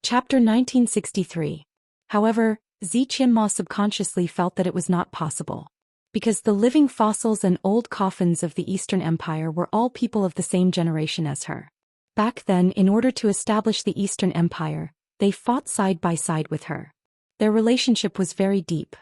Chapter 1963. However, Xianxia subconsciously felt that it was not possible. Because the living fossils and old coffins of the Eastern Empire were all people of the same generation as her. Back then, in order to establish the Eastern Empire, they fought side by side with her. Their relationship was very deep.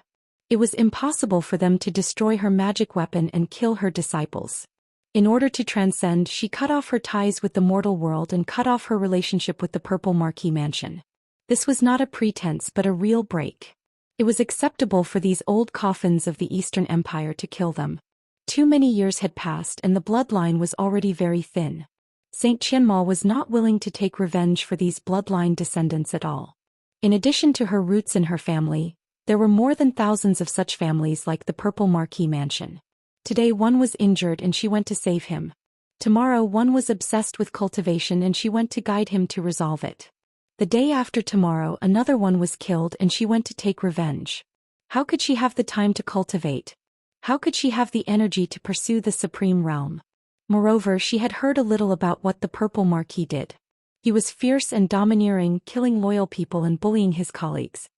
It was impossible for them to destroy her magic weapon and kill her disciples. In order to transcend, she cut off her ties with the mortal world and cut off her relationship with the Purple Marquis Mansion. This was not a pretense but a real break. It was acceptable for these old coffins of the Eastern Empire to kill them. Too many years had passed and the bloodline was already very thin. Saint Qianma was not willing to take revenge for these bloodline descendants at all. In addition to her roots in her family, there were more than thousands of such families like the Purple Marquis Mansion. Today one was injured and she went to save him. Tomorrow one was obsessed with cultivation and she went to guide him to resolve it. The day after tomorrow another one was killed and she went to take revenge. How could she have the time to cultivate? How could she have the energy to pursue the supreme realm? Moreover, she had heard a little about what the Purple Marquis did. He was fierce and domineering, killing loyal people and bullying his colleagues.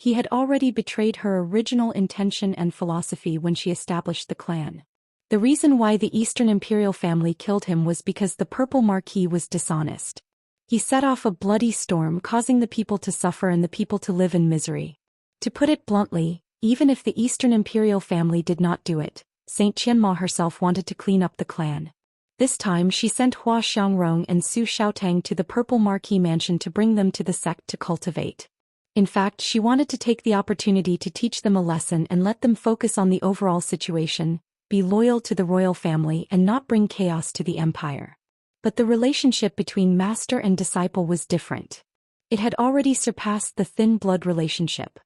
He had already betrayed her original intention and philosophy when she established the clan. The reason why the Eastern Imperial family killed him was because the Purple Marquis was dishonest. He set off a bloody storm, causing the people to suffer and the people to live in misery. To put it bluntly, even if the Eastern Imperial family did not do it, Saint Qianma herself wanted to clean up the clan. This time she sent Hua Xiangrong and Su Xiaotang to the Purple Marquis Mansion to bring them to the sect to cultivate. In fact, she wanted to take the opportunity to teach them a lesson and let them focus on the overall situation, be loyal to the royal family and not bring chaos to the empire. But the relationship between master and disciple was different. It had already surpassed the thin blood relationship.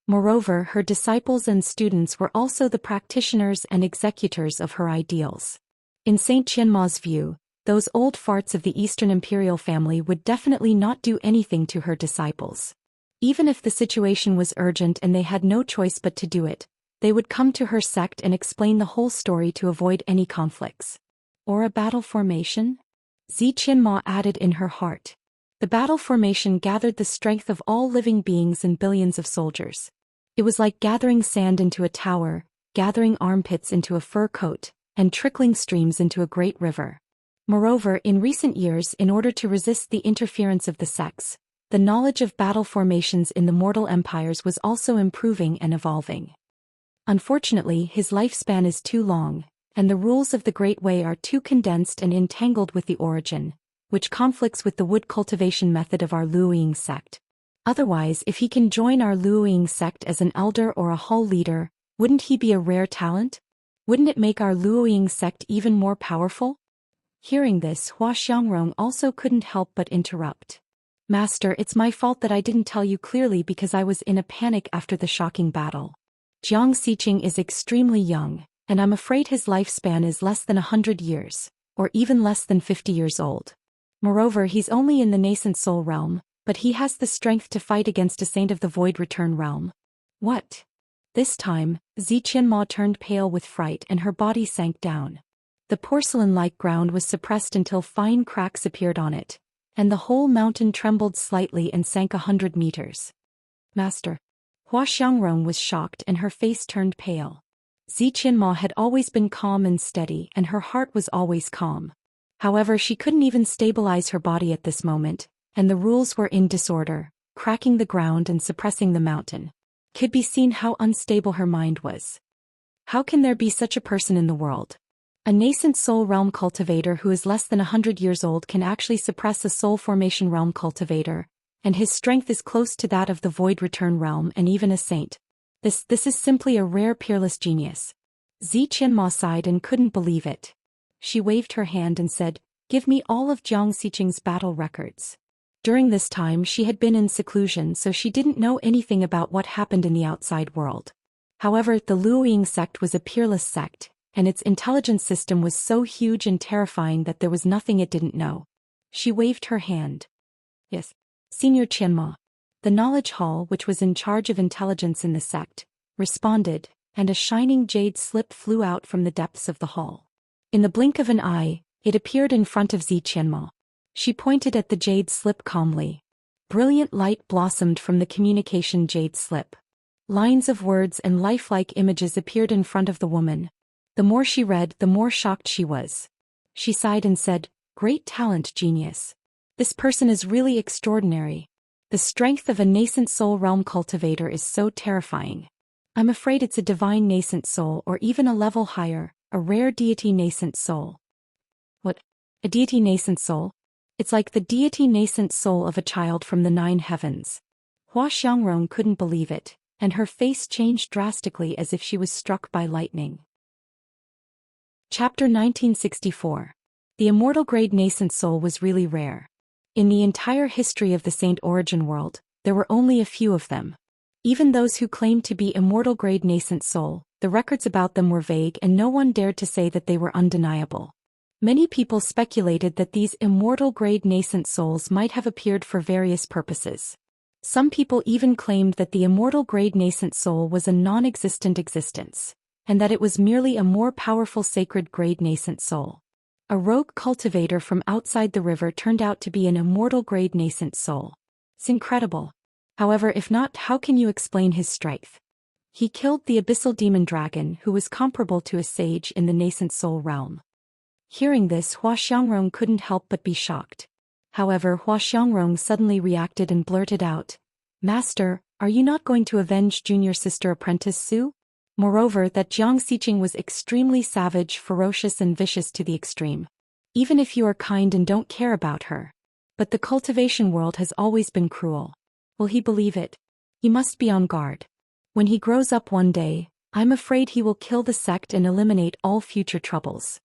Moreover, her disciples and students were also the practitioners and executors of her ideals. In Saint Qianma's view, those old farts of the Eastern Imperial family would definitely not do anything to her disciples. Even if the situation was urgent and they had no choice but to do it, they would come to her sect and explain the whole story to avoid any conflicts. Or a battle formation? Xianxia added in her heart. The battle formation gathered the strength of all living beings and billions of soldiers. It was like gathering sand into a tower, gathering armpits into a fur coat, and trickling streams into a great river. Moreover, in recent years, in order to resist the interference of the sects, the knowledge of battle formations in the mortal empires was also improving and evolving. Unfortunately, his lifespan is too long, and the rules of the Great Way are too condensed and entangled with the origin, which conflicts with the wood cultivation method of our Luoying sect. Otherwise, if he can join our Luoying sect as an elder or a hall leader, wouldn't he be a rare talent? Wouldn't it make our Luoying sect even more powerful? Hearing this, Hua Xiangrong also couldn't help but interrupt. Master, it's my fault that I didn't tell you clearly because I was in a panic after the shocking battle. Jiang Xiqing is extremely young, and I'm afraid his lifespan is less than 100 years, or even less than 50 years old. Moreover, he's only in the nascent soul realm, but he has the strength to fight against a saint of the void return realm. What? This time, Xianxia turned pale with fright and her body sank down. The porcelain-like ground was suppressed until fine cracks appeared on it, and the whole mountain trembled slightly and sank 100 meters. Master. Hua Xiangrong was shocked and her face turned pale. Xianxia had always been calm and steady and her heart was always calm. However, she couldn't even stabilize her body at this moment, and the rules were in disorder, cracking the ground and suppressing the mountain. Could be seen how unstable her mind was. How can there be such a person in the world? A nascent soul realm cultivator who is less than 100 years old can actually suppress a soul formation realm cultivator, and his strength is close to that of the void return realm and even a saint. This is simply a rare peerless genius. Xianxia sighed and couldn't believe it. She waved her hand and said, "Give me all of Jiang Xiqing's battle records." During this time she had been in seclusion, so she didn't know anything about what happened in the outside world. However, the Luoying sect was a peerless sect, and its intelligence system was so huge and terrifying that there was nothing it didn't know. She waved her hand. Yes, Senior Qianma. The Knowledge Hall, which was in charge of intelligence in the sect, responded, and a shining jade slip flew out from the depths of the hall. In the blink of an eye, it appeared in front of Xianxia. She pointed at the jade slip calmly. Brilliant light blossomed from the communication jade slip. Lines of words and lifelike images appeared in front of the woman. The more she read, the more shocked she was. She sighed and said, "Great talent, genius. This person is really extraordinary. The strength of a nascent soul realm cultivator is so terrifying. I'm afraid it's a divine nascent soul or even a level higher, a rare deity nascent soul." What? A deity nascent soul? It's like the deity nascent soul of a child from the 9 heavens. Hua Xiangrong couldn't believe it, and her face changed drastically as if she was struck by lightning. Chapter 1964. The immortal grade nascent soul was really rare. In the entire history of the Saint Origin world, there were only a few of them. Even those who claimed to be immortal grade nascent soul, the records about them were vague and no one dared to say that they were undeniable. Many people speculated that these immortal grade nascent souls might have appeared for various purposes. Some people even claimed that the immortal grade nascent soul was a non-existent existence, and that it was merely a more powerful sacred grade nascent soul. A rogue cultivator from outside the river turned out to be an immortal grade nascent soul. It's incredible. However, if not, how can you explain his strength? He killed the abyssal demon dragon who was comparable to a sage in the nascent soul realm. Hearing this, Hua Xiangrong couldn't help but be shocked. However, Hua Xiangrong suddenly reacted and blurted out, "Master, are you not going to avenge junior sister apprentice Su?" Moreover, that Jiang Xiqing was extremely savage, ferocious and vicious to the extreme. Even if you are kind and don't care about her. But the cultivation world has always been cruel. Will he believe it? He must be on guard. When he grows up one day, I'm afraid he will kill the sect and eliminate all future troubles.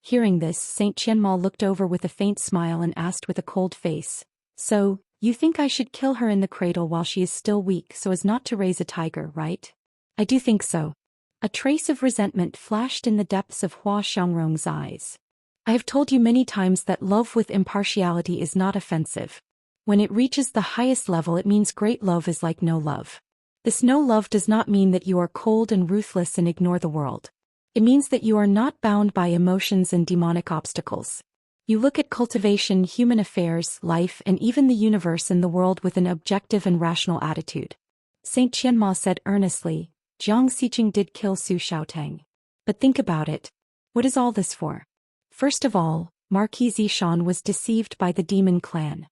Hearing this, Saint Qianma looked over with a faint smile and asked with a cold face, "So, you think I should kill her in the cradle while she is still weak so as not to raise a tiger, right?" "I do think so." A trace of resentment flashed in the depths of Hua Xiangrong's eyes. "I have told you many times that love with impartiality is not offensive. When it reaches the highest level, it means great love is like no love. This no love does not mean that you are cold and ruthless and ignore the world. It means that you are not bound by emotions and demonic obstacles. You look at cultivation, human affairs, life, and even the universe and the world with an objective and rational attitude." Saint Qianma said earnestly, "Jiang Xiqing did kill Su Xiaotang. But think about it. What is all this for? First of all, Marquis Zishan was deceived by the demon clan.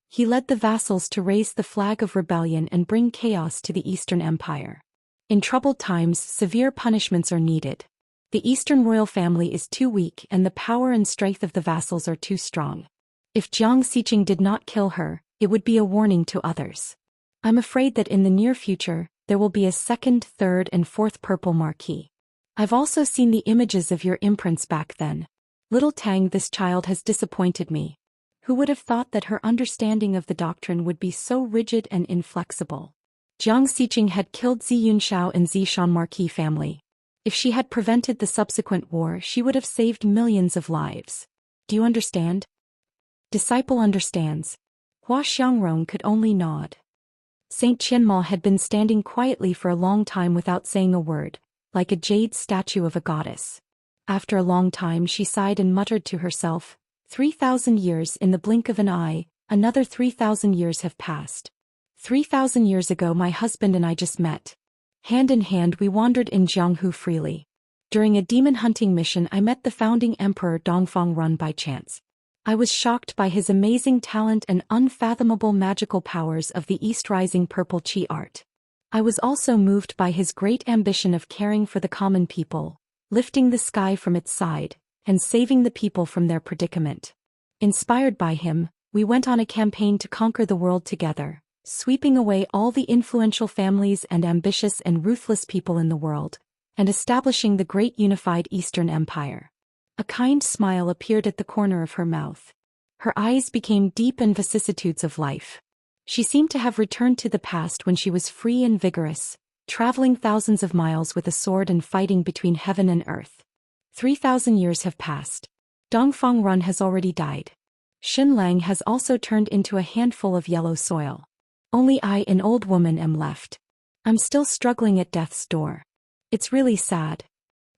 He led the vassals to raise the flag of rebellion and bring chaos to the Eastern Empire. In troubled times, severe punishments are needed. The Eastern royal family is too weak and the power and strength of the vassals are too strong. If Jiang Xiqing did not kill her, it would be a warning to others. I'm afraid that in the near future, there will be a second, third, and fourth purple marquis. I've also seen the images of your imprints back then. Little Tang, this child has disappointed me. Who would have thought that her understanding of the doctrine would be so rigid and inflexible? Jiang Xiqing had killed Zi Yunxiao and Zishan Marquis family. If she had prevented the subsequent war, she would have saved millions of lives. Do you understand?" Disciple understands. Hua Xiangrong could only nod. Saint Qianma had been standing quietly for a long time without saying a word, like a jade statue of a goddess. After a long time she sighed and muttered to herself, 3,000 years in the blink of an eye, another 3,000 years have passed. 3,000 years ago my husband and I just met. Hand in hand we wandered in Jianghu freely. During a demon hunting mission I met the founding emperor Dongfang Run by chance. I was shocked by his amazing talent and unfathomable magical powers of the East Rising purple chi art. I was also moved by his great ambition of caring for the common people, lifting the sky from its side, and saving the people from their predicament. Inspired by him, we went on a campaign to conquer the world together, sweeping away all the influential families and ambitious and ruthless people in the world, and establishing the great unified Eastern Empire. A kind smile appeared at the corner of her mouth. Her eyes became deep in vicissitudes of life. She seemed to have returned to the past when she was free and vigorous, traveling thousands of miles with a sword and fighting between heaven and earth. 3,000 years have passed. Dongfang Run has already died. Xin Lang has also turned into a handful of yellow soil. Only I, an old woman, am left. I'm still struggling at death's door. It's really sad.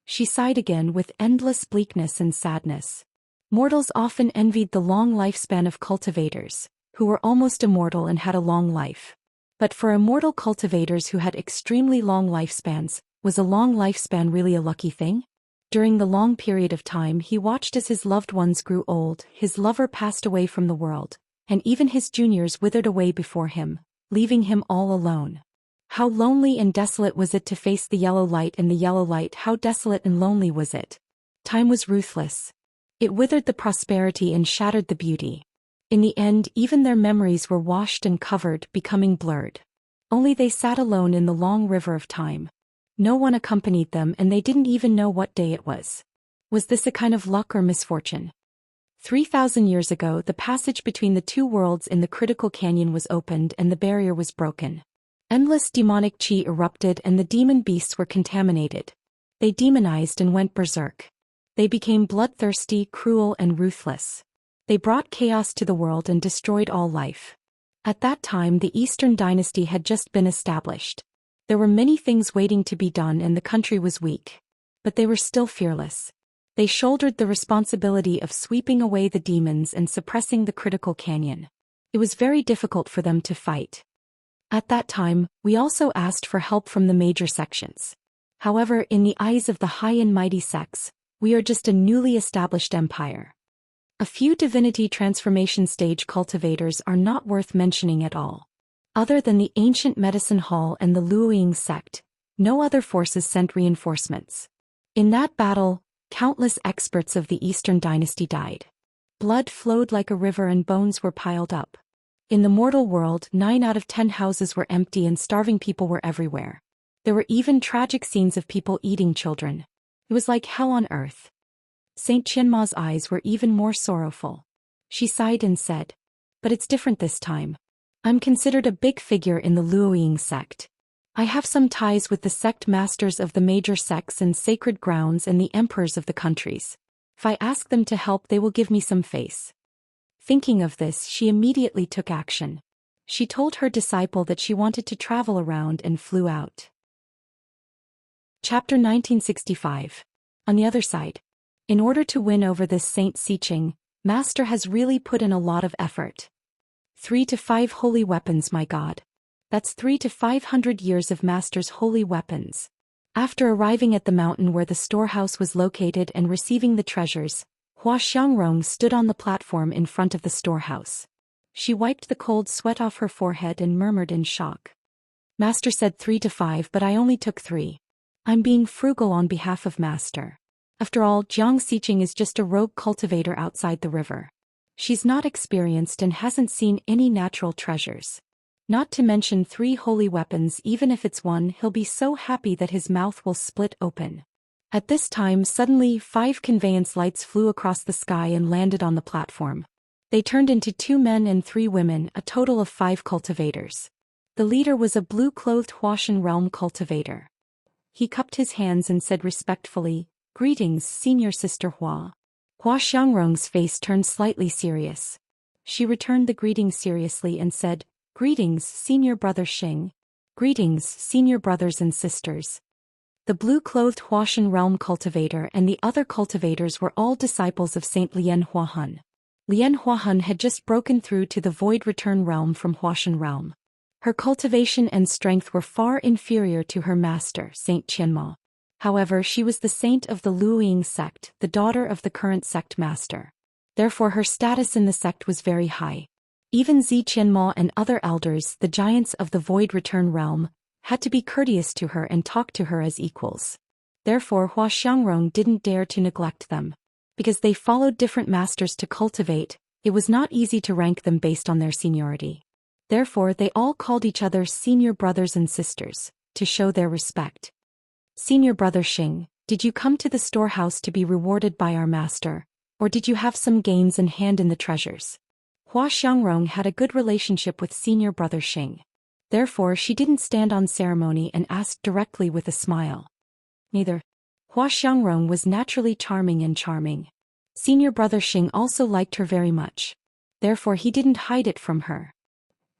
She sighed again with endless bleakness and sadness. Mortals often envied the long lifespan of cultivators, who were almost immortal and had a long life. But for immortal cultivators who had extremely long lifespans, was a long lifespan really a lucky thing? During the long period of time he watched as his loved ones grew old, his lover passed away from the world, and even his juniors withered away before him, leaving him all alone. How lonely and desolate was it to face the yellow light, and the yellow light, how desolate and lonely was it. Time was ruthless. It withered the prosperity and shattered the beauty. In the end, even their memories were washed and covered, becoming blurred. Only they sat alone in the long river of time. No one accompanied them, and they didn't even know what day it was. Was this a kind of luck or misfortune? 3,000 years ago, the passage between the two worlds in the critical canyon was opened and the barrier was broken. Endless demonic chi erupted and the demon beasts were contaminated. They demonized and went berserk. They became bloodthirsty, cruel, and ruthless. They brought chaos to the world and destroyed all life. At that time, the Eastern dynasty had just been established. There were many things waiting to be done and the country was weak. But they were still fearless. They shouldered the responsibility of sweeping away the demons and suppressing the critical canyon. It was very difficult for them to fight. At that time, we also asked for help from the major sections. However, in the eyes of the high and mighty sects, we are just a newly established empire. A few divinity transformation stage cultivators are not worth mentioning at all. Other than the ancient medicine hall and the Luoying sect, no other forces sent reinforcements. In that battle, countless experts of the Eastern dynasty died. Blood flowed like a river and bones were piled up. In the mortal world, 9 out of 10 houses were empty and starving people were everywhere. There were even tragic scenes of people eating children. It was like hell on earth. Saint Qianma's eyes were even more sorrowful. She sighed and said, "But it's different this time. I'm considered a big figure in the Luoying sect. I have some ties with the sect masters of the major sects and sacred grounds and the emperors of the countries. If I ask them to help, they will give me some face." Thinking of this, she immediately took action. She told her disciple that she wanted to travel around and flew out. Chapter 1965. On the other side. In order to win over this Saint Xiqing, Master has really put in a lot of effort. 3 to 5 holy weapons, my God. That's 300 to 500 years of Master's holy weapons. After arriving at the mountain where the storehouse was located and receiving the treasures, Hua Xiangrong stood on the platform in front of the storehouse. She wiped the cold sweat off her forehead and murmured in shock. Master said 3 to 5, but I only took 3. I'm being frugal on behalf of Master. After all, Jiang Xiqing is just a rogue cultivator outside the river. She's not experienced and hasn't seen any natural treasures. Not to mention 3 holy weapons. Even if it's 1, he'll be so happy that his mouth will split open. At this time, suddenly 5 conveyance lights flew across the sky and landed on the platform. They turned into 2 men and 3 women, a total of 5 cultivators. The leader was a blue-clothed Huashan realm cultivator. He cupped his hands and said respectfully, "Greetings, Senior Sister Hua." Hua Xiangrong's face turned slightly serious. She returned the greeting seriously and said, "Greetings, Senior Brother Xing. Greetings, Senior Brothers and Sisters." The blue-clothed Huashan realm cultivator and the other cultivators were all disciples of Saint Lian Huahan. Lian Huahan had just broken through to the void return realm from Huashan realm. Her cultivation and strength were far inferior to her master, Saint Qianma. However, she was the saint of the Luoying sect, the daughter of the current sect master. Therefore her status in the sect was very high. Even Zhi Qianma and other elders, the giants of the void return realm, had to be courteous to her and talk to her as equals. Therefore Hua Xiangrong didn't dare to neglect them. Because they followed different masters to cultivate, it was not easy to rank them based on their seniority. Therefore they all called each other senior brothers and sisters, to show their respect. "Senior Brother Xing, did you come to the storehouse to be rewarded by our master, or did you have some gains and hand in the treasures?" Hua Xiangrong had a good relationship with Senior Brother Xing. Therefore she didn't stand on ceremony and asked directly with a smile. Neither. Hua Xiangrong was naturally charming. Senior Brother Xing also liked her very much. Therefore he didn't hide it from her.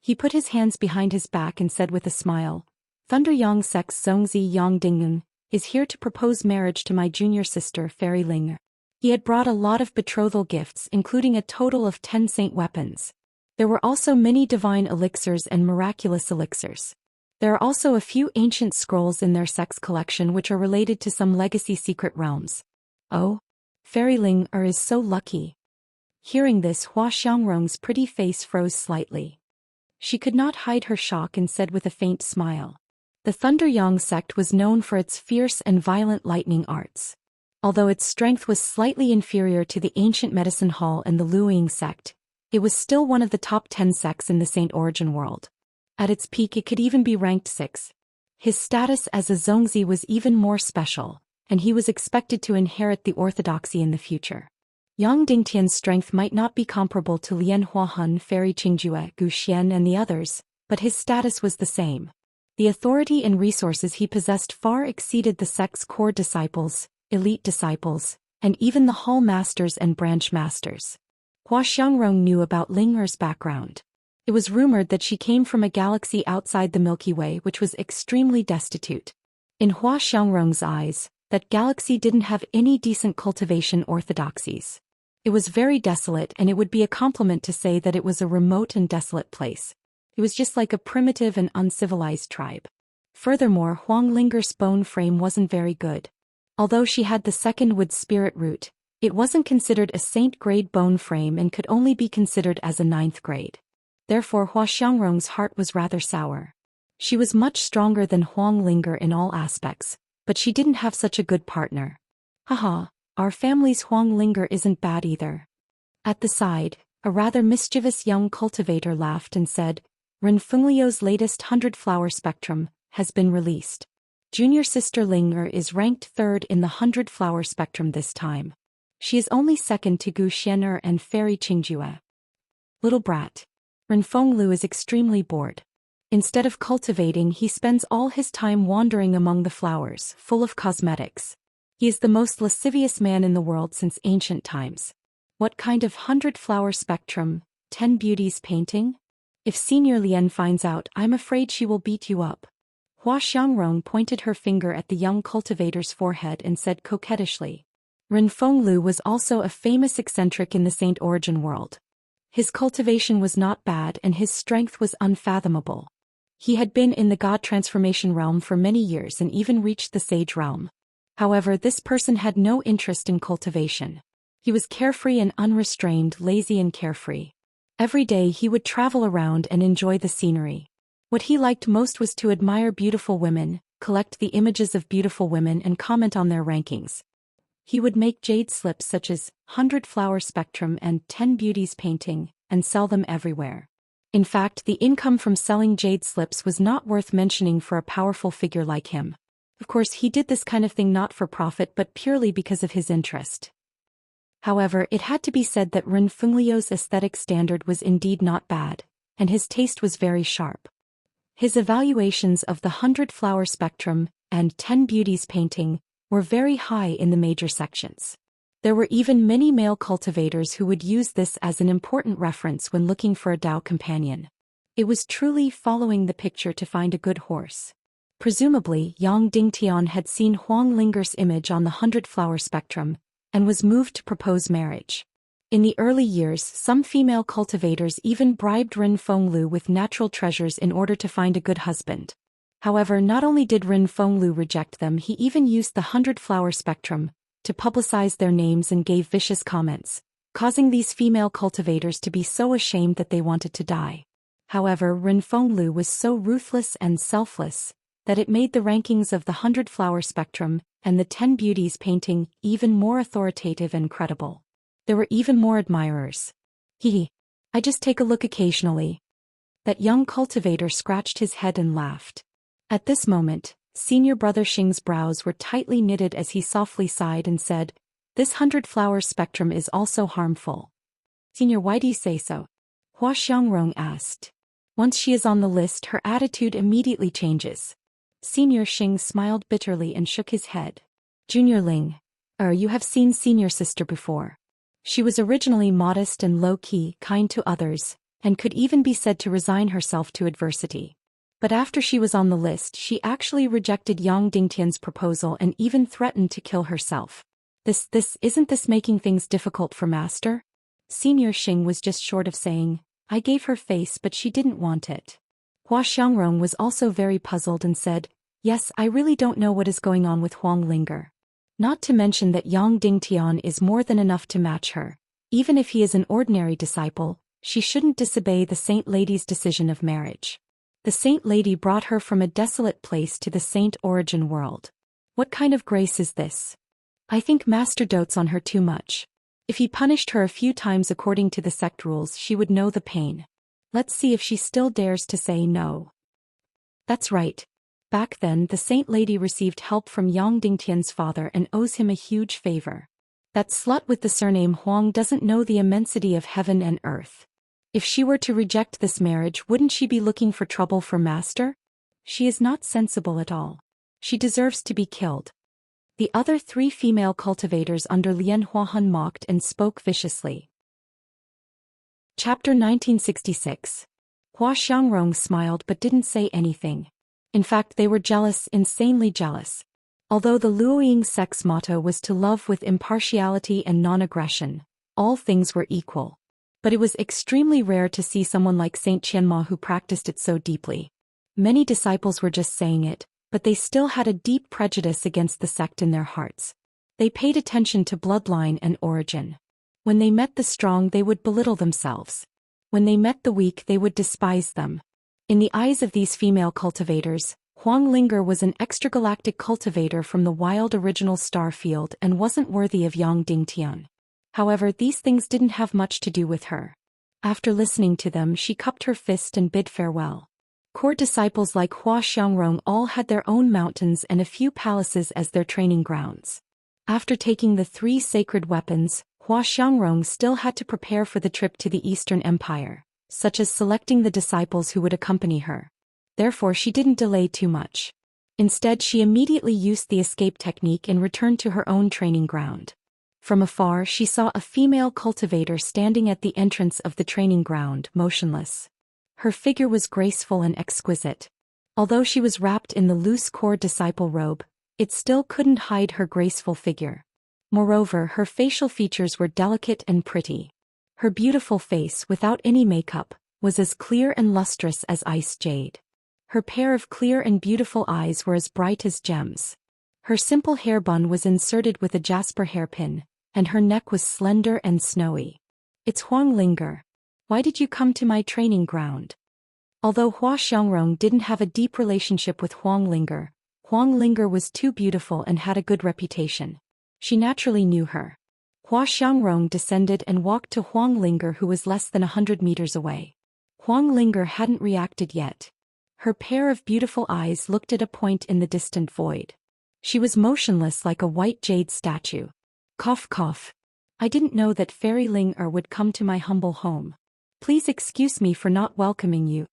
He put his hands behind his back and said with a smile, "Thunder Yang Sex Zongzi Yang Dingyun is here to propose marriage to my junior sister Fairy Ling." He had brought a lot of betrothal gifts, including a total of 10 saint weapons. There were also many divine elixirs and miraculous elixirs. There are also a few ancient scrolls in their sex collection which are related to some legacy secret realms. Oh, Fairy Ling is so lucky. Hearing this, Hua Xiangrong's pretty face froze slightly. She could not hide her shock and said with a faint smile. The Thunder Yang sect was known for its fierce and violent lightning arts. Although its strength was slightly inferior to the ancient Medicine Hall and the Luoying sect, it was still one of the top 10 sects in the Saint Origin world. At its peak it could even be ranked 6. His status as a Zongzi was even more special, and he was expected to inherit the orthodoxy in the future. Yang Dingtian's strength might not be comparable to Lian Huahun, Fairy Qingjue, Zhou Xian and the others, but his status was the same. The authority and resources he possessed far exceeded the sect's core disciples, elite disciples, and even the hall masters and branch masters. Hua Xiangrong knew about Ling'er's background. It was rumored that she came from a galaxy outside the Milky Way which was extremely destitute. In Hua Xiangrong's eyes, that galaxy didn't have any decent cultivation orthodoxies. It was very desolate, and it would be a compliment to say that it was a remote and desolate place. It was just like a primitive and uncivilized tribe. Furthermore, Huang Ling'er's bone frame wasn't very good. Although she had the second wood spirit root, it wasn't considered a saint-grade bone frame and could only be considered as a 9th grade. Therefore Hua Xiangrong's heart was rather sour. She was much stronger than Huang Ling'er in all aspects, but she didn't have such a good partner. Haha, our family's Huang Ling'er isn't bad either. At the side, a rather mischievous young cultivator laughed and said, Ren Fengliu's latest 100-flower spectrum has been released. Junior sister Ling'er is ranked 3rd in the 100-flower spectrum this time. She is only 2nd to Zhou Xian and Fairy Qingjue. Little brat. Ren Fengliu is extremely bored. Instead of cultivating, he spends all his time wandering among the flowers, full of cosmetics. He is the most lascivious man in the world since ancient times. What kind of 100-flower spectrum, 10 beauties painting? If Senior Lian finds out, I'm afraid she will beat you up. Hua Xiangrong pointed her finger at the young cultivator's forehead and said coquettishly. Ren Fengliu was also a famous eccentric in the Saint Origin world. His cultivation was not bad and his strength was unfathomable. He had been in the God Transformation realm for many years and even reached the Sage realm. However, this person had no interest in cultivation. He was carefree and unrestrained, lazy and carefree. Every day he would travel around and enjoy the scenery. What he liked most was to admire beautiful women, collect the images of beautiful women and comment on their rankings. He would make jade slips such as 100-flower spectrum and 10 beauties painting, and sell them everywhere. In fact, the income from selling jade slips was not worth mentioning for a powerful figure like him. Of course, he did this kind of thing not for profit but purely because of his interest. However, it had to be said that Ren Fengliu's aesthetic standard was indeed not bad, and his taste was very sharp. His evaluations of the 100-flower spectrum and 10 beauties painting were very high in the major sections. There were even many male cultivators who would use this as an important reference when looking for a Dao companion. It was truly following the picture to find a good horse. Presumably, Yang Dingtian had seen Huang Ling'er's image on the 100-flower spectrum, and was moved to propose marriage. In the early years, some female cultivators even bribed Ren Fengliu with natural treasures in order to find a good husband. However, not only did Ren Fengliu reject them, he even used the 100-flower spectrum to publicize their names and gave vicious comments, causing these female cultivators to be so ashamed that they wanted to die. However, Ren Fengliu was so ruthless and selfless that it made the rankings of the 100-flower spectrum and the 10 beauties painting even more authoritative and credible. There were even more admirers. I just take a look occasionally. That young cultivator scratched his head and laughed. At this moment, senior brother Xing's brows were tightly knitted as he softly sighed and said, This 100-flower spectrum is also harmful. Senior, why do you say so? Hua Xiangrong asked. Once she is on the list, her attitude immediately changes. Senior Xing smiled bitterly and shook his head. Junior Ling, you have seen senior sister before. She was originally modest and low-key, kind to others, and could even be said to resign herself to adversity. But after she was on the list, she actually rejected Yang Dingtian's proposal and even threatened to kill herself. Isn't this making things difficult for Master? Senior Xing was just short of saying, I gave her face but she didn't want it. Hua Xiangrong was also very puzzled and said, yes, I really don't know what is going on with Huang Linger. Not to mention that Yang Dingtian is more than enough to match her. Even if he is an ordinary disciple, she shouldn't disobey the Saint Lady's decision of marriage. The Saint Lady brought her from a desolate place to the Saint Origin world. What kind of grace is this? I think Master dotes on her too much. If he punished her a few times according to the sect rules, she would know the pain. Let's see if she still dares to say no. That's right. Back then the Saint Lady received help from Yang Dingtian's father and owes him a huge favor. That slut with the surname Huang doesn't know the immensity of heaven and earth. If she were to reject this marriage, wouldn't she be looking for trouble for Master? She is not sensible at all. She deserves to be killed. The other 3 female cultivators under Lian Huahan mocked and spoke viciously. Chapter 1966. Hua Xiangrong smiled but didn't say anything. In fact, they were jealous, insanely jealous. Although the Luoying sect's motto was to love with impartiality and non-aggression, all things were equal. But it was extremely rare to see someone like Saint Qianma who practiced it so deeply. Many disciples were just saying it, but they still had a deep prejudice against the sect in their hearts. They paid attention to bloodline and origin. When they met the strong, they would belittle themselves. When they met the weak, they would despise them. In the eyes of these female cultivators, Huang Linger was an extragalactic cultivator from the wild original star field and wasn't worthy of Yang Dingtian. However, these things didn't have much to do with her. After listening to them, she cupped her fist and bid farewell. Court disciples like Hua Xiangrong all had their own mountains and a few palaces as their training grounds. After taking the 3 sacred weapons, Hua Xiangrong still had to prepare for the trip to the Eastern Empire, such as selecting the disciples who would accompany her. Therefore she didn't delay too much. Instead, she immediately used the escape technique and returned to her own training ground. From afar she saw a female cultivator standing at the entrance of the training ground, motionless. Her figure was graceful and exquisite. Although she was wrapped in the loose core disciple robe, it still couldn't hide her graceful figure. Moreover, her facial features were delicate and pretty. Her beautiful face, without any makeup, was as clear and lustrous as ice jade. Her pair of clear and beautiful eyes were as bright as gems. Her simple hair bun was inserted with a jasper hairpin, and her neck was slender and snowy. It's Huang Linger. Why did you come to my training ground? Although Hua Xiangrong didn't have a deep relationship with Huang Linger was too beautiful and had a good reputation. She naturally knew her. Hua Xiangrong descended and walked to Huang Linger, who was less than 100 meters away. Huang Linger hadn't reacted yet. Her pair of beautiful eyes looked at a point in the distant void. She was motionless like a white jade statue. Cough cough. I didn't know that Fairy Ling would come to my humble home. Please excuse me for not welcoming you.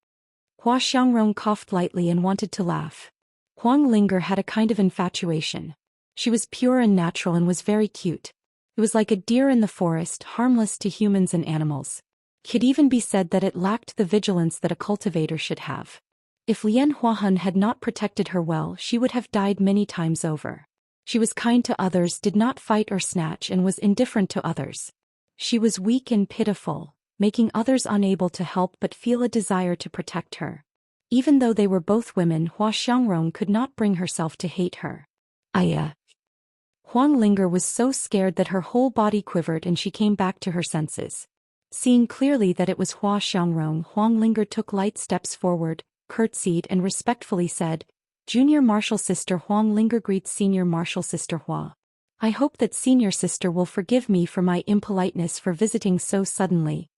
Hua Xiangrong coughed lightly and wanted to laugh. Huang Linger had a kind of infatuation. She was pure and natural and was very cute. It was like a deer in the forest, harmless to humans and animals. It could even be said that it lacked the vigilance that a cultivator should have. If Lian Huahan had not protected her well, she would have died many times over. She was kind to others, did not fight or snatch, and was indifferent to others. She was weak and pitiful, making others unable to help but feel a desire to protect her. Even though they were both women, Hua Xiangrong could not bring herself to hate her. Huang Linger was so scared that her whole body quivered and she came back to her senses. Seeing clearly that it was Hua Xiangrong, Huang Linger took light steps forward, curtsied and respectfully said, Junior Martial Sister Huang Linger greets Senior Martial Sister Hua. I hope that Senior Sister will forgive me for my impoliteness for visiting so suddenly.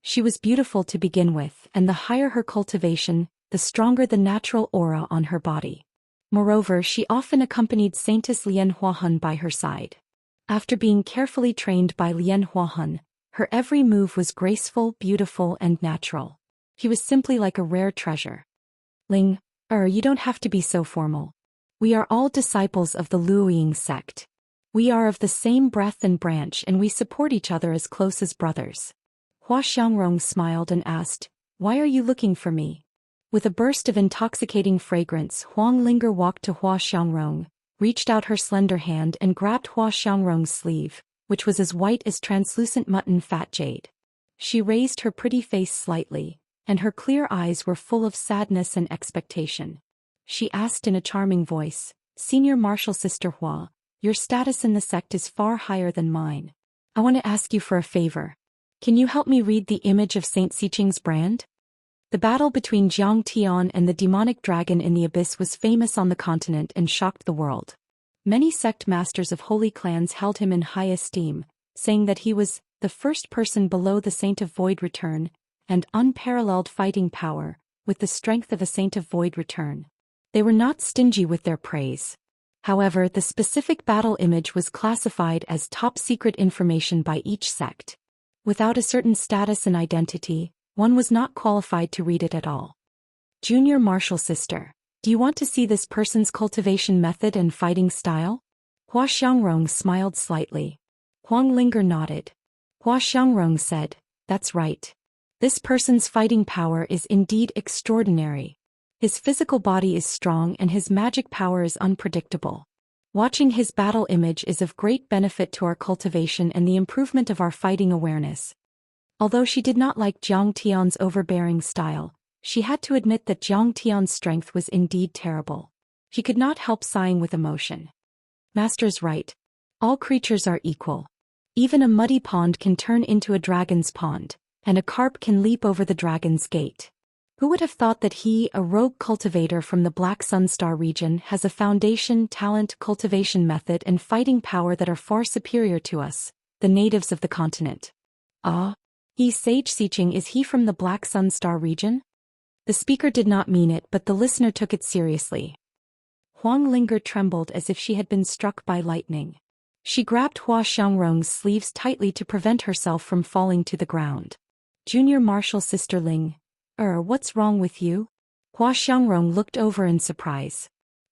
She was beautiful to begin with, and the higher her cultivation, the stronger the natural aura on her body. Moreover, she often accompanied Saintess Lian Huahan by her side. After being carefully trained by Lian Huahan, her every move was graceful, beautiful, and natural. He was simply like a rare treasure. Ling, you don't have to be so formal. We are all disciples of the Luoying sect. We are of the same breath and branch and we support each other as close as brothers. Hua Xiangrong smiled and asked, Why are you looking for me? With a burst of intoxicating fragrance, Huang Linger walked to Hua Xiangrong, reached out her slender hand and grabbed Hua Xiangrong's sleeve, which was as white as translucent mutton fat jade. She raised her pretty face slightly, and her clear eyes were full of sadness and expectation. She asked in a charming voice, "Senior Martial Sister Hua, your status in the sect is far higher than mine. I want to ask you for a favor. Can you help me read the image of Saint Xiqing's brand?" The battle between Jiang Tian and the demonic dragon in the abyss was famous on the continent and shocked the world. Many sect masters of holy clans held him in high esteem, saying that he was the first person below the Saint of Void Return, and unparalleled fighting power, with the strength of a Saint of Void Return. They were not stingy with their praise. However, the specific battle image was classified as top-secret information by each sect. Without a certain status and identity, one was not qualified to read it at all. Junior Martial Sister, do you want to see this person's cultivation method and fighting style? Hua Xiangrong smiled slightly. Huang Linger nodded. Hua Xiangrong said, "That's right. This person's fighting power is indeed extraordinary. His physical body is strong and his magic power is unpredictable. Watching his battle image is of great benefit to our cultivation and the improvement of our fighting awareness." Although she did not like Jiang Tian's overbearing style, she had to admit that Jiang Tian's strength was indeed terrible. She could not help sighing with emotion. Master's right. All creatures are equal. Even a muddy pond can turn into a dragon's pond, and a carp can leap over the dragon's gate. Who would have thought that he, a rogue cultivator from the Black Sunstar region, has a foundation, talent, cultivation method and fighting power that are far superior to us, the natives of the continent? He Sage Xiqing, is he from the Black Sunstar region? The speaker did not mean it, but the listener took it seriously. Huang Linger trembled as if she had been struck by lightning. She grabbed Hua Xiangrong's sleeves tightly to prevent herself from falling to the ground. Junior Martial Sister Ling, what's wrong with you? Hua Xiangrong looked over in surprise.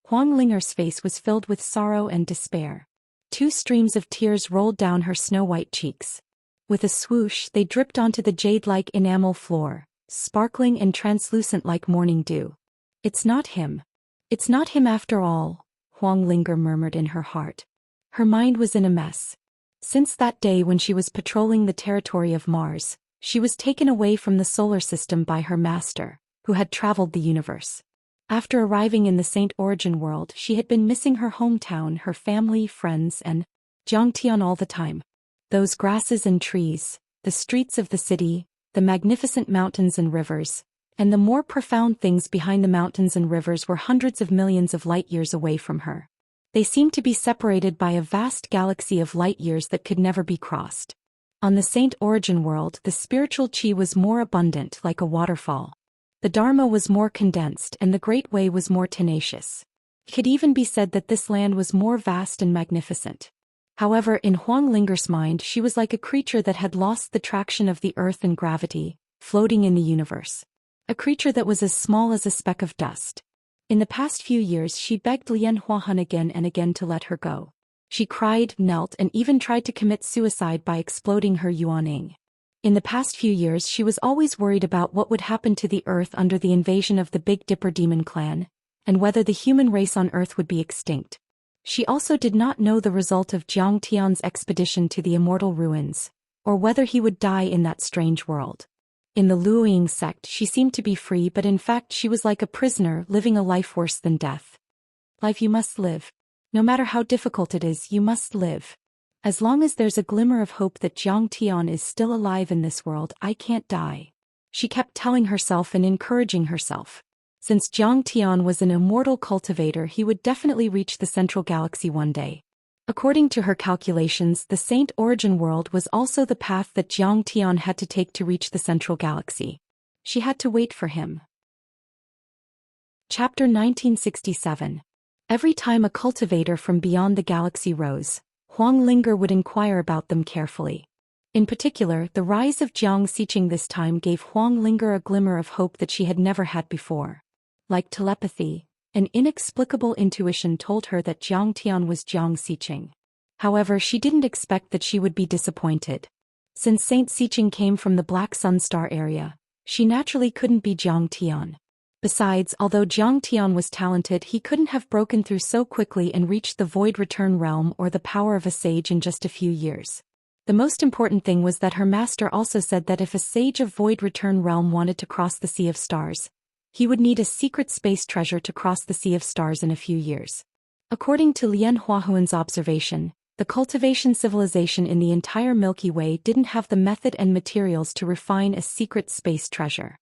Huang Linger's face was filled with sorrow and despair. 2 streams of tears rolled down her snow-white cheeks. With a swoosh, they dripped onto the jade-like enamel floor, sparkling and translucent like morning dew. "It's not him. It's not him after all," Huang Linger murmured in her heart. Her mind was in a mess. Since that day when she was patrolling the territory of Mars, she was taken away from the solar system by her master, who had traveled the universe. After arriving in the Saint Origin world, she had been missing her hometown, her family, friends, and Jiangtian all the time. Those grasses and trees, the streets of the city, the magnificent mountains and rivers, and the more profound things behind the mountains and rivers were hundreds of millions of light-years away from her. They seemed to be separated by a vast galaxy of light-years that could never be crossed. On the Saint Origin world, the spiritual chi was more abundant, like a waterfall. The Dharma was more condensed and the Great Way was more tenacious. It could even be said that this land was more vast and magnificent. However, in Huang Linger's mind, she was like a creature that had lost the traction of the earth and gravity, floating in the universe. A creature that was as small as a speck of dust. In the past few years, she begged Lian Huahan again and again to let her go. She cried, knelt, and even tried to commit suicide by exploding her Yuaning. In the past few years, she was always worried about what would happen to the Earth under the invasion of the Big Dipper Demon Clan, and whether the human race on Earth would be extinct. She also did not know the result of Jiang Tian's expedition to the Immortal Ruins, or whether he would die in that strange world. In the Luoying sect, she seemed to be free, but in fact she was like a prisoner living a life worse than death. Life you must live. No matter how difficult it is, you must live. As long as there's a glimmer of hope that Jiang Tian is still alive in this world, I can't die. She kept telling herself and encouraging herself. Since Jiang Tian was an immortal cultivator, he would definitely reach the central galaxy one day. According to her calculations, the Saint Origin world was also the path that Jiang Tian had to take to reach the central galaxy. She had to wait for him. Chapter 1967. Every time a cultivator from beyond the galaxy rose, Huang Linger would inquire about them carefully. In particular, the rise of Jiang Xiqing this time gave Huang Linger a glimmer of hope that she had never had before. Like telepathy, an inexplicable intuition told her that Jiang Tian was Jiang Xiqing. However, she didn't expect that she would be disappointed. Since Saint Xiqing came from the Black Sunstar area, she naturally couldn't be Jiang Tian. Besides, although Jiang Tian was talented, he couldn't have broken through so quickly and reached the Void Return realm or the power of a sage in just a few years. The most important thing was that her master also said that if a sage of Void Return Realm wanted to cross the Sea of Stars, he would need a secret space treasure to cross the Sea of Stars in a few years. According to Lian Huahuan's observation, the cultivation civilization in the entire Milky Way didn't have the method and materials to refine a secret space treasure.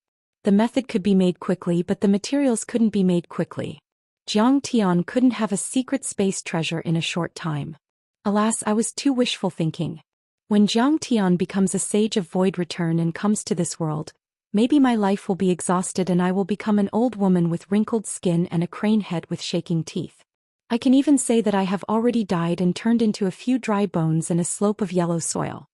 The method could be made quickly, but the materials couldn't be made quickly. Jiang Tian couldn't have a secret space treasure in a short time. Alas, I was too wishful thinking. When Jiang Tian becomes a sage of void return and comes to this world, maybe my life will be exhausted and I will become an old woman with wrinkled skin and a crane head with shaking teeth. I can even say that I have already died and turned into a few dry bones and a slope of yellow soil.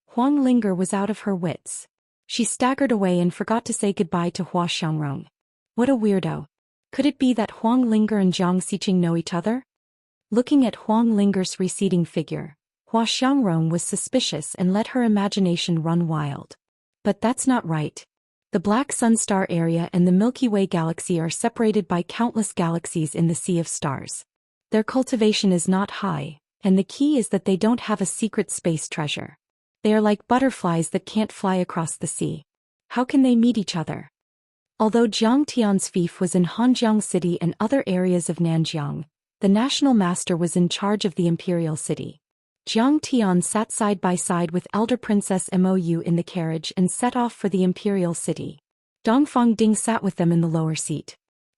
Huang Linger was out of her wits. She staggered away and forgot to say goodbye to Hua Xiangrong. What a weirdo. Could it be that Huang Linger and Jiang Xiqing know each other? Looking at Huang Linger's receding figure, Hua Xiangrong was suspicious and let her imagination run wild. But that's not right. The Black Sun Star area and the Milky Way galaxy are separated by countless galaxies in the Sea of Stars. Their cultivation is not high, and the key is that they don't have a secret space treasure. They are like butterflies that can't fly across the sea. How can they meet each other? Although Jiang Tian's fief was in Hanjiang City and other areas of Nanjiang, the national master was in charge of the imperial city. Jiang Tian sat side by side with Elder Princess Mou in the carriage and set off for the imperial city. Dongfang Ding sat with them in the lower seat.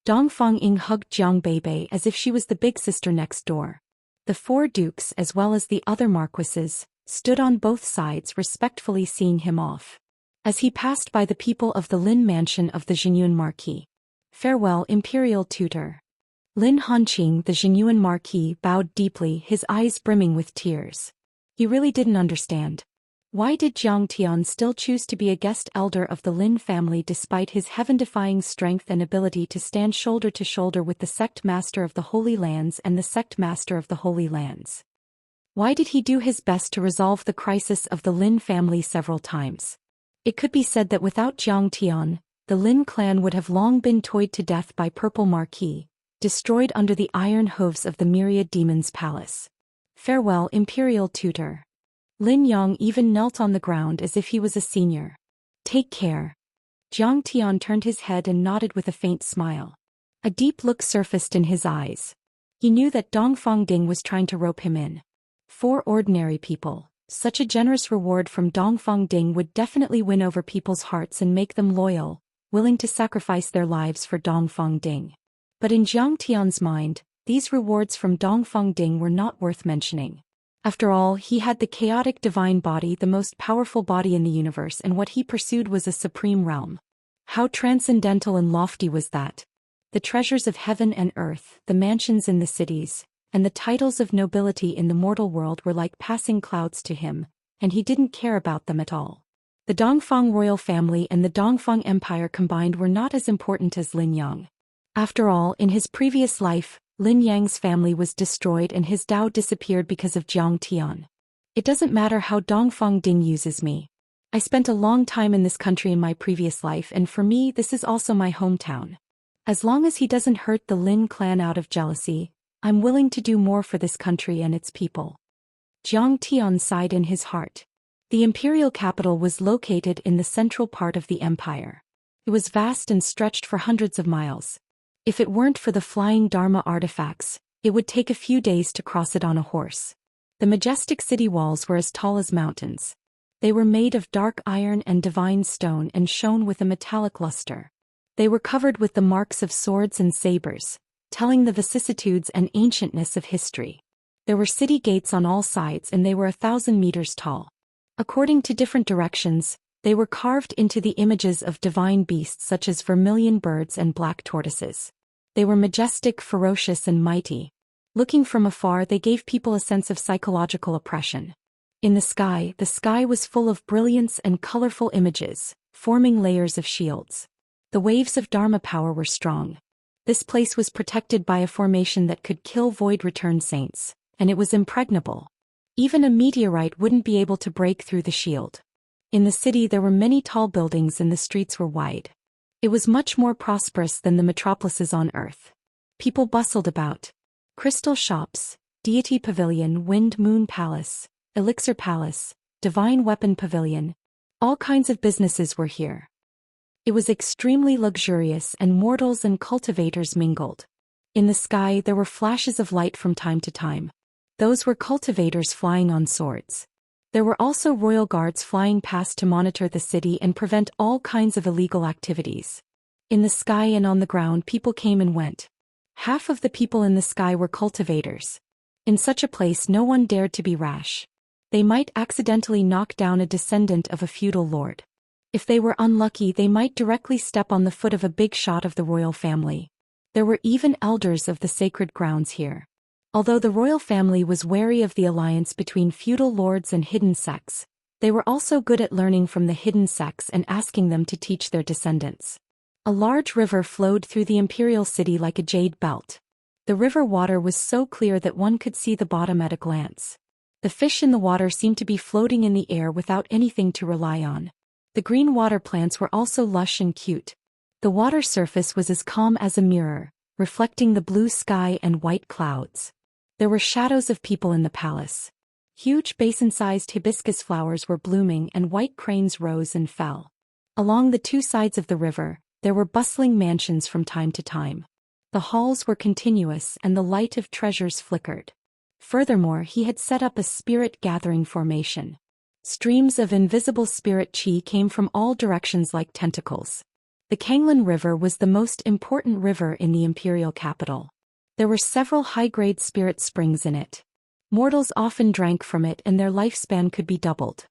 Dongfang Ying hugged Jiang Beibei as if she was the big sister next door. The four dukes as well as the other marquises stood on both sides respectfully seeing him off. As he passed by the people of the Lin mansion of the Zhenyuan Marquis. Farewell, imperial tutor. Lin Hanqing, the Zhenyuan Marquis, bowed deeply, his eyes brimming with tears. He really didn't understand. Why did Jiang Tian still choose to be a guest elder of the Lin family despite his heaven-defying strength and ability to stand shoulder to shoulder with the sect master of the Holy Lands and the sect master of the Holy Lands? Why did he do his best to resolve the crisis of the Lin family several times? It could be said that without Jiang Tian, the Lin clan would have long been toyed to death by Purple Marquis, destroyed under the iron hooves of the myriad demons' palace. Farewell, imperial tutor. Lin Yang even knelt on the ground as if he was a senior. Take care. Jiang Tian turned his head and nodded with a faint smile. A deep look surfaced in his eyes. He knew that Dongfang Ding was trying to rope him in. For ordinary people, such a generous reward from Dongfang Ding would definitely win over people's hearts and make them loyal, willing to sacrifice their lives for Dongfang Ding. But in Jiang Tian's mind, these rewards from Dongfang Ding were not worth mentioning. After all, he had the chaotic divine body, the most powerful body in the universe, and what he pursued was a supreme realm. How transcendental and lofty was that? The treasures of heaven and earth, the mansions in the cities, and the titles of nobility in the mortal world were like passing clouds to him, and he didn't care about them at all. The Dongfang royal family and the Dongfang Empire combined were not as important as Lin Yang. After all, in his previous life, Lin Yang's family was destroyed and his Dao disappeared because of Jiang Tian. It doesn't matter how Dongfang Ding uses me. I spent a long time in this country in my previous life, and for me this is also my hometown. As long as he doesn't hurt the Lin clan out of jealousy, I'm willing to do more for this country and its people. Jiang Tian sighed in his heart. The imperial capital was located in the central part of the empire. It was vast and stretched for hundreds of miles. If it weren't for the flying Dharma artifacts, it would take a few days to cross it on a horse. The majestic city walls were as tall as mountains. They were made of dark iron and divine stone and shone with a metallic luster. They were covered with the marks of swords and sabers, telling the vicissitudes and ancientness of history. There were city gates on all sides and they were 1,000 meters tall. According to different directions, they were carved into the images of divine beasts such as vermilion birds and black tortoises. They were majestic, ferocious, and mighty. Looking from afar, they gave people a sense of psychological oppression. In the sky was full of brilliance and colorful images, forming layers of shields. The waves of Dharma power were strong. This place was protected by a formation that could kill void return saints, and it was impregnable. Even a meteorite wouldn't be able to break through the shield. In the city there were many tall buildings and the streets were wide. It was much more prosperous than the metropolises on Earth. People bustled about. Crystal shops, deity pavilion, wind moon palace, elixir palace, divine weapon pavilion. All kinds of businesses were here. It was extremely luxurious, and mortals and cultivators mingled. In the sky there were flashes of light from time to time. Those were cultivators flying on swords. There were also royal guards flying past to monitor the city and prevent all kinds of illegal activities. In the sky and on the ground people came and went. Half of the people in the sky were cultivators. In such a place no one dared to be rash. They might accidentally knock down a descendant of a feudal lord. If they were unlucky, they might directly step on the foot of a big shot of the royal family. There were even elders of the sacred grounds here. Although the royal family was wary of the alliance between feudal lords and hidden sects, they were also good at learning from the hidden sects and asking them to teach their descendants. A large river flowed through the imperial city like a jade belt. The river water was so clear that one could see the bottom at a glance. The fish in the water seemed to be floating in the air without anything to rely on. The green water plants were also lush and cute. The water surface was as calm as a mirror, reflecting the blue sky and white clouds. There were shadows of people in the palace. Huge basin-sized hibiscus flowers were blooming and white cranes rose and fell. Along the two sides of the river, there were bustling mansions from time to time. The halls were continuous and the light of treasures flickered. Furthermore, he had set up a spirit-gathering formation. Streams of invisible spirit qi came from all directions like tentacles. The Kanglin River was the most important river in the imperial capital. There were several high-grade spirit springs in it. Mortals often drank from it and their lifespan could be doubled.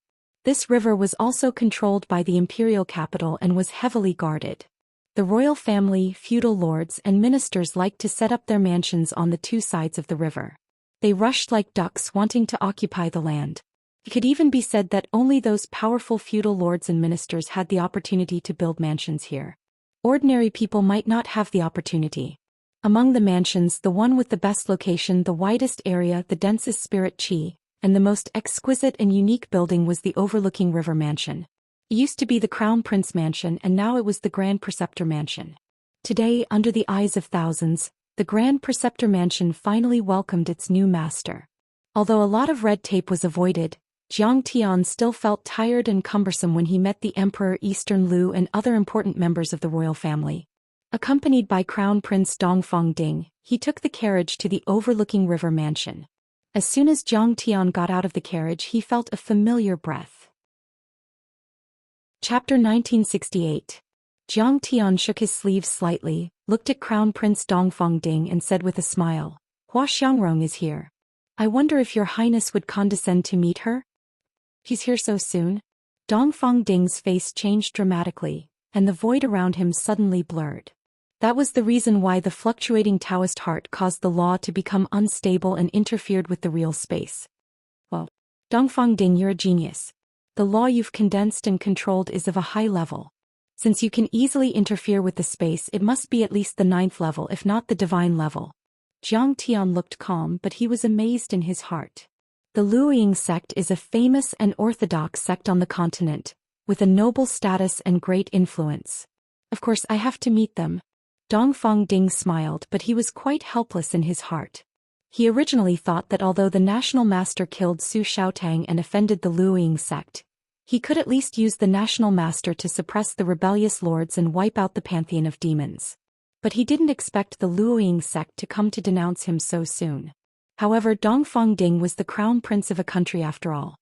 This river was also controlled by the imperial capital and was heavily guarded. The royal family, feudal lords, and ministers liked to set up their mansions on the two sides of the river. They rushed like ducks wanting to occupy the land. It could even be said that only those powerful feudal lords and ministers had the opportunity to build mansions here. Ordinary people might not have the opportunity. Among the mansions, the one with the best location, the widest area, the densest spirit qi, and the most exquisite and unique building was the overlooking river mansion. It used to be the Crown Prince Mansion and now it was the Grand Preceptor Mansion. Today, under the eyes of thousands, the Grand Preceptor Mansion finally welcomed its new master. Although a lot of red tape was avoided, Jiang Tian still felt tired and cumbersome when he met the Emperor Eastern Lu and other important members of the royal family. Accompanied by Crown Prince Dongfang Ding, he took the carriage to the overlooking river mansion. As soon as Jiang Tian got out of the carriage, he felt a familiar breath. Chapter 1968. Jiang Tian shook his sleeves slightly, looked at Crown Prince Dongfang Ding and said with a smile, "Hua Xiangrong is here. I wonder if your highness would condescend to meet her?" "He's here so soon?" Dongfang Ding's face changed dramatically, and the void around him suddenly blurred. That was the reason why the fluctuating Taoist heart caused the law to become unstable and interfered with the real space. "Well, Dongfang Ding, you're a genius. The law you've condensed and controlled is of a high level. Since you can easily interfere with the space, it must be at least the 9th level, if not the divine level." Jiang Tian looked calm, but he was amazed in his heart. The Luoying sect is a famous and orthodox sect on the continent, with a noble status and great influence. Of course I have to meet them. Dongfang Ding smiled, but he was quite helpless in his heart. He originally thought that although the national master killed Su Xiaotang and offended the Luoying sect, he could at least use the national master to suppress the rebellious lords and wipe out the pantheon of demons. But he didn't expect the Luoying sect to come to denounce him so soon. However, Dongfang Ding was the crown prince of a country after all.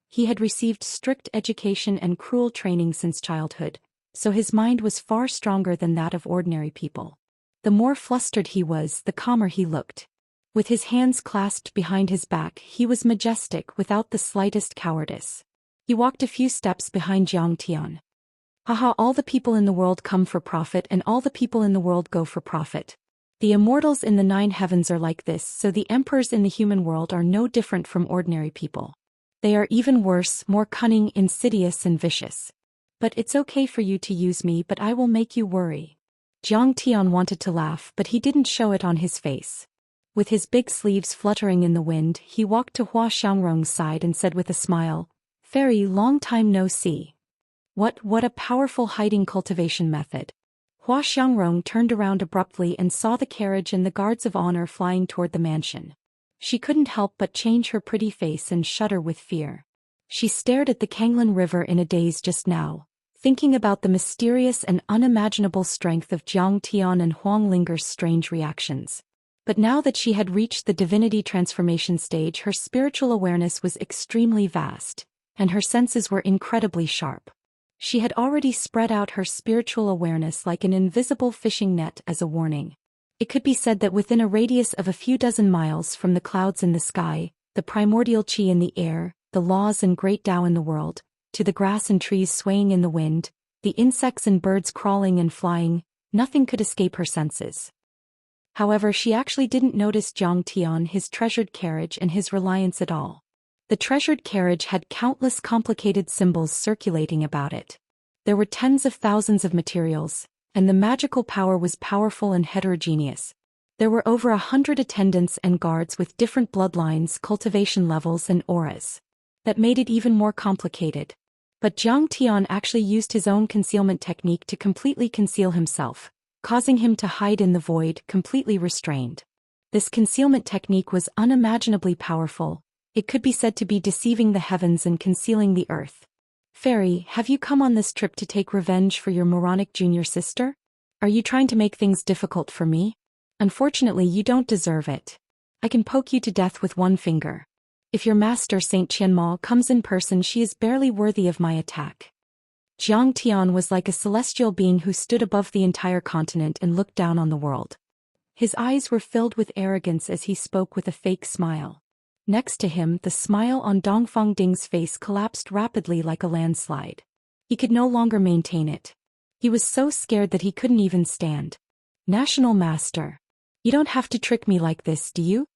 He had received strict education and cruel training since childhood, so his mind was far stronger than that of ordinary people. The more flustered he was, the calmer he looked. With his hands clasped behind his back, he was majestic without the slightest cowardice. He walked a few steps behind Jiang Tian. "Haha, all the people in the world come for profit and all the people in the world go for profit. The immortals in the 9 heavens are like this, so the emperors in the human world are no different from ordinary people. They are even worse, more cunning, insidious and vicious. But it's okay for you to use me, but I will make you worry." Jiang Tian wanted to laugh, but he didn't show it on his face. With his big sleeves fluttering in the wind, he walked to Hua Xiangrong's side and said with a smile, "Very long time no see. What a powerful hiding cultivation method." Hua Xiangrong turned around abruptly and saw the carriage and the guards of honor flying toward the mansion. She couldn't help but change her pretty face and shudder with fear. She stared at the Kanglan River in a daze just now, thinking about the mysterious and unimaginable strength of Jiang Tian and Huang Linger's strange reactions. But now that she had reached the divinity transformation stage, her spiritual awareness was extremely vast, and her senses were incredibly sharp. She had already spread out her spiritual awareness like an invisible fishing net as a warning. It could be said that within a radius of a few dozen miles from the clouds in the sky, the primordial qi in the air, the laws and great Tao in the world, to the grass and trees swaying in the wind, the insects and birds crawling and flying, nothing could escape her senses. However, she actually didn't notice Jiang Tian, his treasured carriage and his reliance at all. The treasured carriage had countless complicated symbols circulating about it. There were tens of thousands of materials, and the magical power was powerful and heterogeneous. There were over 100 attendants and guards with different bloodlines, cultivation levels and auras. That made it even more complicated. But Jiang Tian actually used his own concealment technique to completely conceal himself, causing him to hide in the void, completely restrained. This concealment technique was unimaginably powerful. It could be said to be deceiving the heavens and concealing the earth. Fairy, have you come on this trip to take revenge for your moronic junior sister? Are you trying to make things difficult for me? Unfortunately, you don't deserve it. I can poke you to death with one finger. If your master Saint Qianma comes in person, she is barely worthy of my attack. Jiang Tian was like a celestial being who stood above the entire continent and looked down on the world. His eyes were filled with arrogance as he spoke with a fake smile. Next to him, the smile on Dongfang Ding's face collapsed rapidly like a landslide. He could no longer maintain it. He was so scared that he couldn't even stand. National Master. You don't have to trick me like this, do you?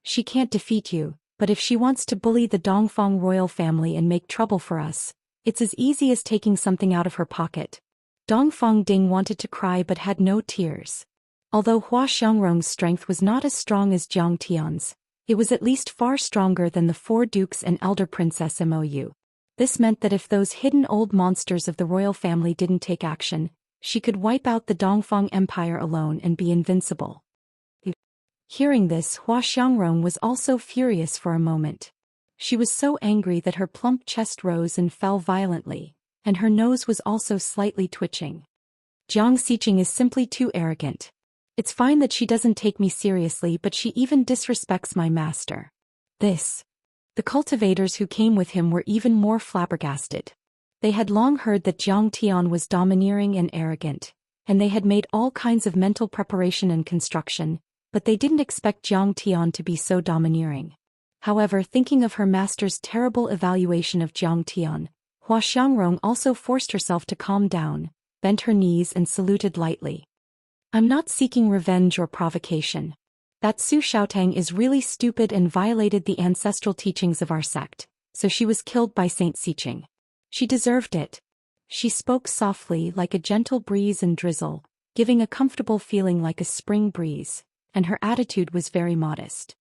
She can't defeat you, but if she wants to bully the Dongfang royal family and make trouble for us, it's as easy as taking something out of her pocket. Dongfang Ding wanted to cry but had no tears. Although Hua Xiangrong's strength was not as strong as Jiang Tian's, it was at least far stronger than the 4 dukes and elder princess Mou. This meant that if those hidden old monsters of the royal family didn't take action, she could wipe out the Dongfang Empire alone and be invincible. Hearing this, Hua Xiangrong was also furious for a moment. She was so angry that her plump chest rose and fell violently, and her nose was also slightly twitching. Jiang Xiqing is simply too arrogant. It's fine that she doesn't take me seriously, but she even disrespects my master. The cultivators who came with him were even more flabbergasted. They had long heard that Jiang Tian was domineering and arrogant, and they had made all kinds of mental preparation and construction, but they didn't expect Jiang Tian to be so domineering. However, thinking of her master's terrible evaluation of Jiang Tian, Hua Xiangrong also forced herself to calm down, bent her knees and saluted lightly. I'm not seeking revenge or provocation. That Su Xiaotang is really stupid and violated the ancestral teachings of our sect, so she was killed by Saint Xiqing. She deserved it. She spoke softly like a gentle breeze and drizzle, giving a comfortable feeling like a spring breeze, and her attitude was very modest.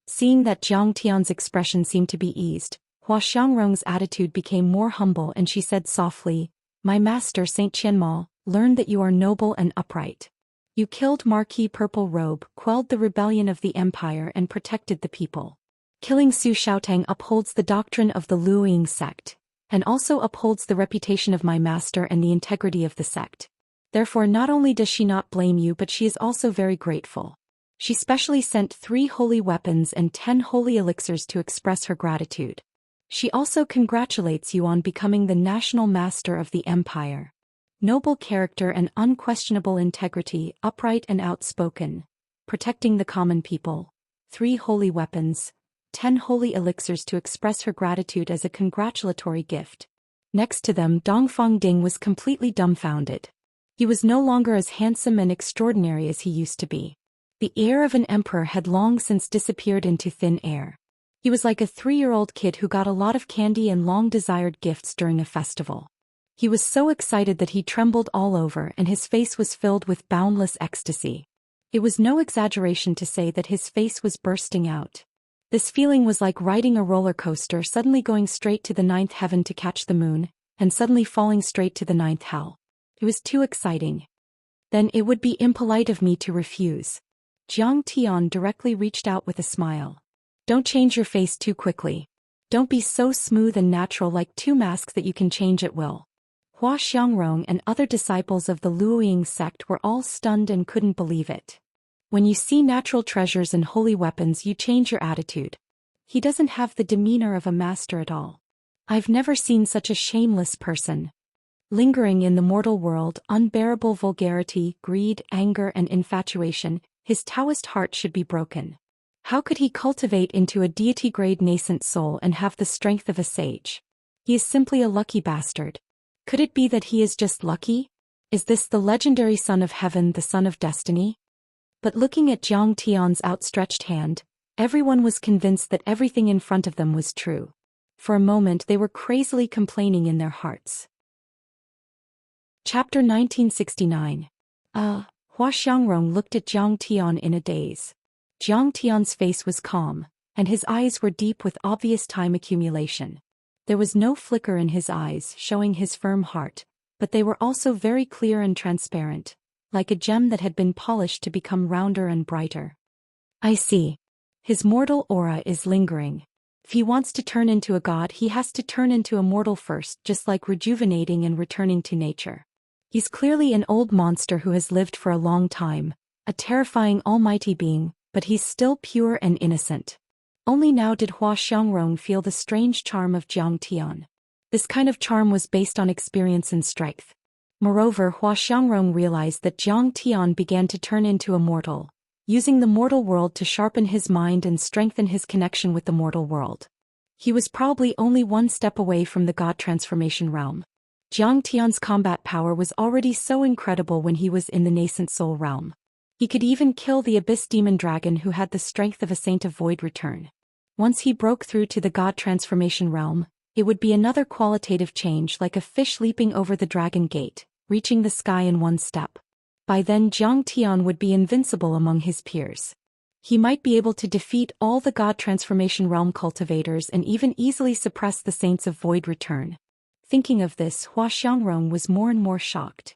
Seeing that Jiang Tian's expression seemed to be eased, Hua Xiangrong's attitude became more humble and she said softly, My master Saint Qianma, learn that you are noble and upright. You killed Marquis Purple Robe, quelled the rebellion of the empire and protected the people. Killing Su Xiaotang upholds the doctrine of the Luoying sect, and also upholds the reputation of my master and the integrity of the sect. Therefore not only does she not blame you, but she is also very grateful. She specially sent 3 holy weapons and 10 holy elixirs to express her gratitude. She also congratulates you on becoming the national master of the empire. Noble character and unquestionable integrity, upright and outspoken, protecting the common people, 3 holy weapons, 10 holy elixirs to express her gratitude as a congratulatory gift. Next to them, Dongfang Ding was completely dumbfounded. He was no longer as handsome and extraordinary as he used to be. The air of an emperor had long since disappeared into thin air. He was like a 3-year-old kid who got a lot of candy and long-desired gifts during a festival. He was so excited that he trembled all over and his face was filled with boundless ecstasy. It was no exaggeration to say that his face was bursting out. This feeling was like riding a roller coaster, suddenly going straight to the 9th heaven to catch the moon, and suddenly falling straight to the 9th hell. It was too exciting. Then it would be impolite of me to refuse. Jiang Tian directly reached out with a smile. Don't change your face too quickly. Don't be so smooth and natural like two masks that you can change at will. Hua Xiangrong and other disciples of the Luoying sect were all stunned and couldn't believe it. When you see natural treasures and holy weapons, you change your attitude. He doesn't have the demeanor of a master at all. I've never seen such a shameless person. Lingering in the mortal world, unbearable vulgarity, greed, anger and infatuation, his Taoist heart should be broken. How could he cultivate into a deity-grade nascent soul and have the strength of a sage? He is simply a lucky bastard. Could it be that he is just lucky? Is this the legendary son of heaven, the son of destiny? But looking at Jiang Tian's outstretched hand, everyone was convinced that everything in front of them was true. For a moment they were crazily complaining in their hearts. Chapter 1969. Hua Xiangrong looked at Jiang Tian in a daze. Jiang Tian's face was calm, and his eyes were deep with obvious time accumulation. There was no flicker in his eyes, showing his firm heart, but they were also very clear and transparent, like a gem that had been polished to become rounder and brighter. I see. His mortal aura is lingering. If he wants to turn into a god, he has to turn into a mortal first, just like rejuvenating and returning to nature. He's clearly an old monster who has lived for a long time, a terrifying almighty being, but he's still pure and innocent. Only now did Hua Xiangrong feel the strange charm of Jiang Tian. This kind of charm was based on experience and strength. Moreover, Hua Xiangrong realized that Jiang Tian began to turn into a mortal, using the mortal world to sharpen his mind and strengthen his connection with the mortal world. He was probably only one step away from the god transformation realm. Jiang Tian's combat power was already so incredible when he was in the nascent soul realm. He could even kill the abyss demon dragon who had the strength of a saint of void return. Once he broke through to the god transformation realm, it would be another qualitative change, like a fish leaping over the dragon gate, reaching the sky in one step. By then Jiang Tian would be invincible among his peers. He might be able to defeat all the god transformation realm cultivators and even easily suppress the saints of void return. Thinking of this, Hua Xiangrong was more and more shocked.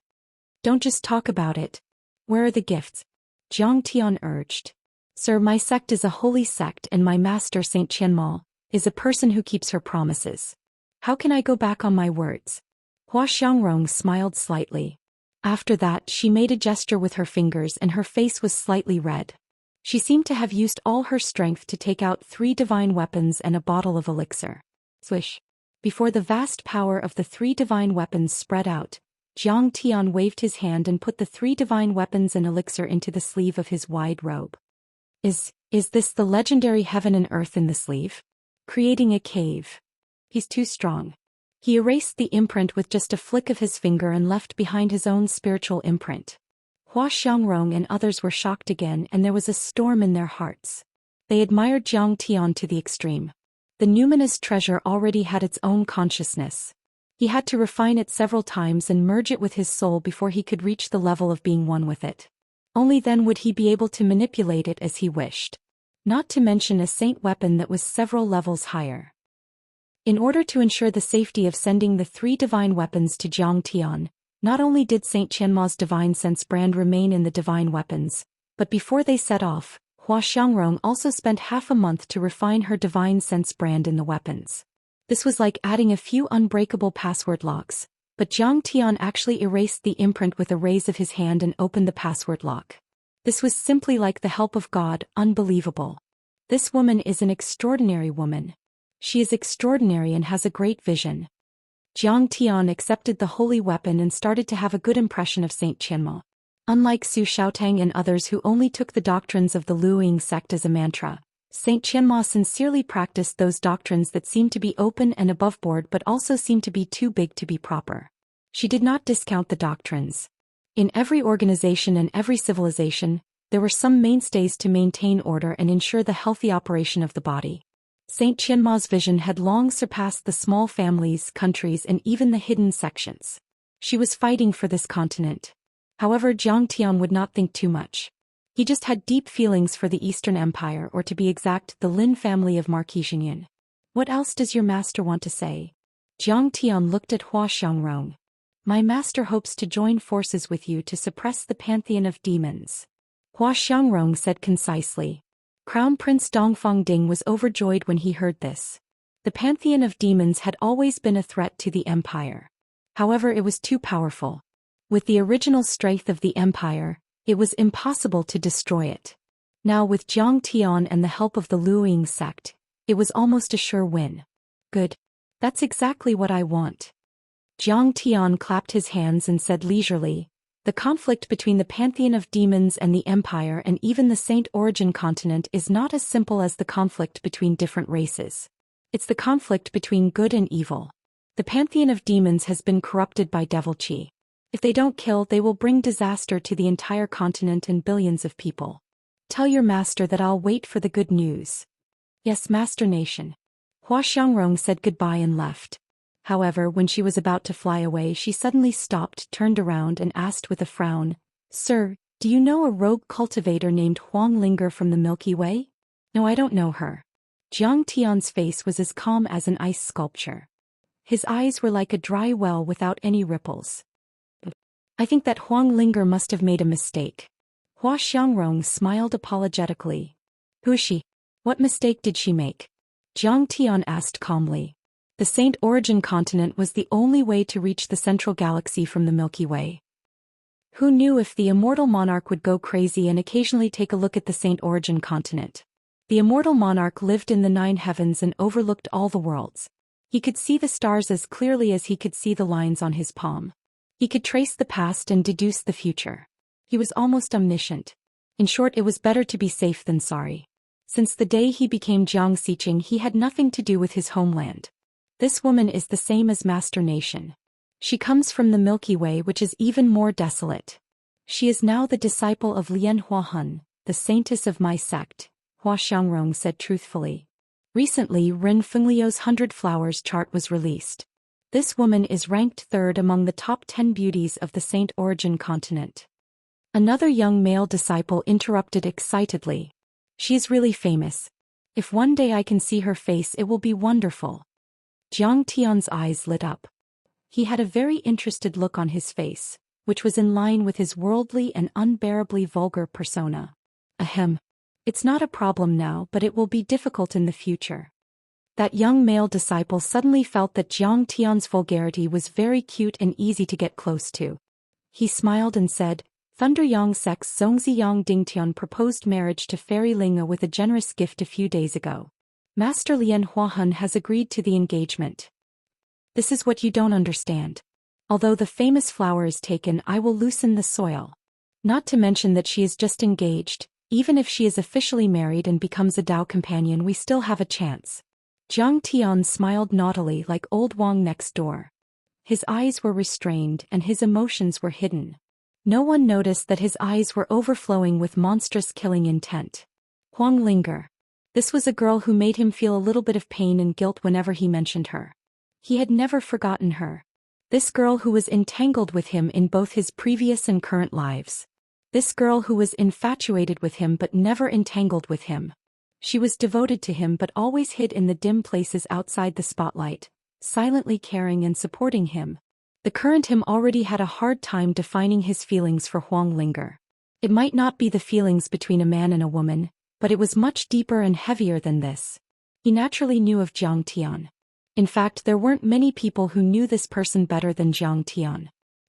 Don't just talk about it. Where are the gifts? Jiang Tian urged. Sir, my sect is a holy sect and my master Saint Qianma is a person who keeps her promises. How can I go back on my words? Hua Xiangrong smiled slightly. After that she made a gesture with her fingers and her face was slightly red. She seemed to have used all her strength to take out 3 divine weapons and a bottle of elixir. Swish. Before the vast power of the 3 divine weapons spread out, Jiang Tian waved his hand and put the 3 divine weapons and elixir into the sleeve of his wide robe. Is this the legendary heaven and earth in the sleeve? Creating a cave. He's too strong. He erased the imprint with just a flick of his finger and left behind his own spiritual imprint. Hua Xiangrong and others were shocked again, and there was a storm in their hearts. They admired Jiang Tian to the extreme. The numinous treasure already had its own consciousness. He had to refine it several times and merge it with his soul before he could reach the level of being one with it. Only then would he be able to manipulate it as he wished. Not to mention a saint weapon that was several levels higher. In order to ensure the safety of sending the 3 divine weapons to Jiang Tian, not only did Saint Qianma's divine sense brand remain in the divine weapons, but before they set off, Hua Xiangrong also spent half a month to refine her divine sense brand in the weapons. This was like adding a few unbreakable password locks, but Jiang Tian actually erased the imprint with a raise of his hand and opened the password lock. This was simply like the help of God, unbelievable. This woman is an extraordinary woman. She is extraordinary and has a great vision. Jiang Tian accepted the holy weapon and started to have a good impression of Saint Qianma. Unlike Su Xiaotang and others who only took the doctrines of the Luoying sect as a mantra, Saint Qianma sincerely practiced those doctrines that seemed to be open and aboveboard but also seemed to be too big to be proper. She did not discount the doctrines. In every organization and every civilization, there were some mainstays to maintain order and ensure the healthy operation of the body. Saint Qianma's vision had long surpassed the small families, countries and even the hidden sections. She was fighting for this continent. However, Jiang Tian would not think too much. He just had deep feelings for the Eastern Empire, or to be exact, the Lin family of Marquis Xingyan. What else does your master want to say? Jiang Tian looked at Hua Xiangrong. My master hopes to join forces with you to suppress the pantheon of demons. Hua Xiangrong said concisely. Crown Prince Dongfang Ding was overjoyed when he heard this. The pantheon of demons had always been a threat to the empire. However, it was too powerful. With the original strength of the empire, it was impossible to destroy it. Now with Zhang Tian and the help of the Luoying sect, it was almost a sure win. Good. That's exactly what I want. Zhang Tian clapped his hands and said leisurely, the conflict between the pantheon of demons and the empire and even the Saint Origin continent is not as simple as the conflict between different races. It's the conflict between good and evil. The pantheon of demons has been corrupted by devil qi. If they don't kill, they will bring disaster to the entire continent and billions of people. Tell your master that I'll wait for the good news. Yes, Master Nation. Hua Xiangrong said goodbye and left. However, when she was about to fly away, she suddenly stopped, turned around and asked with a frown, Sir, do you know a rogue cultivator named Huang Linger from the Milky Way? No, I don't know her. Zhang Tian's face was as calm as an ice sculpture. His eyes were like a dry well without any ripples. I think that Huang Linger must have made a mistake. Hua Xiangrong smiled apologetically. Who is she? What mistake did she make? Zhang Tian asked calmly. The Saint Origin continent was the only way to reach the central galaxy from the Milky Way. Who knew if the immortal monarch would go crazy and occasionally take a look at the Saint Origin continent? The immortal monarch lived in the 9 heavens and overlooked all the worlds. He could see the stars as clearly as he could see the lines on his palm. He could trace the past and deduce the future. He was almost omniscient. In short, it was better to be safe than sorry. Since the day he became Jiang Xiqing, he had nothing to do with his homeland. This woman is the same as Master Nation. She comes from the Milky Way, which is even more desolate. She is now the disciple of Lian Huahun, the saintess of my sect, Hua Xiangrong said truthfully. Recently, Ren Fengliu's 100 Flowers chart was released. This woman is ranked 3rd among the top 10 beauties of the Saint Origin continent. Another young male disciple interrupted excitedly. She's really famous. If one day I can see her face, it will be wonderful. Zhang Tian's eyes lit up. He had a very interested look on his face, which was in line with his worldly and unbearably vulgar persona. Ahem. It's not a problem now, but it will be difficult in the future. That young male disciple suddenly felt that Zhang Tian's vulgarity was very cute and easy to get close to. He smiled and said, Thunder Yang Sect's Zongzi Yang Dingtian proposed marriage to Fairy Linga with a generous gift a few days ago. Master Lian Huahun has agreed to the engagement. This is what you don't understand. Although the famous flower is taken, I will loosen the soil. Not to mention that she is just engaged. Even if she is officially married and becomes a Dao companion, we still have a chance. Zhang Tian smiled naughtily like old Wang next door. His eyes were restrained and his emotions were hidden. No one noticed that his eyes were overflowing with monstrous killing intent. Huang Linger. This was a girl who made him feel a little bit of pain and guilt whenever he mentioned her. He had never forgotten her. This girl who was entangled with him in both his previous and current lives. This girl who was infatuated with him but never entangled with him. She was devoted to him but always hid in the dim places outside the spotlight, silently caring and supporting him. The current him already had a hard time defining his feelings for Huang Linger. It might not be the feelings between a man and a woman, but it was much deeper and heavier than this. He naturally knew of Zhang Tian. In fact, there weren't many people who knew this person better than Zhang Tian.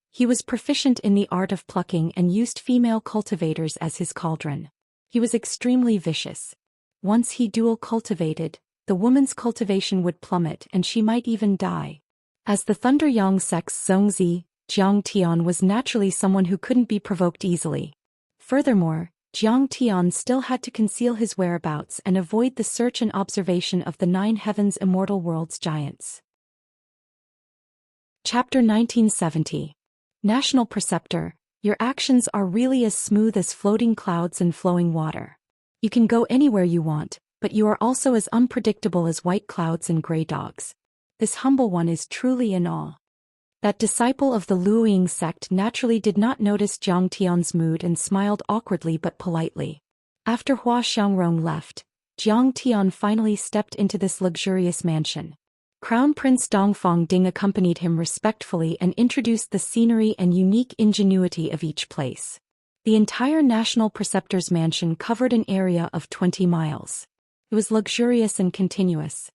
He was proficient in the art of plucking and used female cultivators as his cauldron. He was extremely vicious. Once he dual cultivated, the woman's cultivation would plummet and she might even die. As the Thunder Yang Sect's Zongzi, Zhang Tian was naturally someone who couldn't be provoked easily. Furthermore, Zhang Tian still had to conceal his whereabouts and avoid the search and observation of the 9 heavens immortal world's giants. Chapter 1970. National Preceptor, your actions are really as smooth as floating clouds and flowing water. You can go anywhere you want, but you are also as unpredictable as white clouds and gray dogs. This humble one is truly in awe. That disciple of the Luoying sect naturally did not notice Zhang Tian's mood and smiled awkwardly but politely. After Hua Xiangrong left, Zhang Tian finally stepped into this luxurious mansion. Crown Prince Dongfang Ding accompanied him respectfully and introduced the scenery and unique ingenuity of each place. The entire National Preceptor's mansion covered an area of 20 miles. It was luxurious and continuous.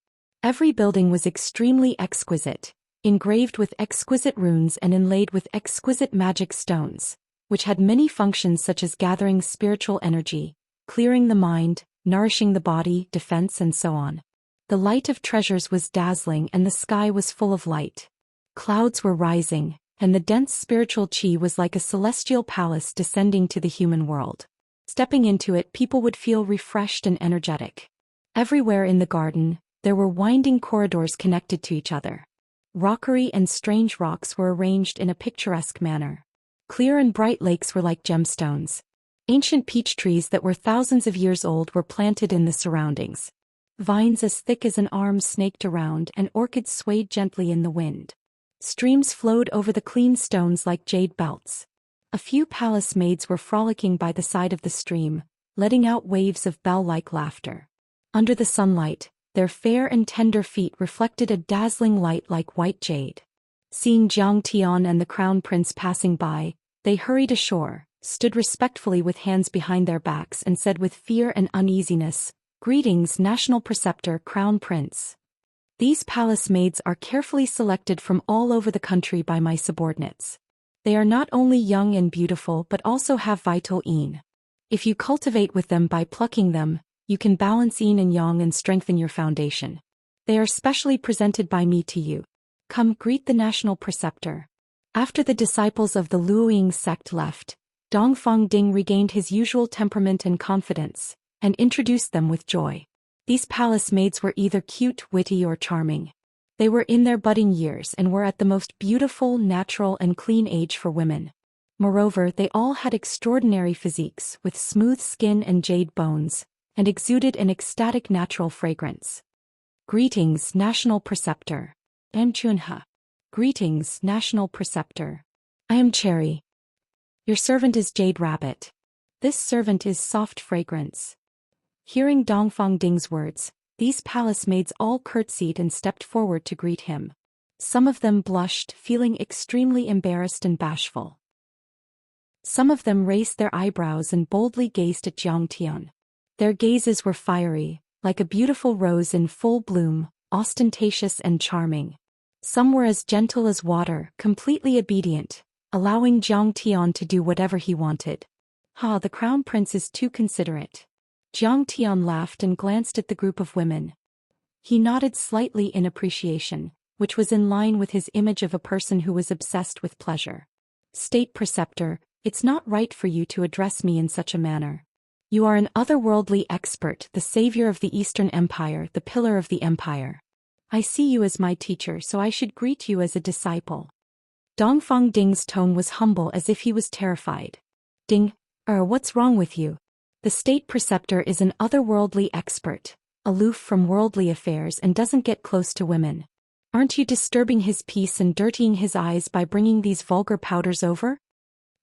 Every building was extremely exquisite, engraved with exquisite runes and inlaid with exquisite magic stones, which had many functions such as gathering spiritual energy, clearing the mind, nourishing the body, defense, and so on. The light of treasures was dazzling and the sky was full of light. Clouds were rising, and the dense spiritual qi was like a celestial palace descending to the human world. Stepping into it, people would feel refreshed and energetic. Everywhere in the garden, there were winding corridors connected to each other. Rockery and strange rocks were arranged in a picturesque manner. Clear and bright lakes were like gemstones. Ancient peach trees that were thousands of years old were planted in the surroundings. Vines as thick as an arm snaked around and orchids swayed gently in the wind. Streams flowed over the clean stones like jade belts. A few palace maids were frolicking by the side of the stream, letting out waves of bell-like laughter. Under the sunlight, their fair and tender feet reflected a dazzling light like white jade. Seeing Jiang Tian and the crown prince passing by, they hurried ashore, stood respectfully with hands behind their backs and said with fear and uneasiness, "Greetings, National Preceptor, Crown Prince. These palace maids are carefully selected from all over the country by my subordinates. They are not only young and beautiful but also have vital yin. If you cultivate with them by plucking them, you can balance yin and yang and strengthen your foundation. They are specially presented by me to you. Come greet the National Preceptor." After the disciples of the Luoying sect left, Dongfang Ding regained his usual temperament and confidence, and introduced them with joy. These palace maids were either cute, witty, or charming. They were in their budding years and were at the most beautiful, natural, and clean age for women. Moreover, they all had extraordinary physiques, with smooth skin and jade bones, and exuded an ecstatic natural fragrance. Greetings, National Preceptor. I am Chunha. Greetings, National Preceptor. I am Cherry. Your servant is Jade Rabbit. This servant is Soft Fragrance. Hearing Dongfang Ding's words, these palace maids all curtsied and stepped forward to greet him. Some of them blushed, feeling extremely embarrassed and bashful. Some of them raised their eyebrows and boldly gazed at Jiang Tian. Their gazes were fiery, like a beautiful rose in full bloom, ostentatious and charming. Some were as gentle as water, completely obedient, allowing Jiang Tian to do whatever he wanted. The crown prince is too considerate. Jiang Tian laughed and glanced at the group of women. He nodded slightly in appreciation, which was in line with his image of a person who was obsessed with pleasure. State Preceptor, it's not right for you to address me in such a manner. You are an otherworldly expert, the savior of the Eastern Empire, the pillar of the empire. I see you as my teacher, so I should greet you as a disciple. Dongfang Ding's tone was humble as if he was terrified. Ding, what's wrong with you? The state preceptor is an otherworldly expert, aloof from worldly affairs and doesn't get close to women. Aren't you disturbing his peace and dirtying his eyes by bringing these vulgar powders over?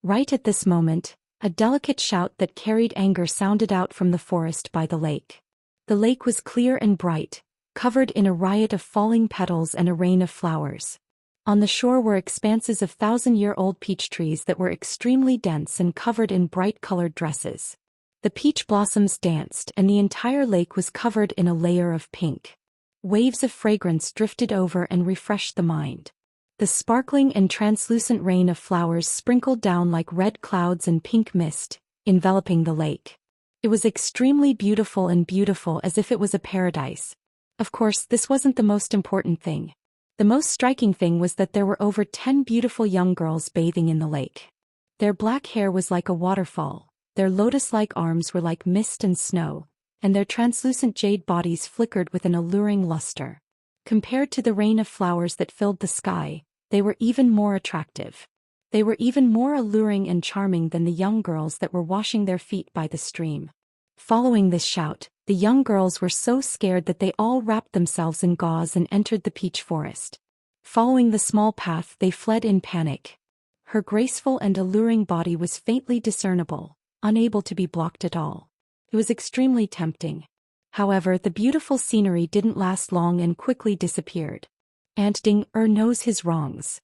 Right at this moment, a delicate shout that carried anger sounded out from the forest by the lake. The lake was clear and bright, covered in a riot of falling petals and a rain of flowers. On the shore were expanses of thousand-year-old peach trees that were extremely dense and covered in bright-colored dresses. The peach blossoms danced and the entire lake was covered in a layer of pink. Waves of fragrance drifted over and refreshed the mind. The sparkling and translucent rain of flowers sprinkled down like red clouds and pink mist, enveloping the lake. It was extremely beautiful as if it was a paradise. Of course, this wasn't the most important thing. The most striking thing was that there were over 10 beautiful young girls bathing in the lake. Their black hair was like a waterfall, their lotus-like arms were like mist and snow, and their translucent jade bodies flickered with an alluring luster. Compared to the rain of flowers that filled the sky, they were even more attractive. They were even more alluring and charming than the young girls that were washing their feet by the stream. Following this shout, the young girls were so scared that they all wrapped themselves in gauze and entered the peach forest. Following the small path, they fled in panic. Her graceful and alluring body was faintly discernible, unable to be blocked at all. It was extremely tempting. However, the beautiful scenery didn't last long and quickly disappeared. And Ding knows his wrongs.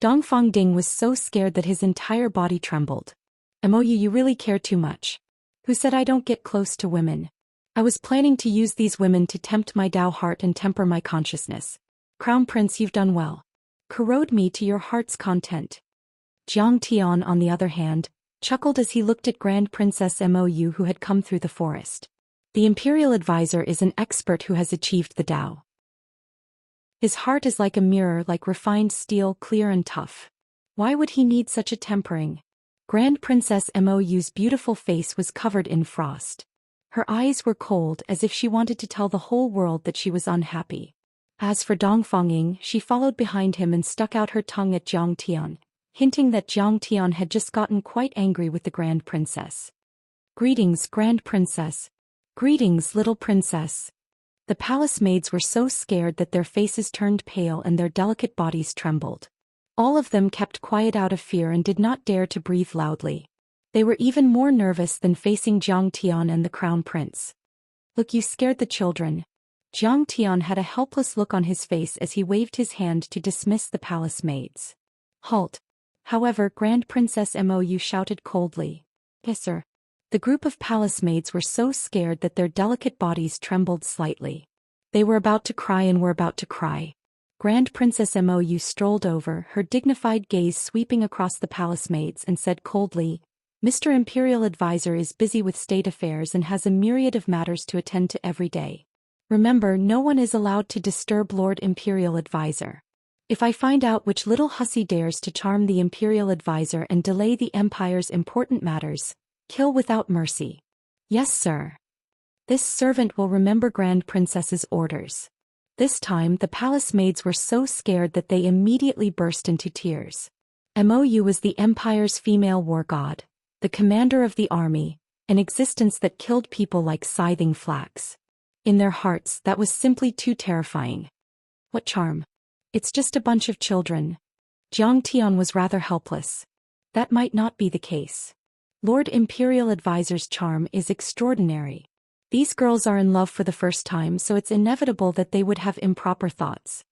Dongfang Ding was so scared that his entire body trembled. "Mou, you really care too much. Who said I don't get close to women? I was planning to use these women to tempt my Tao heart and temper my consciousness. Crown Prince, you've done well. Corrode me to your heart's content. Jiang Tian, on the other hand, chuckled as he looked at Grand Princess Mou who had come through the forest. The Imperial Advisor is an expert who has achieved the Tao. His heart is like a mirror, like refined steel, clear and tough. Why would he need such a tempering? Grand Princess Mou's beautiful face was covered in frost. Her eyes were cold, as if she wanted to tell the whole world that she was unhappy. As for Dong Fengying, she followed behind him and stuck out her tongue at Jiang Tian, hinting that Jiang Tian had just gotten quite angry with the Grand Princess. Greetings, Grand Princess. Greetings, little princess. The palace maids were so scared that their faces turned pale and their delicate bodies trembled. All of them kept quiet out of fear and did not dare to breathe loudly. They were even more nervous than facing Jiang Tian and the Crown Prince. Look, you scared the children. Jiang Tian had a helpless look on his face as he waved his hand to dismiss the palace maids. Halt. However, Grand Princess Mou shouted coldly. Yes, sir. The group of palace maids were so scared that their delicate bodies trembled slightly. They were about to cry and were about to cry. Grand Princess Mou strolled over, her dignified gaze sweeping across the palace maids, and said coldly, Mr. Imperial Advisor is busy with state affairs and has a myriad of matters to attend to every day. Remember, no one is allowed to disturb Lord Imperial Advisor. If I find out which little hussy dares to charm the Imperial Advisor and delay the Empire's important matters, kill without mercy. Yes, sir. This servant will remember Grand Princess's orders. This time the palace maids were so scared that they immediately burst into tears. Mou was the Empire's female war god, the commander of the army, an existence that killed people like scything flax. In their hearts, that was simply too terrifying. What charm? It's just a bunch of children. Jiang Tian was rather helpless. That might not be the case. Lord Imperial Advisor's charm is extraordinary. These girls are in love for the first time, so it's inevitable that they would have improper thoughts.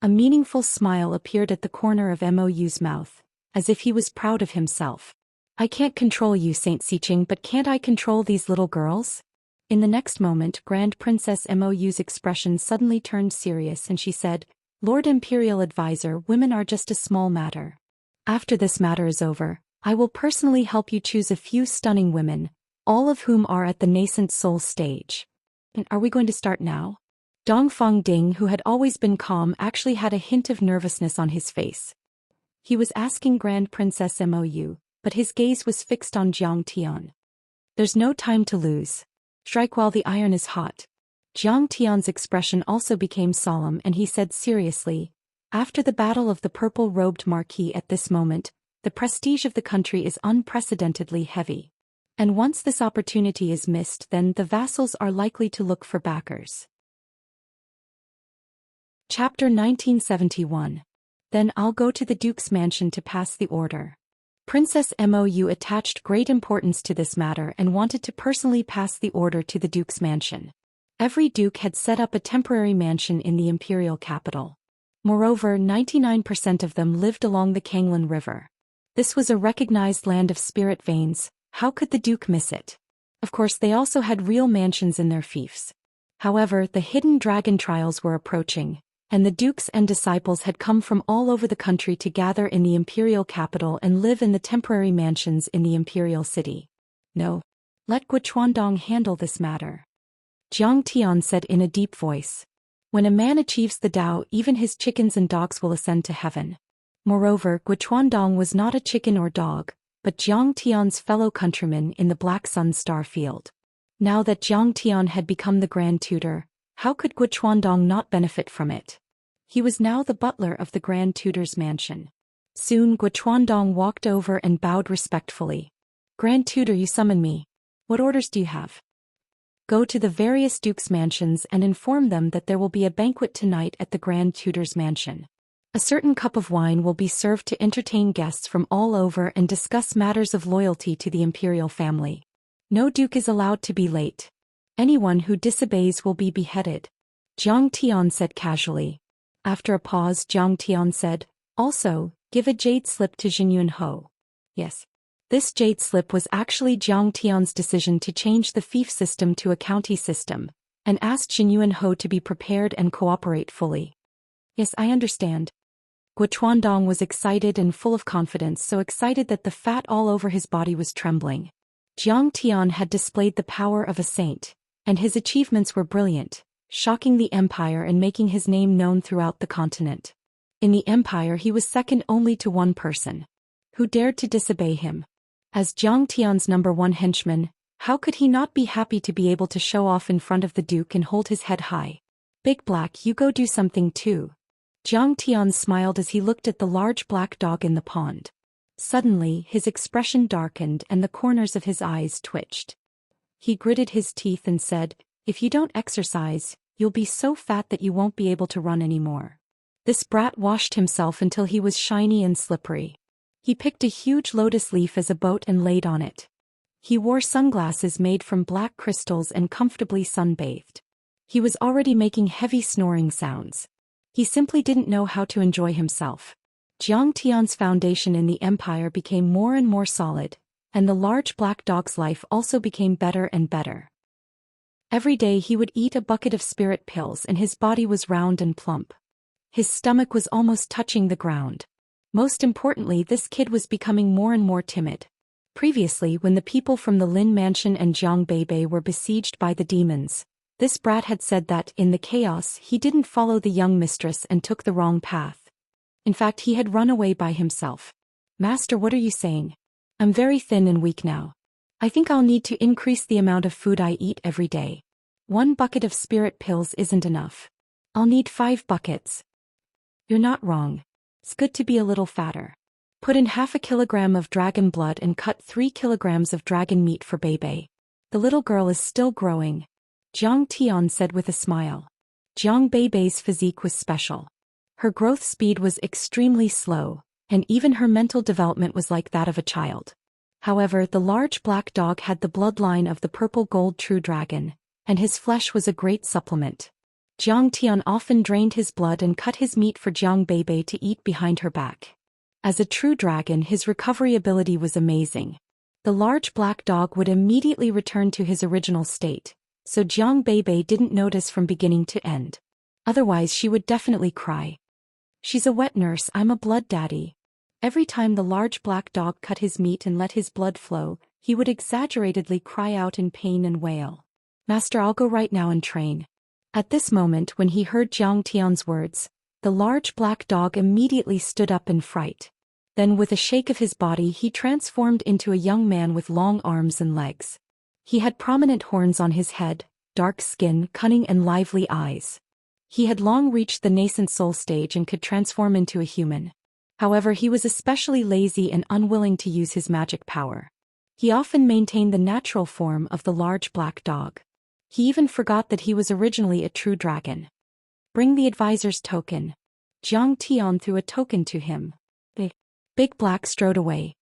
A meaningful smile appeared at the corner of Mou's mouth, as if he was proud of himself. I can't control you, Saint Xiqing, but can't I control these little girls? In the next moment, Grand Princess Mou's expression suddenly turned serious and she said, Lord Imperial Advisor, women are just a small matter. After this matter is over, I will personally help you choose a few stunning women, all of whom are at the nascent soul stage. And are we going to start now? Dong Fengying, who had always been calm, actually had a hint of nervousness on his face. He was asking Grand Princess Mou, but his gaze was fixed on Jiang Tian. There's no time to lose. Strike while the iron is hot. Jiang Tian's expression also became solemn and he said seriously, after the battle of the purple-robed marquis at this moment, the prestige of the country is unprecedentedly heavy. And once this opportunity is missed, then the vassals are likely to look for backers. Chapter 1971. Then I'll go to the Duke's mansion to pass the order. Princess Mou attached great importance to this matter and wanted to personally pass the order to the Duke's mansion. Every duke had set up a temporary mansion in the imperial capital. Moreover, 99% of them lived along the Kanglan River. This was a recognized land of spirit veins. How could the duke miss it? Of course, they also had real mansions in their fiefs. However, the hidden dragon trials were approaching, and the dukes and disciples had come from all over the country to gather in the imperial capital and live in the temporary mansions in the imperial city. No. Let Guochuandong handle this matter. Jiang Tian said in a deep voice. When a man achieves the Tao, even his chickens and dogs will ascend to heaven. Moreover, Guochuandong was not a chicken or dog, but Jiang Tian's fellow countryman in the Black Sun Star Field. Now that Jiang Tian had become the Grand Tutor, how could Guochuandong not benefit from it? He was now the butler of the Grand Tutor's mansion. Soon Guochuandong walked over and bowed respectfully. Grand Tutor, you summon me. What orders do you have? Go to the various dukes' mansions and inform them that there will be a banquet tonight at the Grand Tutor's mansion. A certain cup of wine will be served to entertain guests from all over and discuss matters of loyalty to the imperial family. No duke is allowed to be late. Anyone who disobeys will be beheaded. Jiang Tian said casually. After a pause, Jiang Tian said, also, give a jade slip to Jinyun Ho. Yes. This jade slip was actually Jiang Tian's decision to change the fief system to a county system, and asked Xinyuan Ho to be prepared and cooperate fully. Yes, I understand. Guochuandong was excited and full of confidence, so excited that the fat all over his body was trembling. Jiang Tian had displayed the power of a saint, and his achievements were brilliant, shocking the empire and making his name known throughout the continent. In the empire he was second only to one person. Who dared to disobey him? As Jiang Tian's #1 henchman, how could he not be happy to be able to show off in front of the duke and hold his head high? Big Black, you go do something too. Jiang Tian smiled as he looked at the large black dog in the pond. Suddenly, his expression darkened and the corners of his eyes twitched. He gritted his teeth and said, "If you don't exercise, you'll be so fat that you won't be able to run anymore." This brat washed himself until he was shiny and slippery. He picked a huge lotus leaf as a boat and laid on it. He wore sunglasses made from black crystals and comfortably sunbathed. He was already making heavy snoring sounds. He simply didn't know how to enjoy himself. Jiang Tian's foundation in the empire became more and more solid, and the large black dog's life also became better and better. Every day he would eat a bucket of spirit pills and his body was round and plump. His stomach was almost touching the ground. Most importantly, this kid was becoming more and more timid. Previously, when the people from the Lin Mansion and Jiang Beibei were besieged by the demons, this brat had said that, in the chaos, he didn't follow the young mistress and took the wrong path. In fact, he had run away by himself. "Master, what are you saying? I'm very thin and weak now. I think I'll need to increase the amount of food I eat every day. 1 bucket of spirit pills isn't enough. I'll need 5 buckets. You're not wrong. It's good to be a little fatter. Put in half a kilogram of dragon blood and cut 3 kilograms of dragon meat for Beibei. The little girl is still growing," Jiang Tian said with a smile. Jiang Beibei's physique was special. Her growth speed was extremely slow, and even her mental development was like that of a child. However, the large black dog had the bloodline of the purple gold true dragon, and his flesh was a great supplement. Jiang Tian often drained his blood and cut his meat for Jiang Beibei to eat behind her back. As a true dragon, his recovery ability was amazing. The large black dog would immediately return to his original state, so Jiang Beibei didn't notice from beginning to end. Otherwise she would definitely cry. "She's a wet nurse, I'm a blood daddy." Every time the large black dog cut his meat and let his blood flow, he would exaggeratedly cry out in pain and wail. "Master, I'll go right now and train." At this moment, when he heard Jiang Tian's words, the large black dog immediately stood up in fright. Then with a shake of his body he transformed into a young man with long arms and legs. He had prominent horns on his head, dark skin, cunning and lively eyes. He had long reached the nascent soul stage and could transform into a human. However, he was especially lazy and unwilling to use his magic power. He often maintained the natural form of the large black dog. He even forgot that he was originally a true dragon. "Bring the advisor's token." Jiang Tian threw a token to him. Big Black strode away.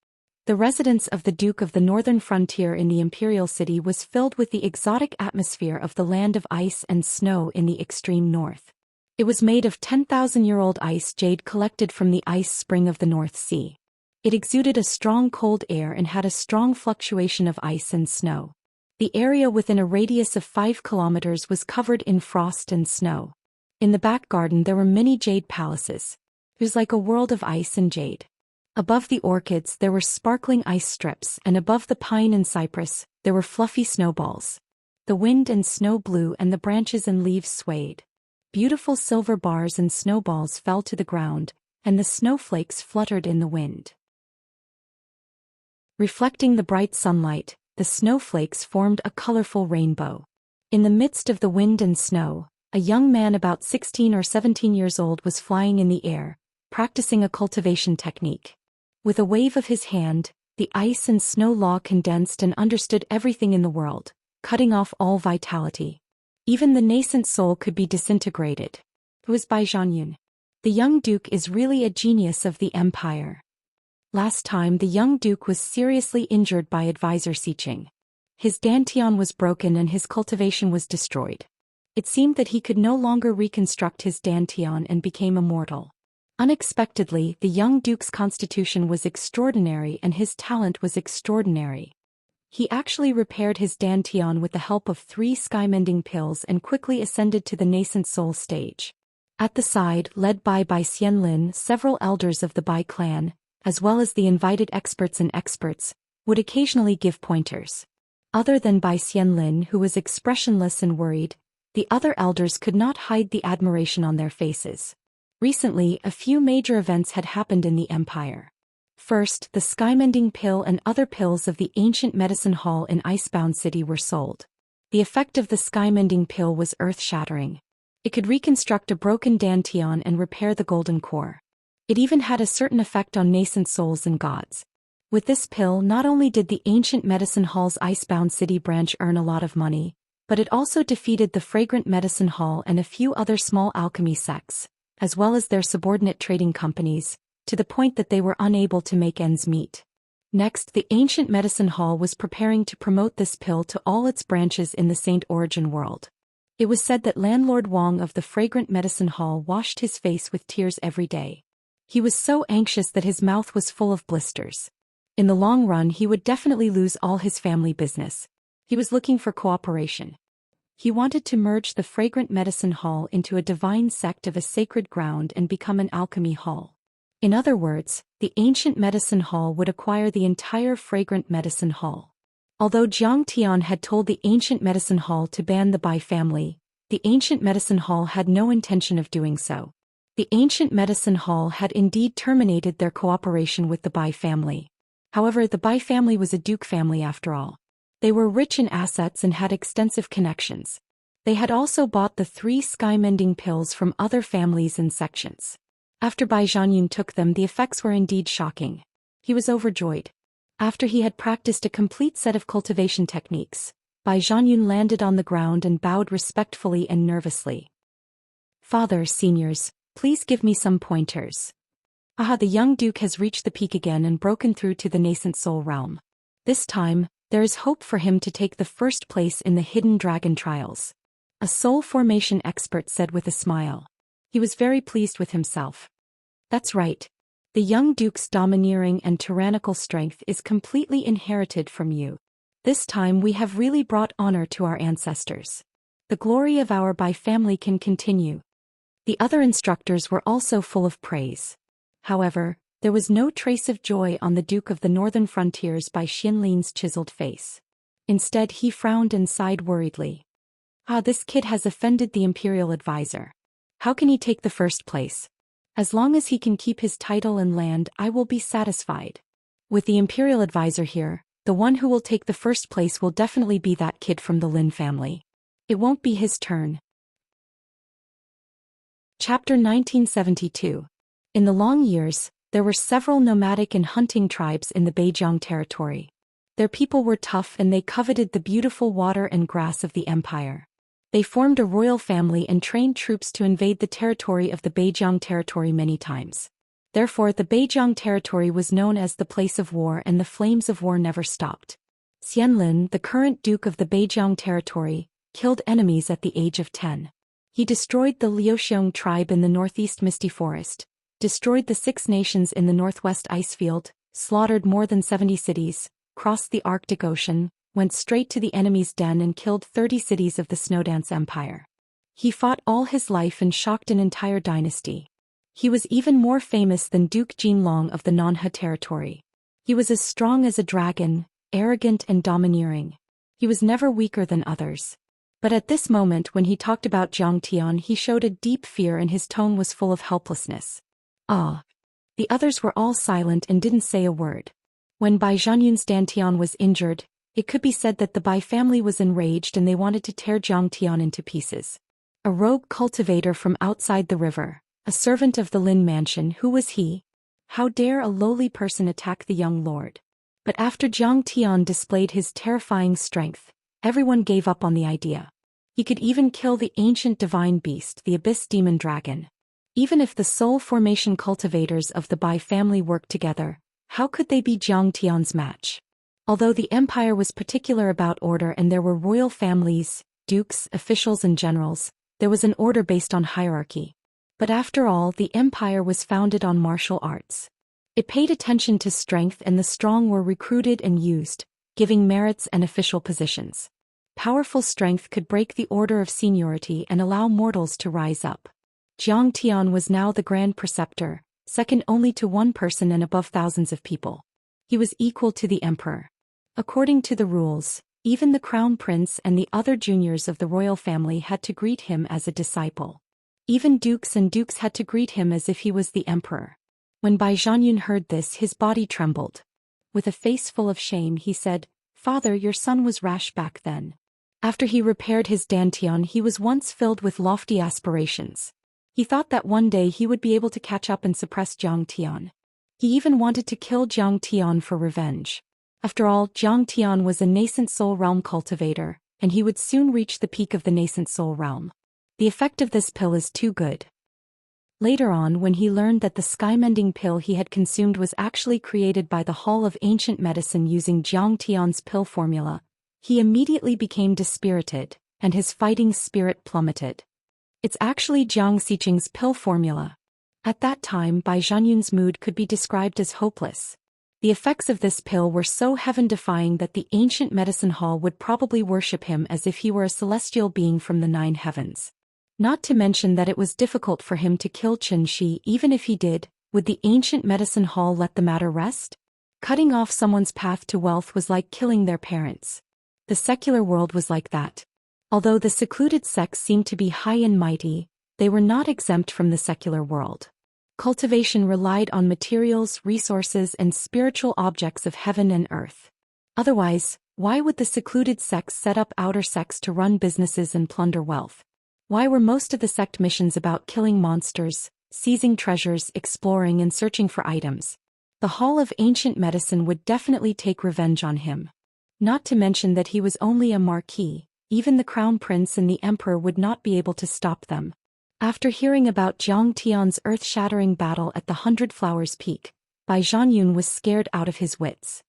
The residence of the Duke of the Northern Frontier in the Imperial City was filled with the exotic atmosphere of the land of ice and snow in the extreme north. It was made of 10,000-year-old ice jade collected from the ice spring of the North Sea. It exuded a strong cold air and had a strong fluctuation of ice and snow. The area within a radius of 5 kilometers was covered in frost and snow. In the back garden there were many jade palaces. It was like a world of ice and jade. Above the orchids there were sparkling ice strips, and above the pine and cypress there were fluffy snowballs. The wind and snow blew and the branches and leaves swayed. Beautiful silver bars and snowballs fell to the ground, and the snowflakes fluttered in the wind. Reflecting the bright sunlight, the snowflakes formed a colorful rainbow. In the midst of the wind and snow, a young man about 16 or 17 years old was flying in the air, practicing a cultivation technique. With a wave of his hand, the ice and snow law condensed and understood everything in the world, cutting off all vitality. Even the nascent soul could be disintegrated. It was by Zhanyun. The young duke is really a genius of the empire. Last time the young duke was seriously injured by advisor Siqing. His dantian was broken and his cultivation was destroyed. It seemed that he could no longer reconstruct his dantian and became immortal. Unexpectedly, the young duke's constitution was extraordinary and his talent was extraordinary. He actually repaired his dantian with the help of 3 sky-mending pills and quickly ascended to the nascent soul stage. At the side, led by Xianlin, several elders of the Bai clan, as well as the invited experts and experts, would occasionally give pointers. Other than Bai Xianlin, who was expressionless and worried, the other elders could not hide the admiration on their faces. Recently, a few major events had happened in the empire. First, the skymending pill and other pills of the ancient medicine hall in Icebound City were sold. The effect of the skymending pill was earth-shattering. It could reconstruct a broken dantian and repair the golden core. It even had a certain effect on nascent souls and gods. With this pill, not only did the ancient medicine hall's Icebound City branch earn a lot of money, but it also defeated the fragrant medicine hall and a few other small alchemy sects, as well as their subordinate trading companies, to the point that they were unable to make ends meet. Next, the ancient medicine hall was preparing to promote this pill to all its branches in the Saint Origin world. It was said that landlord Wang of the fragrant medicine hall washed his face with tears every day. He was so anxious that his mouth was full of blisters. In the long run, he would definitely lose all his family business. He was looking for cooperation. He wanted to merge the fragrant medicine hall into a divine sect of a sacred ground and become an alchemy hall. In other words, the ancient medicine hall would acquire the entire fragrant medicine hall. Although Jiang Tian had told the ancient medicine hall to ban the Bai family, the ancient medicine hall had no intention of doing so. The ancient medicine hall had indeed terminated their cooperation with the Bai family. However, the Bai family was a duke family after all. They were rich in assets and had extensive connections. They had also bought the 3 sky-mending pills from other families and sections. After Bai Zhanyun took them, the effects were indeed shocking. He was overjoyed. After he had practiced a complete set of cultivation techniques, Bai Zhanyun landed on the ground and bowed respectfully and nervously. "Father, seniors, please give me some pointers." Aha, the young duke has reached the peak again and broken through to the nascent soul realm. This time, there is hope for him to take the first place in the hidden dragon trials. A soul formation expert said with a smile. He was very pleased with himself. That's right. The young duke's domineering and tyrannical strength is completely inherited from you. This time we have really brought honor to our ancestors. The glory of our Bai family can continue. The other instructors were also full of praise. However, there was no trace of joy on the Duke of the Northern Frontiers by Xianlin's chiseled face. Instead, he frowned and sighed worriedly. Ah, this kid has offended the imperial advisor. How can he take the first place? As long as he can keep his title and land, I will be satisfied. With the imperial advisor here, the one who will take the first place will definitely be that kid from the Lin family. It won't be his turn. Chapter 1972. In the long years, there were several nomadic and hunting tribes in the Beijiang territory. Their people were tough and they coveted the beautiful water and grass of the empire. They formed a royal family and trained troops to invade the territory of the Beijiang territory many times. Therefore, the Beijiang territory was known as the place of war and the flames of war never stopped. Xianlin, the current duke of the Beijiang territory, killed enemies at the age of 10. He destroyed the Liuxiong tribe in the northeast Misty Forest, destroyed the 6 nations in the northwest Icefield, slaughtered more than 70 cities, crossed the Arctic Ocean, went straight to the enemy's den and killed 30 cities of the Snowdance Empire. He fought all his life and shocked an entire dynasty. He was even more famous than Duke Jinlong of the Nanhe territory. He was as strong as a dragon, arrogant and domineering. He was never weaker than others. But at this moment when he talked about Jiang Tian, he showed a deep fear and his tone was full of helplessness. Ah. The others were all silent and didn't say a word. When Bai Zhanyun's Dantian was injured, it could be said that the Bai family was enraged and they wanted to tear Jiang Tian into pieces. A rogue cultivator from outside the river, a servant of the Lin mansion, who was he? How dare a lowly person attack the young lord? But after Jiang Tian displayed his terrifying strength, everyone gave up on the idea. He could even kill the ancient divine beast, the abyss demon dragon. Even if the soul formation cultivators of the Bai family worked together, how could they be Jiang Tian's match? Although the empire was particular about order and there were royal families, dukes, officials and generals, there was an order based on hierarchy. But after all, the empire was founded on martial arts. It paid attention to strength, and the strong were recruited and used, giving merits and official positions. Powerful strength could break the order of seniority and allow mortals to rise up. Zhang Tian was now the Grand Preceptor, second only to one person and above thousands of people. He was equal to the emperor. According to the rules, even the crown prince and the other juniors of the royal family had to greet him as a disciple. Even dukes and dukes had to greet him as if he was the emperor. When Bai Zhanyun heard this, his body trembled. With a face full of shame, he said, "Father, your son was rash back then." After he repaired his dantian, he was once filled with lofty aspirations. He thought that one day he would be able to catch up and suppress Zhang Tian. He even wanted to kill Zhang Tian for revenge. After all, Zhang Tian was a nascent soul realm cultivator, and he would soon reach the peak of the nascent soul realm. The effect of this pill is too good. Later on, when he learned that the sky-mending pill he had consumed was actually created by the Hall of Ancient Medicine using Zhang Tian's pill formula, he immediately became dispirited, and his fighting spirit plummeted. It's actually Jiang Xiqing's pill formula. At that time, Bai Zhanyun's mood could be described as hopeless. The effects of this pill were so heaven-defying that the ancient medicine hall would probably worship him as if he were a celestial being from the 9 heavens. Not to mention that it was difficult for him to kill Chen Shi. Even if he did, would the ancient medicine hall let the matter rest? Cutting off someone's path to wealth was like killing their parents. The secular world was like that. Although the secluded sects seemed to be high and mighty, they were not exempt from the secular world. Cultivation relied on materials, resources, and spiritual objects of heaven and earth. Otherwise, why would the secluded sects set up outer sects to run businesses and plunder wealth? Why were most of the sect missions about killing monsters, seizing treasures, exploring and searching for items? The Hall of Ancient Medicine would definitely take revenge on him. Not to mention that he was only a marquis, even the crown prince and the emperor would not be able to stop them. After hearing about Zhang Tian's earth-shattering battle at the 100 Flowers Peak, Bai Zhanyun was scared out of his wits.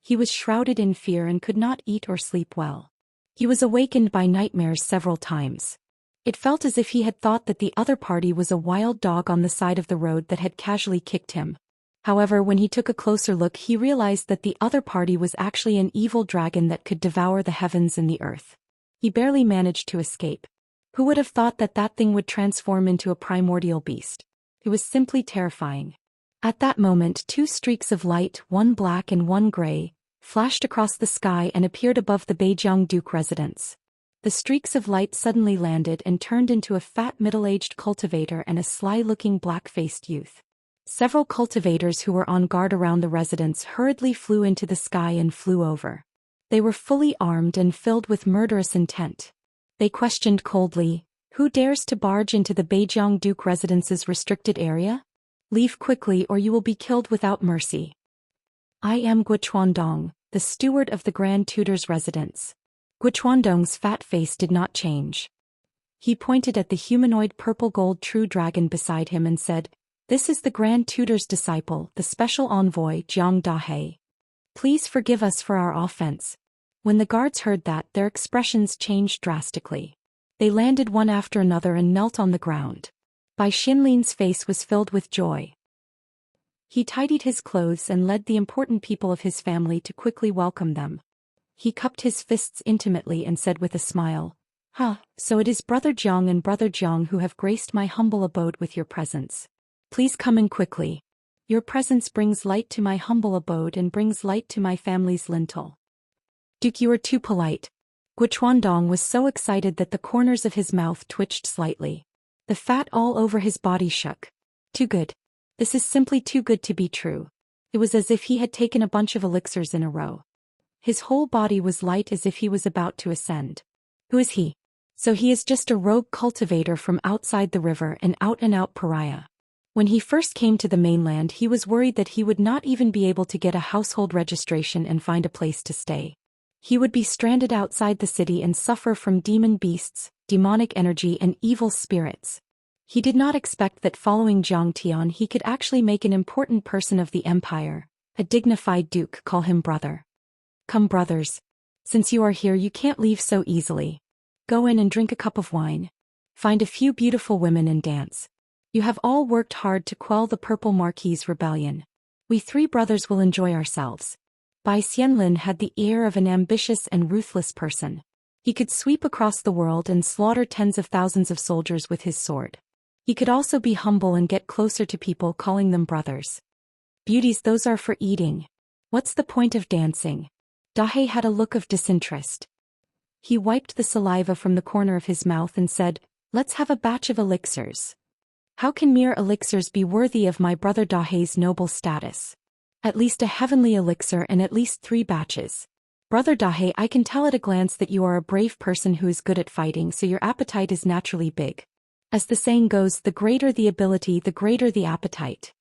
He was shrouded in fear and could not eat or sleep well. He was awakened by nightmares several times. It felt as if he had thought that the other party was a wild dog on the side of the road that had casually kicked him. However, when he took a closer look, he realized that the other party was actually an evil dragon that could devour the heavens and the earth. He barely managed to escape. Who would have thought that that thing would transform into a primordial beast? It was simply terrifying. At that moment, 2 streaks of light, one black and one gray, flashed across the sky and appeared above the Beijiang Duke residence. The streaks of light suddenly landed and turned into a fat middle-aged cultivator and a sly-looking black-faced youth. Several cultivators who were on guard around the residence hurriedly flew into the sky and flew over. They were fully armed and filled with murderous intent. They questioned coldly, "Who dares to barge into the Beijiang Duke residence's restricted area? Leave quickly or you will be killed without mercy." "I am Guochuandong, the steward of the Grand Tutor's residence." Guochuandong's fat face did not change. He pointed at the humanoid purple-gold true dragon beside him and said, "This is the Grand Tutor's disciple, the special envoy, Jiang Dahe. Please forgive us for our offense." When the guards heard that, their expressions changed drastically. They landed one after another and knelt on the ground. Bai Xinlin's face was filled with joy. He tidied his clothes and led the important people of his family to quickly welcome them. He cupped his fists intimately and said with a smile, So it is Brother Jiang and Brother Jiang who have graced my humble abode with your presence. Please come in quickly. Your presence brings light to my humble abode and brings light to my family's lintel." "Duke, you are too polite." Guochuandong was so excited that the corners of his mouth twitched slightly. The fat all over his body shook. Too good. This is simply too good to be true. It was as if he had taken a bunch of elixirs in a row. His whole body was light as if he was about to ascend. Who is he? So he is just a rogue cultivator from outside the river, an out-and-out pariah. When he first came to the mainland, he was worried that he would not even be able to get a household registration and find a place to stay. He would be stranded outside the city and suffer from demon beasts, demonic energy and evil spirits. He did not expect that following Zhang Tian he could actually make an important person of the empire, a dignified duke, call him brother. "Come, brothers. Since you are here, you can't leave so easily. Go in and drink a cup of wine. Find a few beautiful women and dance. You have all worked hard to quell the Purple Marquis's rebellion. We 3 brothers will enjoy ourselves. Bai Xianlin had the air of an ambitious and ruthless person. He could sweep across the world and slaughter tens of thousands of soldiers with his sword. He could also be humble and get closer to people, calling them brothers. Beauties, those are for eating. What's the point of dancing? Dahé had a look of disinterest. He wiped the saliva from the corner of his mouth and said, "Let's have a batch of elixirs." How can mere elixirs be worthy of my brother Dahé's noble status? At least a heavenly elixir and at least 3 batches. Brother Dahé, I can tell at a glance that you are a brave person who is good at fighting, so your appetite is naturally big. As the saying goes, the greater the ability, the greater the appetite.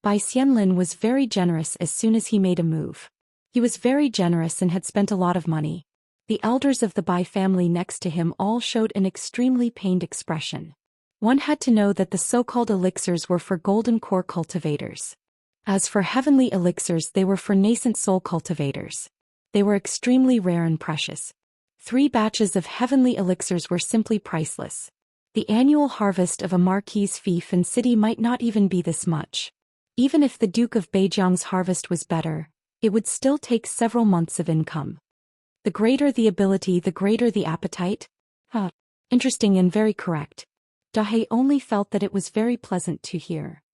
Bai Xianlin was very generous as soon as he made a move. He was very generous and had spent a lot of money. The elders of the Bai family next to him all showed an extremely pained expression. One had to know that the so-called elixirs were for golden core cultivators. As for heavenly elixirs, they were for nascent soul cultivators. They were extremely rare and precious. 3 batches of heavenly elixirs were simply priceless. The annual harvest of a marquis's fief and city might not even be this much. Even if the Duke of Beijiang's harvest was better, it would still take several months of income. The greater the ability, the greater the appetite? Interesting and very correct. Dahé only felt that it was very pleasant to hear.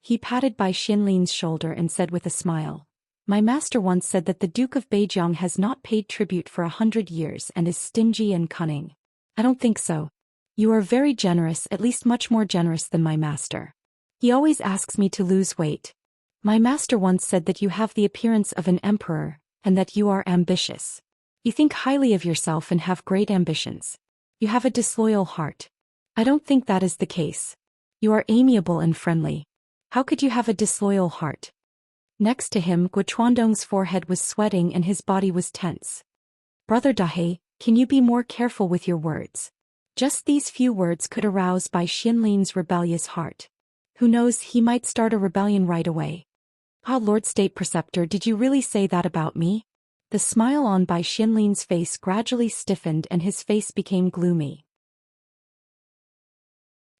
He patted Bai Xianlin's shoulder and said with a smile, "My master once said that the Duke of Beijiang has not paid tribute for 100 years and is stingy and cunning. I don't think so. You are very generous, at least much more generous than my master. He always asks me to lose weight. My master once said that you have the appearance of an emperor, and that you are ambitious. You think highly of yourself and have great ambitions. You have a disloyal heart. I don't think that is the case. You are amiable and friendly. How could you have a disloyal heart?" Next to him, Guochuandong's forehead was sweating and his body was tense. "Brother Dahé, can you be more careful with your words?" Just these few words could arouse Bai Xianlin's rebellious heart. Who knows, he might start a rebellion right away. "Ah, Lord State Preceptor, did you really say that about me?" The smile on Bai Xianlin's face gradually stiffened and his face became gloomy.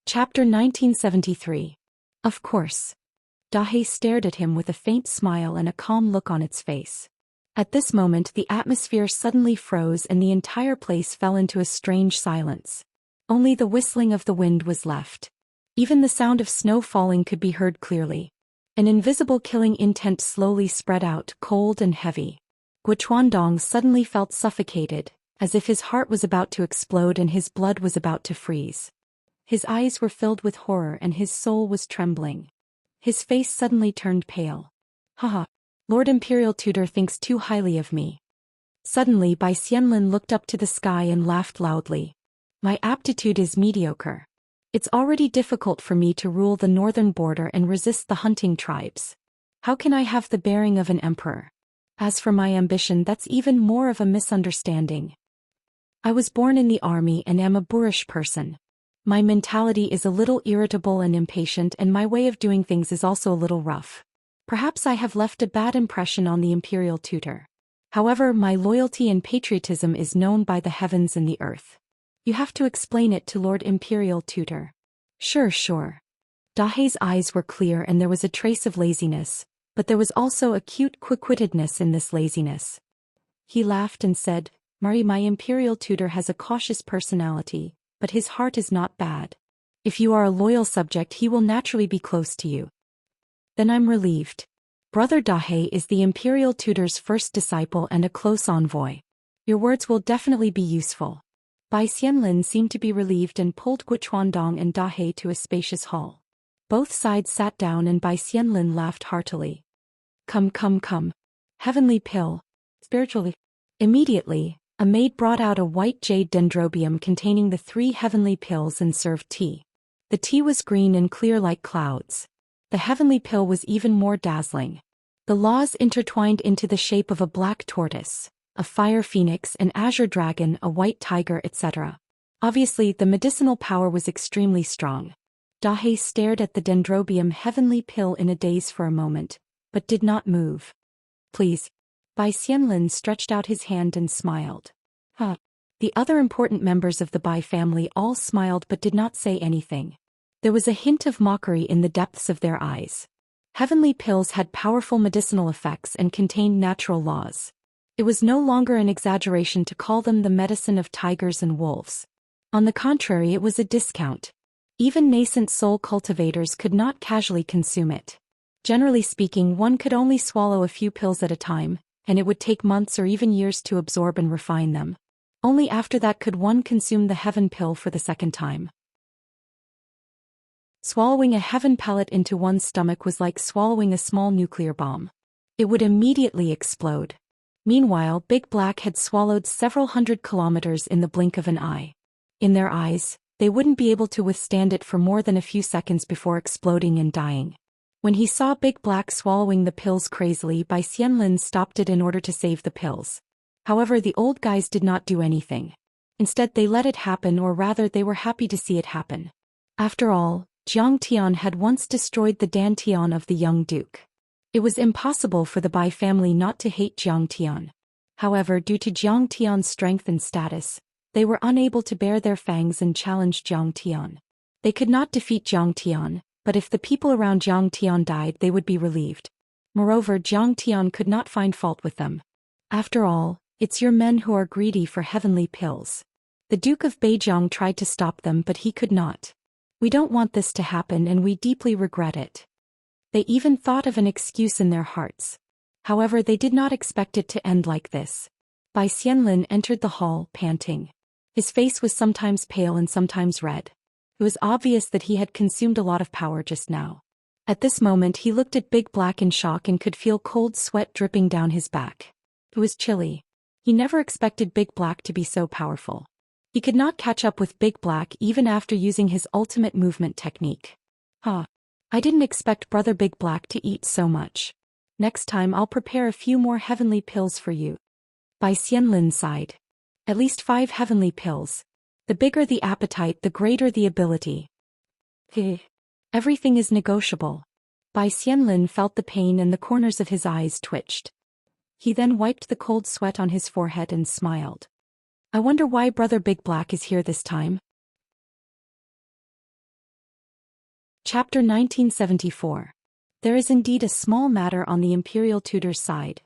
Chapter 1973. Of course. Dahé stared at him with a faint smile and a calm look on its face. At this moment the atmosphere suddenly froze and the entire place fell into a strange silence. Only the whistling of the wind was left. Even the sound of snow falling could be heard clearly. An invisible killing intent slowly spread out, cold and heavy. Guochuandong suddenly felt suffocated, as if his heart was about to explode and his blood was about to freeze. His eyes were filled with horror and his soul was trembling. His face suddenly turned pale. "Haha, Lord Imperial Tutor thinks too highly of me." Suddenly Bai Xianlin looked up to the sky and laughed loudly. "My aptitude is mediocre. It's already difficult for me to rule the northern border and resist the hunting tribes. How can I have the bearing of an emperor? As for my ambition, that's even more of a misunderstanding. I was born in the army and am a boorish person. My mentality is a little irritable and impatient, and my way of doing things is also a little rough. Perhaps I have left a bad impression on the Imperial Tutor. However, my loyalty and patriotism is known by the heavens and the earth. You have to explain it to Lord Imperial Tutor." Sure. Dahé's eyes were clear and there was a trace of laziness, but there was also acute quick-wittedness in this laziness. He laughed and said, "Marie, my Imperial Tutor has a cautious personality, but his heart is not bad. If you are a loyal subject, he will naturally be close to you." "Then I'm relieved. Brother Dahé is the Imperial Tutor's first disciple and a close envoy. Your words will definitely be useful." Bai Xianlin seemed to be relieved and pulled Guochuandong and Dahé to a spacious hall. Both sides sat down and Bai Xianlin laughed heartily. Come. Heavenly pill. Spiritually. Immediately, a maid brought out a white jade dendrobium containing the 3 heavenly pills and served tea. The tea was green and clear like clouds. The heavenly pill was even more dazzling. The laws intertwined into the shape of a black tortoise, a fire phoenix, an azure dragon, a white tiger, etc. Obviously, the medicinal power was extremely strong. Dahé stared at the dendrobium heavenly pill in a daze for a moment, but did not move. "Please." Bai Xianlin stretched out his hand and smiled. The other important members of the Bai family all smiled but did not say anything. There was a hint of mockery in the depths of their eyes. Heavenly pills had powerful medicinal effects and contained natural laws. It was no longer an exaggeration to call them the medicine of tigers and wolves. On the contrary, it was a discount. Even nascent soul cultivators could not casually consume it. Generally speaking, one could only swallow a few pills at a time, and it would take months or even years to absorb and refine them. Only after that could one consume the heaven pill for the second time. Swallowing a heaven pellet into one's stomach was like swallowing a small nuclear bomb. It would immediately explode. Meanwhile, Big Black had swallowed several hundred kilometers in the blink of an eye. In their eyes, they wouldn't be able to withstand it for more than a few seconds before exploding and dying. When he saw Big Black swallowing the pills crazily, Bai Xianlin stopped it in order to save the pills. However, the old guys did not do anything. Instead, they let it happen, or rather they were happy to see it happen. After all, Jiang Tian had once destroyed the dantian of the young duke. It was impossible for the Bai family not to hate Jiang Tian. However, due to Jiang Tian's strength and status, they were unable to bare their fangs and challenge Jiang Tian. They could not defeat Jiang Tian, but if the people around Jiang Tian died, they would be relieved. Moreover, Jiang Tian could not find fault with them. After all, it's your men who are greedy for heavenly pills. The Duke of Beijiang tried to stop them, but he could not. We don't want this to happen, and we deeply regret it. They even thought of an excuse in their hearts. However, they did not expect it to end like this. Bai Xianlin entered the hall, panting. His face was sometimes pale and sometimes red. It was obvious that he had consumed a lot of power just now. At this moment, he looked at Big Black in shock and could feel cold sweat dripping down his back. It was chilly. He never expected Big Black to be so powerful. He could not catch up with Big Black even after using his ultimate movement technique. I didn't expect Brother Big Black to eat so much. Next time I'll prepare a few more heavenly pills for you. Bai Xianlin sighed. At least 5 heavenly pills. The bigger the appetite, the greater the ability. Everything is negotiable. Bai Xianlin felt the pain and the corners of his eyes twitched. He then wiped the cold sweat on his forehead and smiled. I wonder why Brother Big Black is here this time. Chapter 1974. There is indeed a small matter on the Imperial Tutor's side.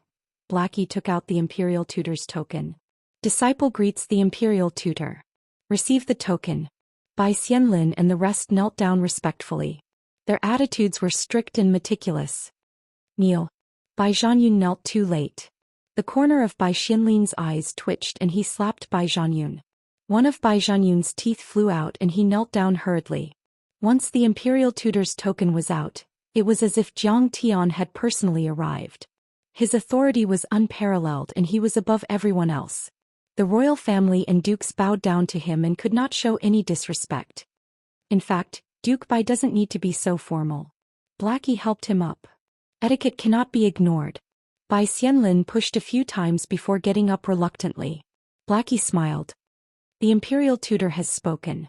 Blackie took out the Imperial Tutor's token. Disciple greets the Imperial Tutor. Receive the token. Bai Xianlin and the rest knelt down respectfully. Their attitudes were strict and meticulous. Kneel. Bai Zhanyun knelt too late. The corner of Bai Xianlin's eyes twitched and he slapped Bai Zhanyun. One of Bai Zhanyun's teeth flew out and he knelt down hurriedly. Once the Imperial Tutor's token was out, it was as if Jiang Tian had personally arrived. His authority was unparalleled and he was above everyone else. The royal family and dukes bowed down to him and could not show any disrespect. In fact, Duke Bai doesn't need to be so formal. Blackie helped him up. Etiquette cannot be ignored. Bai Xianlin pushed a few times before getting up reluctantly. Blackie smiled. The Imperial Tutor has spoken.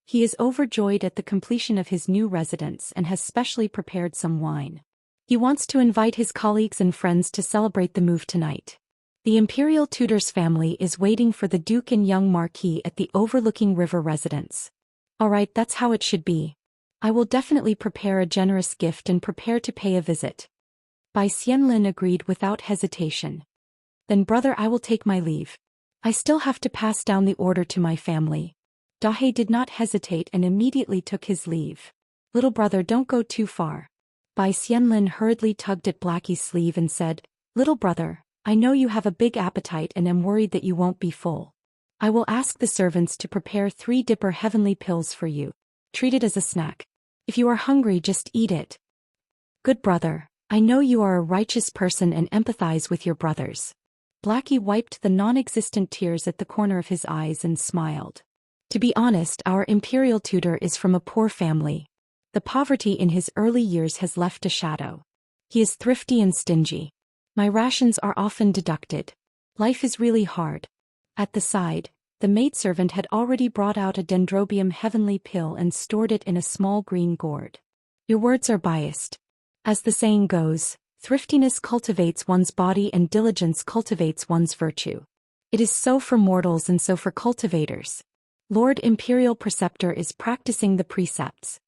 He is overjoyed at the completion of his new residence and has specially prepared some wine. He wants to invite his colleagues and friends to celebrate the move tonight. The Imperial Tutor's family is waiting for the Duke and young Marquis at the overlooking river residence. Alright, that's how it should be. I will definitely prepare a generous gift and prepare to pay a visit. Bai Xianlin agreed without hesitation. Then brother, I will take my leave. I still have to pass down the order to my family. Dahe did not hesitate and immediately took his leave. Little brother, don't go too far. Bai Xianlin hurriedly tugged at Blackie's sleeve and said, Little brother, I know you have a big appetite and am worried that you won't be full. I will ask the servants to prepare 3 dipper heavenly pills for you. Treat it as a snack. If you are hungry, just eat it. Good brother, I know you are a righteous person and empathize with your brothers. Blackie wiped the non-existent tears at the corner of his eyes and smiled. To be honest, our Imperial Tutor is from a poor family. The poverty in his early years has left a shadow. He is thrifty and stingy. My rations are often deducted. Life is really hard. At the side, the maidservant had already brought out a dendrobium heavenly pill and stored it in a small green gourd. Your words are biased. As the saying goes, thriftiness cultivates one's body and diligence cultivates one's virtue. It is so for mortals and so for cultivators. Lord Imperial Preceptor is practicing the precepts.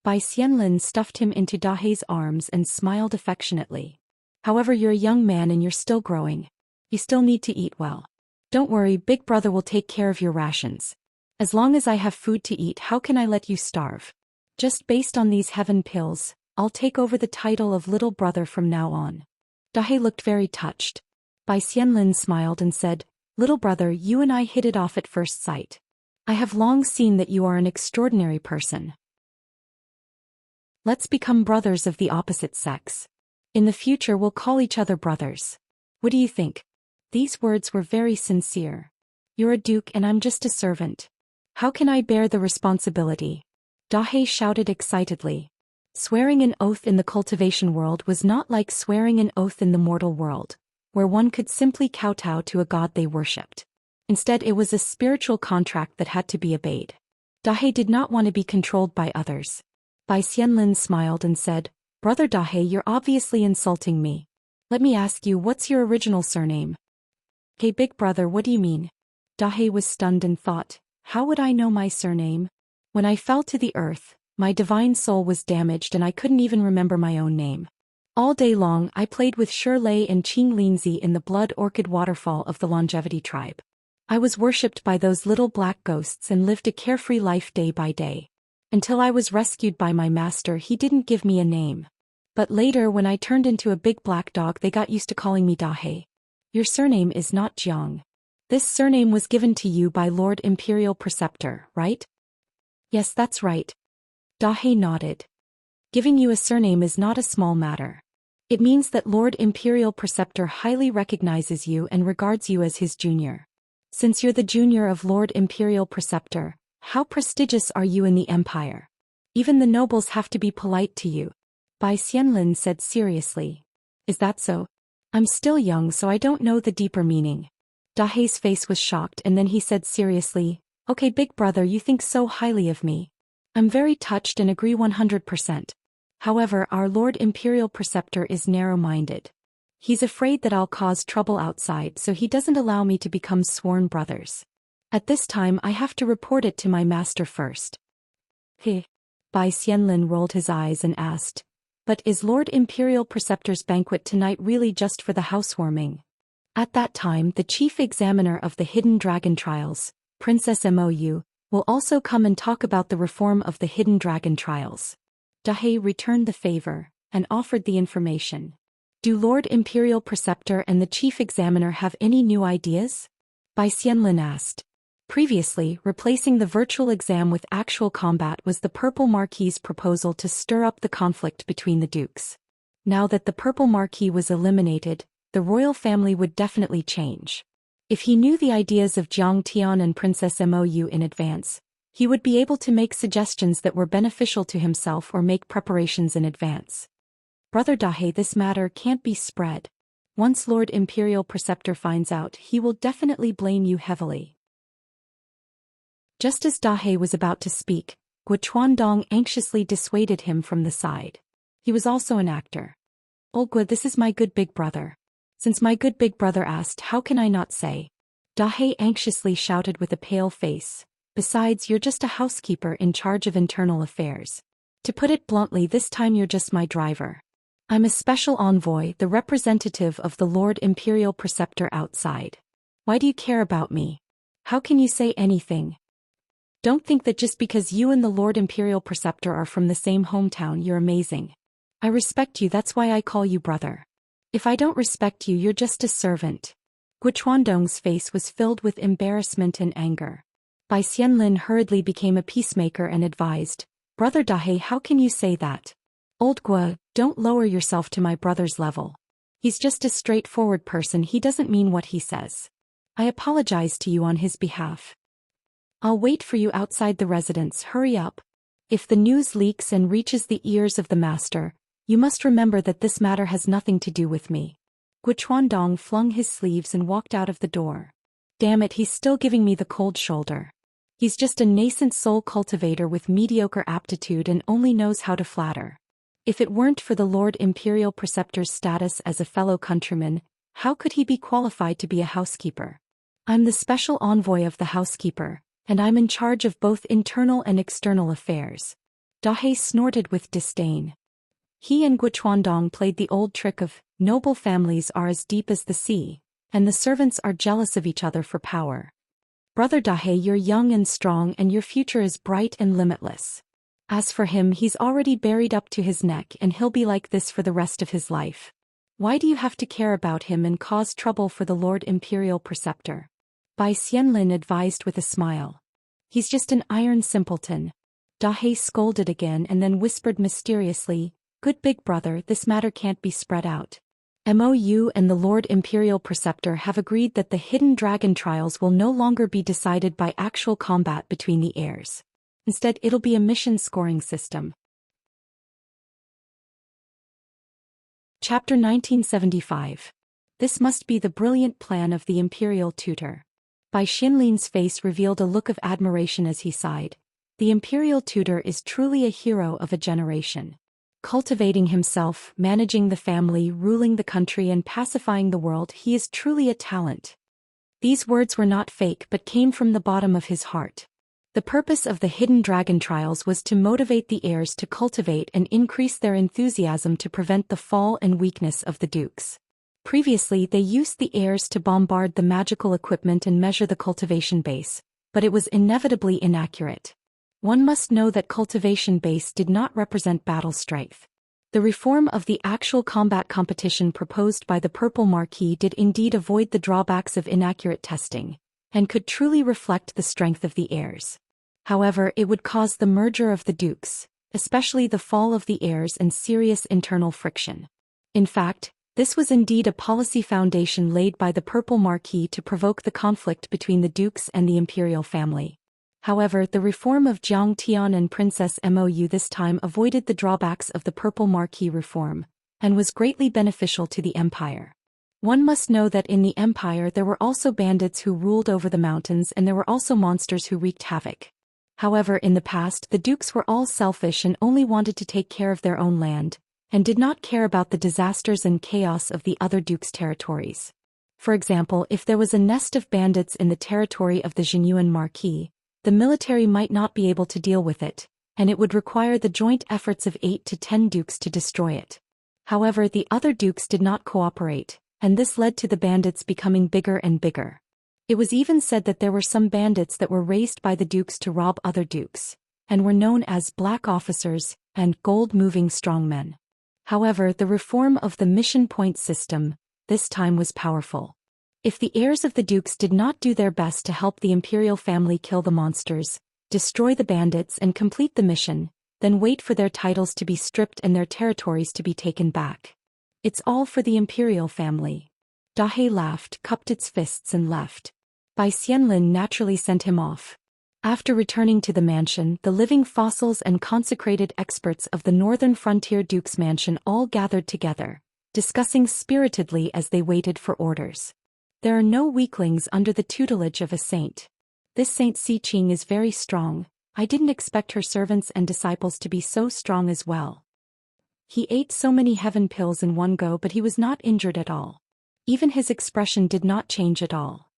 Bai Xianlin stuffed him into Dahe's arms and smiled affectionately. However, you're a young man and you're still growing. You still need to eat well. Don't worry, Big Brother will take care of your rations. As long as I have food to eat, how can I let you starve? Just based on these heaven pills, I'll take over the title of little brother from now on. Dahe looked very touched. Bai Xianlin smiled and said, Little brother, you and I hit it off at first sight. I have long seen that you are an extraordinary person. Let's become brothers of the opposite sex. In the future we'll call each other brothers. What do you think? These words were very sincere. You're a duke and I'm just a servant. How can I bear the responsibility? Dahe shouted excitedly. Swearing an oath in the cultivation world was not like swearing an oath in the mortal world, where one could simply kowtow to a god they worshipped. Instead, it was a spiritual contract that had to be obeyed. Dahe did not want to be controlled by others. Bai Xianlin smiled and said, Brother Dahe, you're obviously insulting me. Let me ask you, what's your original surname? Hey big brother, what do you mean? Dahe was stunned and thought, how would I know my surname? When I fell to the earth, my divine soul was damaged and I couldn't even remember my own name. All day long I played with Shirley and Qing Linzi in the Blood Orchid Waterfall of the Longevity tribe. I was worshipped by those little black ghosts and lived a carefree life day by day. Until I was rescued by my master, he didn't give me a name. But later when I turned into a big black dog, they got used to calling me Dahe. Your surname is not Jiang. This surname was given to you by Lord Imperial Preceptor, right? Yes, that's right. Dahe nodded. Giving you a surname is not a small matter. It means that Lord Imperial Preceptor highly recognizes you and regards you as his junior. Since you're the junior of Lord Imperial Preceptor, how prestigious are you in the Empire? Even the nobles have to be polite to you. Bai Xianlin said seriously. Is that so? I'm still young, so I don't know the deeper meaning. Dahe's face was shocked and then he said seriously, Okay big brother, you think so highly of me. I'm very touched and agree 100%. However, our Lord Imperial Preceptor is narrow-minded. He's afraid that I'll cause trouble outside, so he doesn't allow me to become sworn brothers. At this time I have to report it to my master first. Bai Xianlin rolled his eyes and asked, But is Lord Imperial Preceptor's banquet tonight really just for the housewarming? At that time the chief examiner of the Hidden Dragon Trials, Princess Mou, will also come and talk about the reform of the Hidden Dragon Trials. Dahe returned the favor and offered the information. Do Lord Imperial Preceptor and the chief examiner have any new ideas? Bai Xianlin asked. Previously, replacing the virtual exam with actual combat was the Purple Marquis's proposal to stir up the conflict between the dukes. Now that the Purple Marquis was eliminated, the royal family would definitely change. If he knew the ideas of Jiang Tian and Princess Mou in advance, he would be able to make suggestions that were beneficial to himself or make preparations in advance. Brother Dahe, this matter can't be spread. Once Lord Imperial Preceptor finds out, he will definitely blame you heavily. Just as Dahe was about to speak, Guo Chuandong anxiously dissuaded him from the side. He was also an actor. Guo, this is my good big brother. Since my good big brother asked, how can I not say? Dahe anxiously shouted with a pale face. Besides, you're just a housekeeper in charge of internal affairs. To put it bluntly, this time you're just my driver. I'm a special envoy, the representative of the Lord Imperial Preceptor outside. Why do you care about me? How can you say anything? Don't think that just because you and the Lord Imperial Preceptor are from the same hometown you're amazing. I respect you, that's why I call you brother. If I don't respect you, you're just a servant. Guo Chuandong's face was filled with embarrassment and anger. Bai Xianlin hurriedly became a peacemaker and advised, Brother Dahe, how can you say that? Old Guo, don't lower yourself to my brother's level. He's just a straightforward person, he doesn't mean what he says. I apologize to you on his behalf. I'll wait for you outside the residence, hurry up. If the news leaks and reaches the ears of the master, you must remember that this matter has nothing to do with me. Guo Chuandong flung his sleeves and walked out of the door. Damn it, he's still giving me the cold shoulder. He's just a nascent soul cultivator with mediocre aptitude and only knows how to flatter. If it weren't for the Lord Imperial Preceptor's status as a fellow countryman, how could he be qualified to be a housekeeper? I'm the special envoy of the housekeeper, and I'm in charge of both internal and external affairs. Dahe snorted with disdain. He and Guochuandong played the old trick of, noble families are as deep as the sea, and the servants are jealous of each other for power. Brother Dahe, you're young and strong and your future is bright and limitless. As for him, he's already buried up to his neck and he'll be like this for the rest of his life. Why do you have to care about him and cause trouble for the Lord Imperial Preceptor? Bai Xianlin advised with a smile. He's just an iron simpleton. Dahe scolded again and then whispered mysteriously, good big brother, this matter can't be spread out. MOU and the Lord Imperial Preceptor have agreed that the Hidden Dragon trials will no longer be decided by actual combat between the heirs. Instead, it'll be a mission scoring system. Chapter 1975. This must be the brilliant plan of the Imperial Tutor. Bai Xianlin's face revealed a look of admiration as he sighed. The Imperial Tutor is truly a hero of a generation. Cultivating himself, managing the family, ruling the country and pacifying the world, he is truly a talent. These words were not fake but came from the bottom of his heart. The purpose of the Hidden Dragon trials was to motivate the heirs to cultivate and increase their enthusiasm to prevent the fall and weakness of the dukes. Previously, they used the heirs to bombard the magical equipment and measure the cultivation base, but it was inevitably inaccurate. One must know that cultivation base did not represent battle strength. The reform of the actual combat competition proposed by the Purple Marquis did indeed avoid the drawbacks of inaccurate testing, and could truly reflect the strength of the heirs. However, it would cause the merger of the dukes, especially the fall of the heirs and serious internal friction. In fact, this was indeed a policy foundation laid by the Purple Marquis to provoke the conflict between the dukes and the imperial family. However, the reform of Jiang Tian and Princess Mou this time avoided the drawbacks of the Purple Marquis reform, and was greatly beneficial to the empire. One must know that in the empire there were also bandits who ruled over the mountains and there were also monsters who wreaked havoc. However, in the past the dukes were all selfish and only wanted to take care of their own land, and did not care about the disasters and chaos of the other dukes' territories. For example, if there was a nest of bandits in the territory of the Jinyuan Marquis, the military might not be able to deal with it, and it would require the joint efforts of 8 to 10 dukes to destroy it. However, the other dukes did not cooperate, and this led to the bandits becoming bigger and bigger. It was even said that there were some bandits that were raised by the dukes to rob other dukes, and were known as black officers and gold-moving strongmen. However, the reform of the mission point system, this time was powerful. If the heirs of the dukes did not do their best to help the imperial family kill the monsters, destroy the bandits and complete the mission, then wait for their titles to be stripped and their territories to be taken back. It's all for the imperial family. Dahe laughed, cupped its fists and left. Bai Xianlin naturally sent him off. After returning to the mansion, the living fossils and consecrated experts of the Northern Frontier Duke's mansion all gathered together, discussing spiritedly as they waited for orders. There are no weaklings under the tutelage of a saint. This Saint Xiqing is very strong. I didn't expect her servants and disciples to be so strong as well. He ate so many heaven pills in one go, but he was not injured at all. Even his expression did not change at all.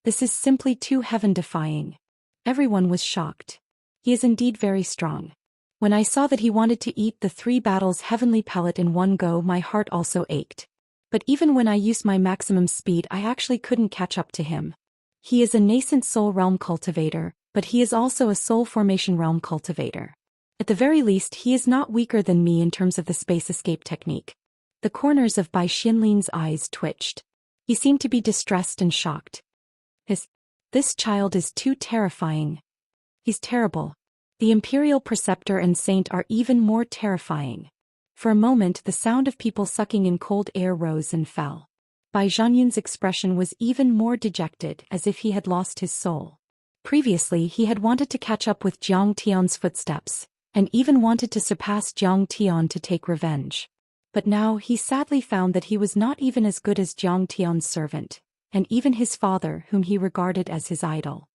This is simply too heaven-defying. Everyone was shocked. He is indeed very strong. When I saw that he wanted to eat the 3 battles heavenly pellet in one go, my heart also ached. But even when I used my maximum speed, I actually couldn't catch up to him. He is a nascent soul realm cultivator, but he is also a soul formation realm cultivator. At the very least, he is not weaker than me in terms of the space escape technique. The corners of Bai Xianlin's eyes twitched. He seemed to be distressed and shocked. This child is too terrifying. He's terrible. The Imperial Preceptor and Saint are even more terrifying. For a moment the sound of people sucking in cold air rose and fell. Bai Zhanyun's expression was even more dejected, as if he had lost his soul. Previously he had wanted to catch up with Jiang Tian's footsteps, and even wanted to surpass Jiang Tian to take revenge. But now he sadly found that he was not even as good as Jiang Tian's servant, and even his father, whom he regarded as his idol.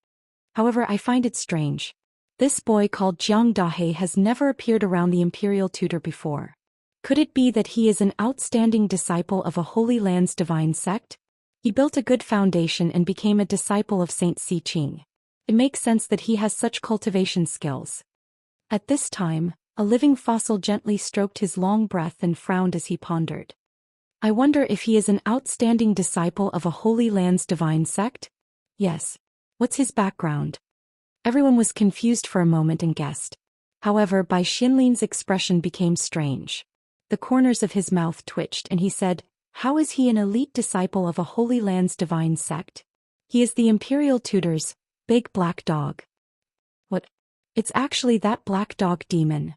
However, I find it strange. This boy called Jiang Dahe has never appeared around the imperial tutor before. Could it be that he is an outstanding disciple of a Holy Land's divine sect? He built a good foundation and became a disciple of Saint Xiqing. It makes sense that he has such cultivation skills. At this time, a living fossil gently stroked his long breath and frowned as he pondered. I wonder if he is an outstanding disciple of a Holy Land's divine sect? Yes. What's his background? Everyone was confused for a moment and guessed. However, Bai Xinlin's expression became strange. The corners of his mouth twitched and he said, "How is he an elite disciple of a Holy Land's divine sect? He is the Imperial Tutor's big black dog." What? It's actually that black dog demon.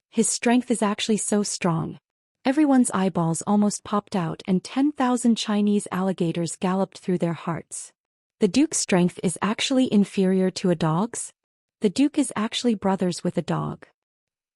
His strength is actually so strong. Everyone's eyeballs almost popped out and 10,000 Chinese alligators galloped through their hearts. The Duke's strength is actually inferior to a dog's? The Duke is actually brothers with a dog.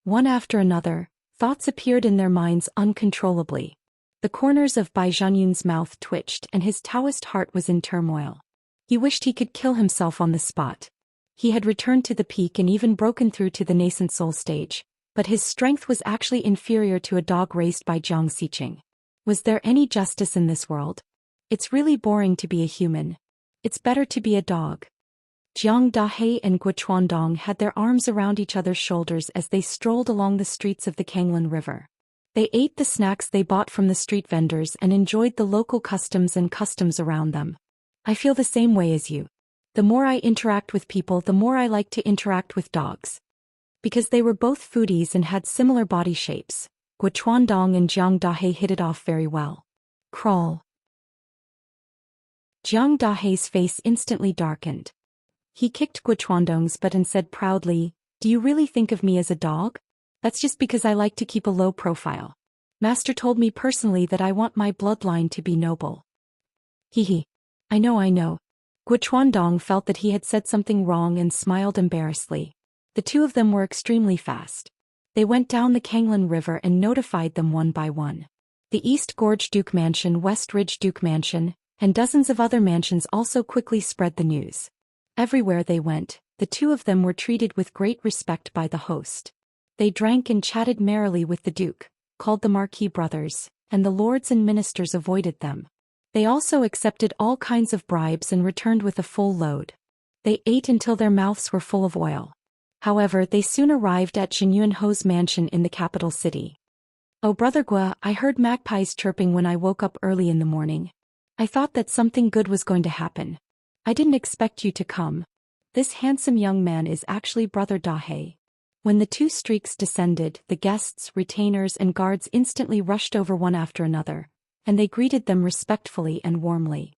One after another, thoughts appeared in their minds uncontrollably. The corners of Bai Zhanyun's mouth twitched and his Taoist heart was in turmoil. He wished he could kill himself on the spot. He had returned to the peak and even broken through to the nascent soul stage, but his strength was actually inferior to a dog raised by Jiang Xiqing. Was there any justice in this world? It's really boring to be a human. It's better to be a dog. Jiang Dahe and Guochuandong had their arms around each other's shoulders as they strolled along the streets of the Kanglin River. They ate the snacks they bought from the street vendors and enjoyed the local customs around them. I feel the same way as you. The more I interact with people, the more I like to interact with dogs. Because they were both foodies and had similar body shapes, Guochuandong and Jiang Dahe hit it off very well. Crawl. Jiang Dahe's face instantly darkened. He kicked Guochuandong's butt and said proudly, "Do you really think of me as a dog? That's just because I like to keep a low profile. Master told me personally that I want my bloodline to be noble." Hee. I know. Guochuandong felt that he had said something wrong and smiled embarrassedly. The two of them were extremely fast. They went down the Kanglin River and notified them one by one. The East Gorge Duke Mansion, West Ridge Duke Mansion, and dozens of other mansions also quickly spread the news. Everywhere they went, the two of them were treated with great respect by the host. They drank and chatted merrily with the Duke, called the Marquis brothers, and the lords and ministers avoided them. They also accepted all kinds of bribes and returned with a full load. They ate until their mouths were full of oil. However, they soon arrived at Zhen Yunho's mansion in the capital city. "Oh, Brother Gua, I heard magpies chirping when I woke up early in the morning. I thought that something good was going to happen. I didn't expect you to come. This handsome young man is actually Brother Dahe." When the two streaks descended, the guests, retainers and guards instantly rushed over one after another, and they greeted them respectfully and warmly.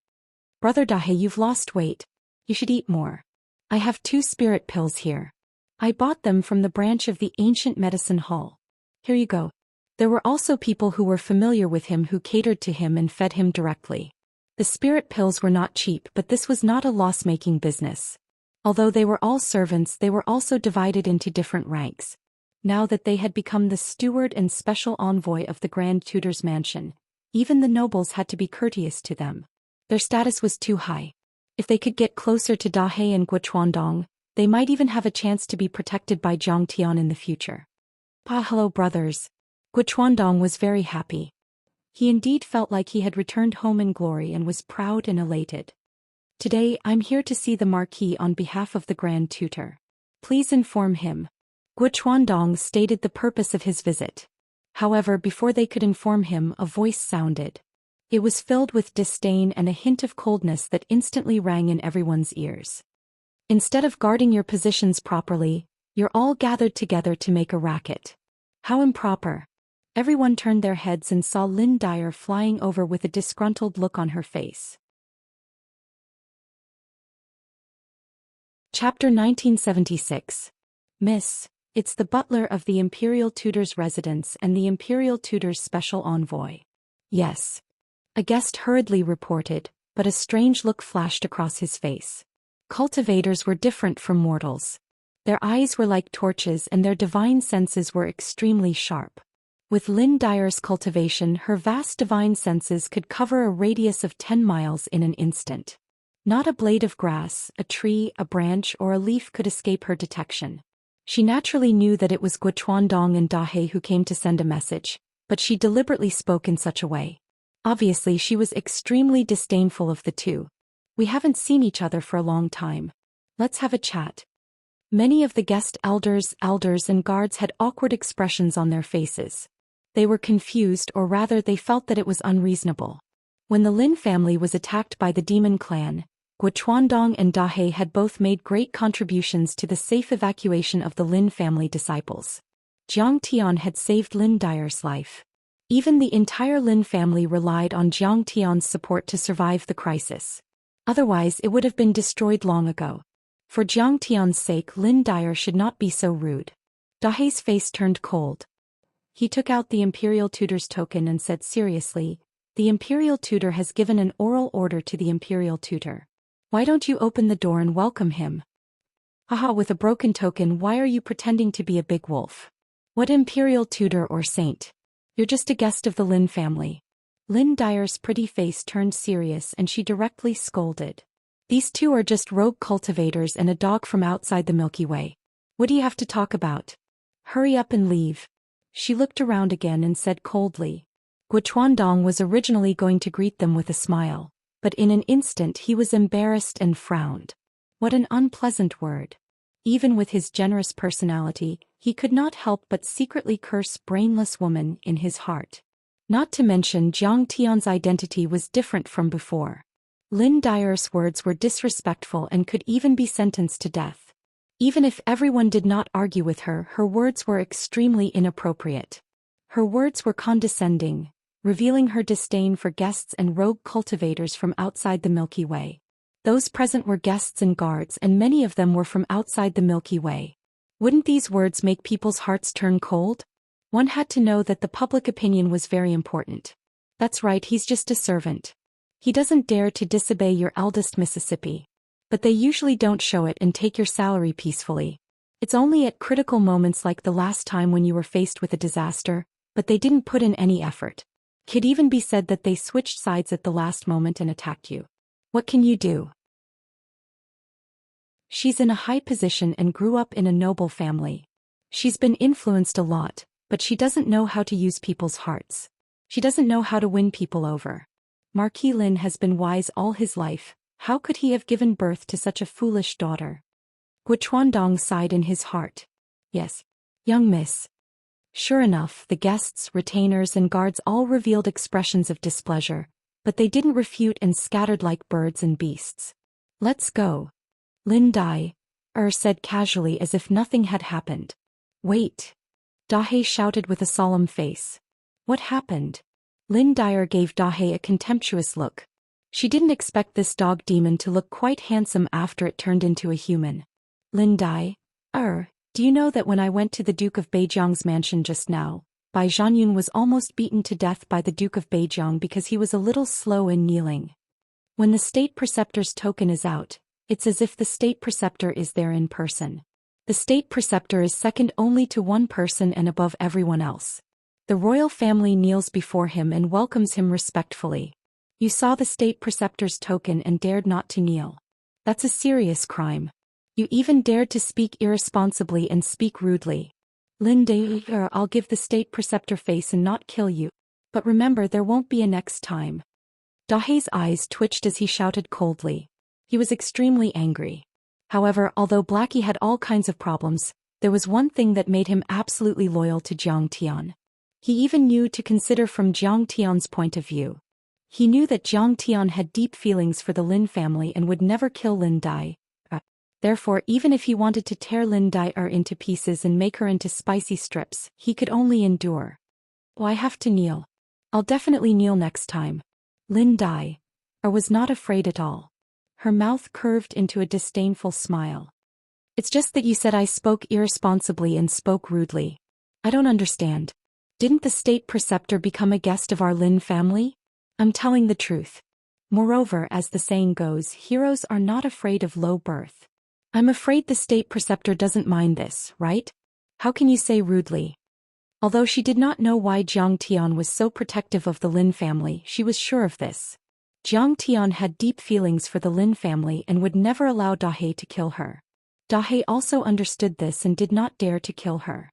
"Brother Dahe, you've lost weight. You should eat more. I have 2 spirit pills here. I bought them from the branch of the ancient medicine hall. Here you go." There were also people who were familiar with him who catered to him and fed him directly. The spirit pills were not cheap, but this was not a loss-making business. Although they were all servants, they were also divided into different ranks. Now that they had become the steward and special envoy of the Grand Tutor's mansion, even the nobles had to be courteous to them. Their status was too high. If they could get closer to Dahe and Guochuandong, they might even have a chance to be protected by Zhang Tian in the future. Hello brothers. Guochuandong was very happy. He indeed felt like he had returned home in glory and was proud and elated. "Today, I'm here to see the Marquis on behalf of the Grand Tutor. Please inform him." Guochuandong stated the purpose of his visit. However, before they could inform him, a voice sounded. It was filled with disdain and a hint of coldness that instantly rang in everyone's ears. "Instead of guarding your positions properly, you're all gathered together to make a racket. How improper." Everyone turned their heads and saw Lin Dyer flying over with a disgruntled look on her face. Chapter 1976. Miss, it's the butler of the Imperial Tutor's residence and the Imperial Tutor's special envoy. Yes. A guest hurriedly reported, but a strange look flashed across his face. Cultivators were different from mortals. Their eyes were like torches and their divine senses were extremely sharp. With Lin Dyer's cultivation, her vast divine senses could cover a radius of 10 miles in an instant. Not a blade of grass, a tree, a branch, or a leaf could escape her detection. She naturally knew that it was Guochuandong and Dahe who came to send a message, but she deliberately spoke in such a way. Obviously, she was extremely disdainful of the two. "We haven't seen each other for a long time. Let's have a chat." Many of the guest elders and guards had awkward expressions on their faces. They were confused, or rather they felt that it was unreasonable. When the Lin family was attacked by the demon clan, Guochuandong and Dahe had both made great contributions to the safe evacuation of the Lin family disciples. Jiang Tian had saved Lin Dyer's life. Even the entire Lin family relied on Jiang Tian's support to survive the crisis. Otherwise it would have been destroyed long ago. For Jiang Tian's sake, Lin Dyer should not be so rude. Dahe's face turned cold. He took out the Imperial Tutor's token and said seriously, "The Imperial Tutor has given an oral order to the Imperial Tutor. Why don't you open the door and welcome him?" "Haha, with a broken token, why are you pretending to be a big wolf? What Imperial Tutor or saint? You're just a guest of the Lin family." Lin Dyer's pretty face turned serious and she directly scolded. "These two are just rogue cultivators and a dog from outside the Milky Way. What do you have to talk about? Hurry up and leave." She looked around again and said coldly. Guochuandong was originally going to greet them with a smile, but in an instant he was embarrassed and frowned. What an unpleasant word. Even with his generous personality, he could not help but secretly curse brainless woman in his heart. Not to mention Jiang Tian's identity was different from before. Lin Dyer's words were disrespectful and could even be sentenced to death. Even if everyone did not argue with her, her words were extremely inappropriate. Her words were condescending, revealing her disdain for guests and rogue cultivators from outside the Milky Way. Those present were guests and guards, and many of them were from outside the Milky Way. Wouldn't these words make people's hearts turn cold? One had to know that the public opinion was very important. That's right, he's just a servant. He doesn't dare to disobey your eldest Mississippi. But they usually don't show it and take your salary peacefully. It's only at critical moments like the last time when you were faced with a disaster, but they didn't put in any effort. Could even be said that they switched sides at the last moment and attacked you. What can you do? She's in a high position and grew up in a noble family. She's been influenced a lot, but she doesn't know how to use people's hearts. She doesn't know how to win people over. Marquis Lin has been wise all his life. How could he have given birth to such a foolish daughter? Guochuandong sighed in his heart. Yes, young miss. Sure enough, the guests, retainers and guards all revealed expressions of displeasure, but they didn't refute and scattered like birds and beasts. Let's go. Lin Dai, said casually as if nothing had happened. Wait. Dahe shouted with a solemn face. What happened? Lin Dyer gave Dahe a contemptuous look. She didn't expect this dog demon to look quite handsome after it turned into a human. Lin Dai, do you know that when I went to the Duke of Beijiang's mansion just now, Bai Zhanyun was almost beaten to death by the Duke of Beijiang because he was a little slow in kneeling. When the state preceptor's token is out, it's as if the state preceptor is there in person. The state preceptor is second only to one person and above everyone else. The royal family kneels before him and welcomes him respectfully. You saw the state preceptor's token and dared not to kneel. That's a serious crime. You even dared to speak irresponsibly and speak rudely. Lin Dai, I'll give the state preceptor face and not kill you. But remember, there won't be a next time. Dahe's eyes twitched as he shouted coldly. He was extremely angry. However, although Blackie had all kinds of problems, there was one thing that made him absolutely loyal to Jiang Tian. He even knew to consider from Jiang Tian's point of view. He knew that Jiang Tian had deep feelings for the Lin family and would never kill Lin Dai. Therefore, even if he wanted to tear Lin Dai into pieces and make her into spicy strips, he could only endure. Oh, I have to kneel. I'll definitely kneel next time. Lin Dai was not afraid at all. Her mouth curved into a disdainful smile. It's just that you said I spoke irresponsibly and spoke rudely. I don't understand. Didn't the state preceptor become a guest of our Lin family? I'm telling the truth. Moreover, as the saying goes, heroes are not afraid of low birth. I'm afraid the state preceptor doesn't mind this, right? How can you say rudely? Although she did not know why Jiang Tian was so protective of the Lin family, she was sure of this. Jiang Tian had deep feelings for the Lin family and would never allow Dahe to kill her. Dahe also understood this and did not dare to kill her.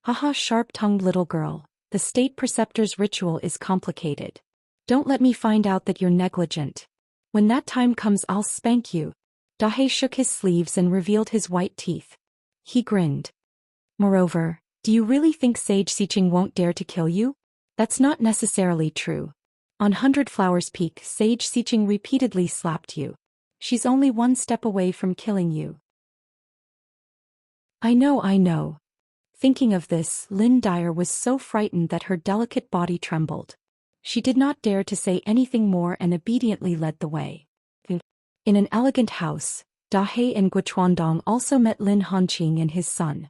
Haha, sharp-tongued little girl, the state preceptor's ritual is complicated. Don't let me find out that you're negligent. When that time comes, I'll spank you. Dahe shook his sleeves and revealed his white teeth. He grinned. Moreover, do you really think Sage Xiqing won't dare to kill you? That's not necessarily true. On 100 Flowers Peak, Sage Xiqing repeatedly slapped you. She's only one step away from killing you. I know. Thinking of this, Lin Dyer was so frightened that her delicate body trembled. She did not dare to say anything more and obediently led the way. In an elegant house, Dahe and Guochuandong also met Lin Hanqing and his son.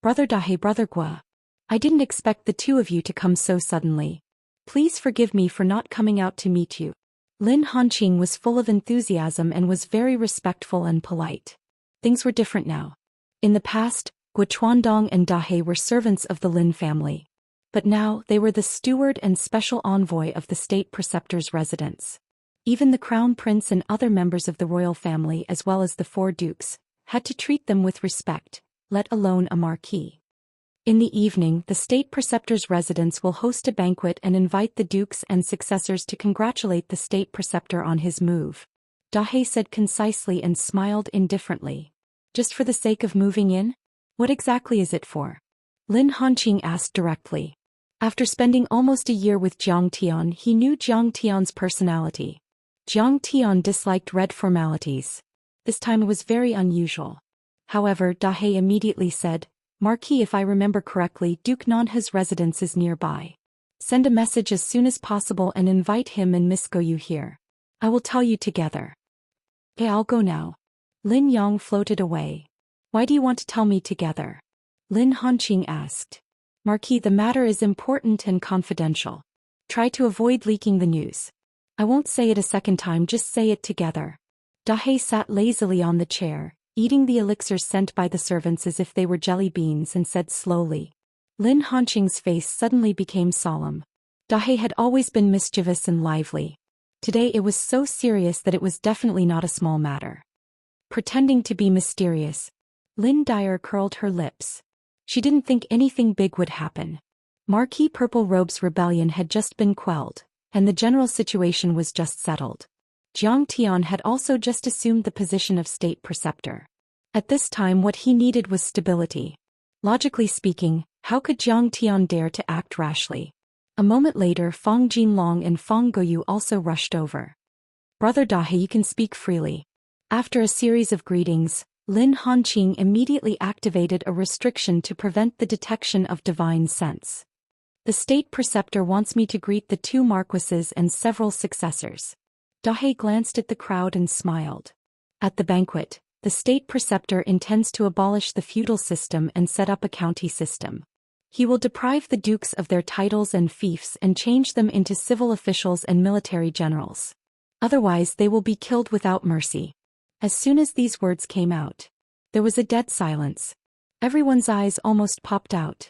Brother Dahe, Brother Guo. I didn't expect the two of you to come so suddenly. Please forgive me for not coming out to meet you. Lin Hanqing was full of enthusiasm and was very respectful and polite. Things were different now. In the past, Guochuandong and Dahe were servants of the Lin family. But now they were the steward and special envoy of the state preceptor's residence. Even the crown prince and other members of the royal family as well as the 4 dukes had to treat them with respect, let alone a marquis. In the evening, the state preceptor's residence will host a banquet and invite the dukes and successors to congratulate the state preceptor on his move. Dahe said concisely and smiled indifferently. Just for the sake of moving in? What exactly is it for? Lin Hanqing asked directly. After spending almost a year with Jiang Tian, he knew Jiang Tian's personality. Jiang Tian disliked red formalities. This time it was very unusual. However, Dahe immediately said, Marquis, if I remember correctly, Duke Nanha's residence is nearby. Send a message as soon as possible and invite him and Miss Goyu here. I will tell you together. Okay, I'll go now. Lin Yang floated away. Why do you want to tell me together? Lin Hanqing asked. Marquis, the matter is important and confidential. Try to avoid leaking the news. I won't say it a second time, just say it together. Dahe sat lazily on the chair, eating the elixirs sent by the servants as if they were jelly beans, and said slowly. Lin Hanqing's face suddenly became solemn. Dahe had always been mischievous and lively. Today it was so serious that it was definitely not a small matter. Pretending to be mysterious, Lin Dyer curled her lips. She didn't think anything big would happen. Marquis Purple Robe's rebellion had just been quelled, and the general situation was just settled. Jiang Tian had also just assumed the position of state preceptor. At this time what he needed was stability. Logically speaking, how could Jiang Tian dare to act rashly? A moment later, Fang Jinlong and Fang Goyu also rushed over. Brother Dahe, you can speak freely. After a series of greetings, Lin Hanqing immediately activated a restriction to prevent the detection of divine sense. The state preceptor wants me to greet the 2 marquises and several successors. Dahe glanced at the crowd and smiled. At the banquet, the state preceptor intends to abolish the feudal system and set up a county system. He will deprive the dukes of their titles and fiefs and change them into civil officials and military generals. Otherwise they will be killed without mercy. As soon as these words came out, there was a dead silence. Everyone's eyes almost popped out.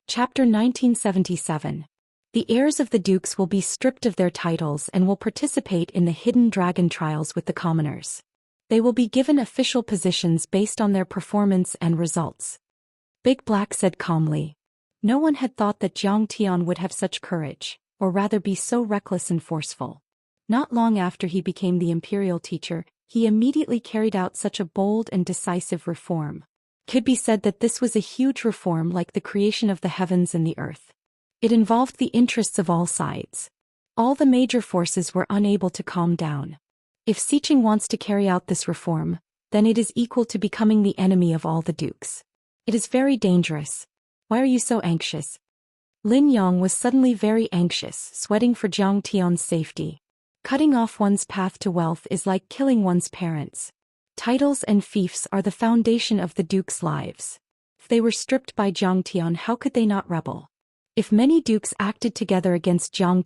Chapter 1977. The heirs of the dukes will be stripped of their titles and will participate in the hidden dragon trials with the commoners. They will be given official positions based on their performance and results. Big Black said calmly. No one had thought that Jiang Tian would have such courage, or rather be so reckless and forceful. Not long after he became the imperial teacher, he immediately carried out such a bold and decisive reform. Could be said that this was a huge reform like the creation of the heavens and the earth. It involved the interests of all sides. All the major forces were unable to calm down. If Xiqing wants to carry out this reform, then it is equal to becoming the enemy of all the dukes. It is very dangerous. Why are you so anxious? Lin Yang was suddenly very anxious, sweating for Jiang Tian's safety. Cutting off one's path to wealth is like killing one's parents. Titles and fiefs are the foundation of the dukes' lives. If they were stripped by Jiang Tian, how could they not rebel? If many dukes acted together against Jiang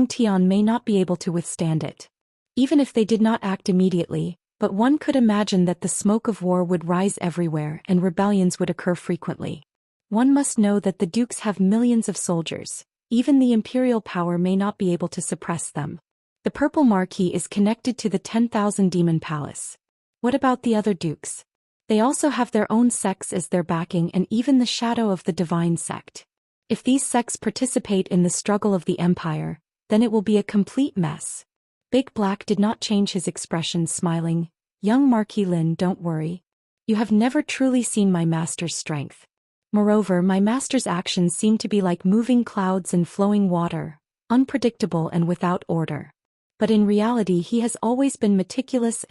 Tian may not be able to withstand it. Even if they did not act immediately, but one could imagine that the smoke of war would rise everywhere and rebellions would occur frequently. One must know that the dukes have millions of soldiers. Even the imperial power may not be able to suppress them. The Purple Marquis is connected to the 10,000 Demon Palace. What about the other dukes? They also have their own sects as their backing and even the shadow of the divine sect. If these sects participate in the struggle of the empire, then it will be a complete mess. Big Black did not change his expression, smiling. Young Marquis Lin, don't worry. You have never truly seen my master's strength. Moreover, my master's actions seem to be like moving clouds and flowing water, unpredictable and without order. But in reality he has always been meticulous,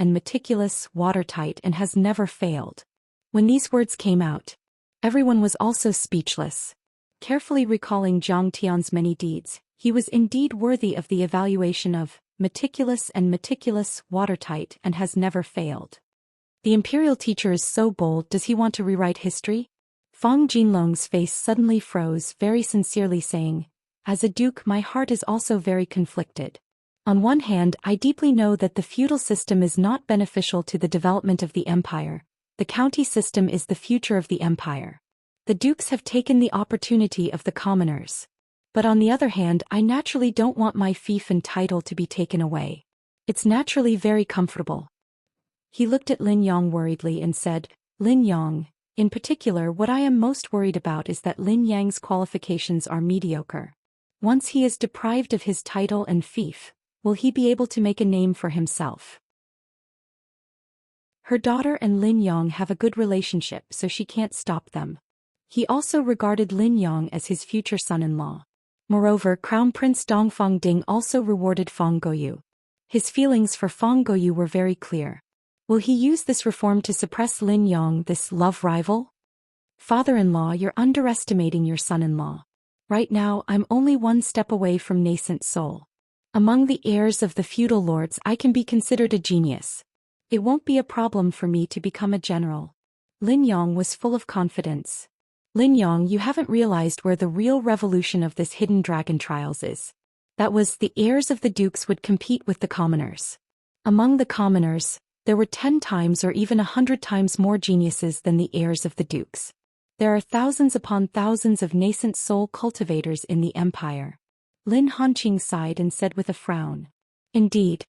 watertight, and has never failed. When these words came out, everyone was also speechless. Carefully recalling Zhang Tian's many deeds, he was indeed worthy of the evaluation of meticulous, watertight, and has never failed. The imperial teacher is so bold. Does he want to rewrite history? Fang Jinlong's face suddenly froze, very sincerely saying, as a duke my heart is also very conflicted. On one hand, I deeply know that the feudal system is not beneficial to the development of the empire. The county system is the future of the empire. The dukes have taken the opportunity of the commoners. But on the other hand, I naturally don't want my fief and title to be taken away. It's naturally very comfortable. He looked at Lin Yang worriedly and said, Lin Yang, in particular what I am most worried about is that Lin Yang's qualifications are mediocre. Once he is deprived of his title and fief, will he be able to make a name for himself? Her daughter and Lin Yang have a good relationship, so she can't stop them. He also regarded Lin Yang as his future son-in-law. Moreover, Crown Prince Dongfang Ding also rewarded Fang Goyu. His feelings for Fang Goyu were very clear. Will he use this reform to suppress Lin Yang, this love rival? Father-in-law, you're underestimating your son-in-law. Right now, I'm only one step away from nascent soul. Among the heirs of the feudal lords, I can be considered a genius. It won't be a problem for me to become a general. Lin Yang was full of confidence. Lin Yang, you haven't realized where the real revolution of this hidden dragon trials is. That was, the heirs of the dukes would compete with the commoners. Among the commoners, there were 10 times or even 100 times more geniuses than the heirs of the dukes. There are thousands upon thousands of nascent soul cultivators in the empire. Lin Hanqing sighed and said with a frown. Indeed.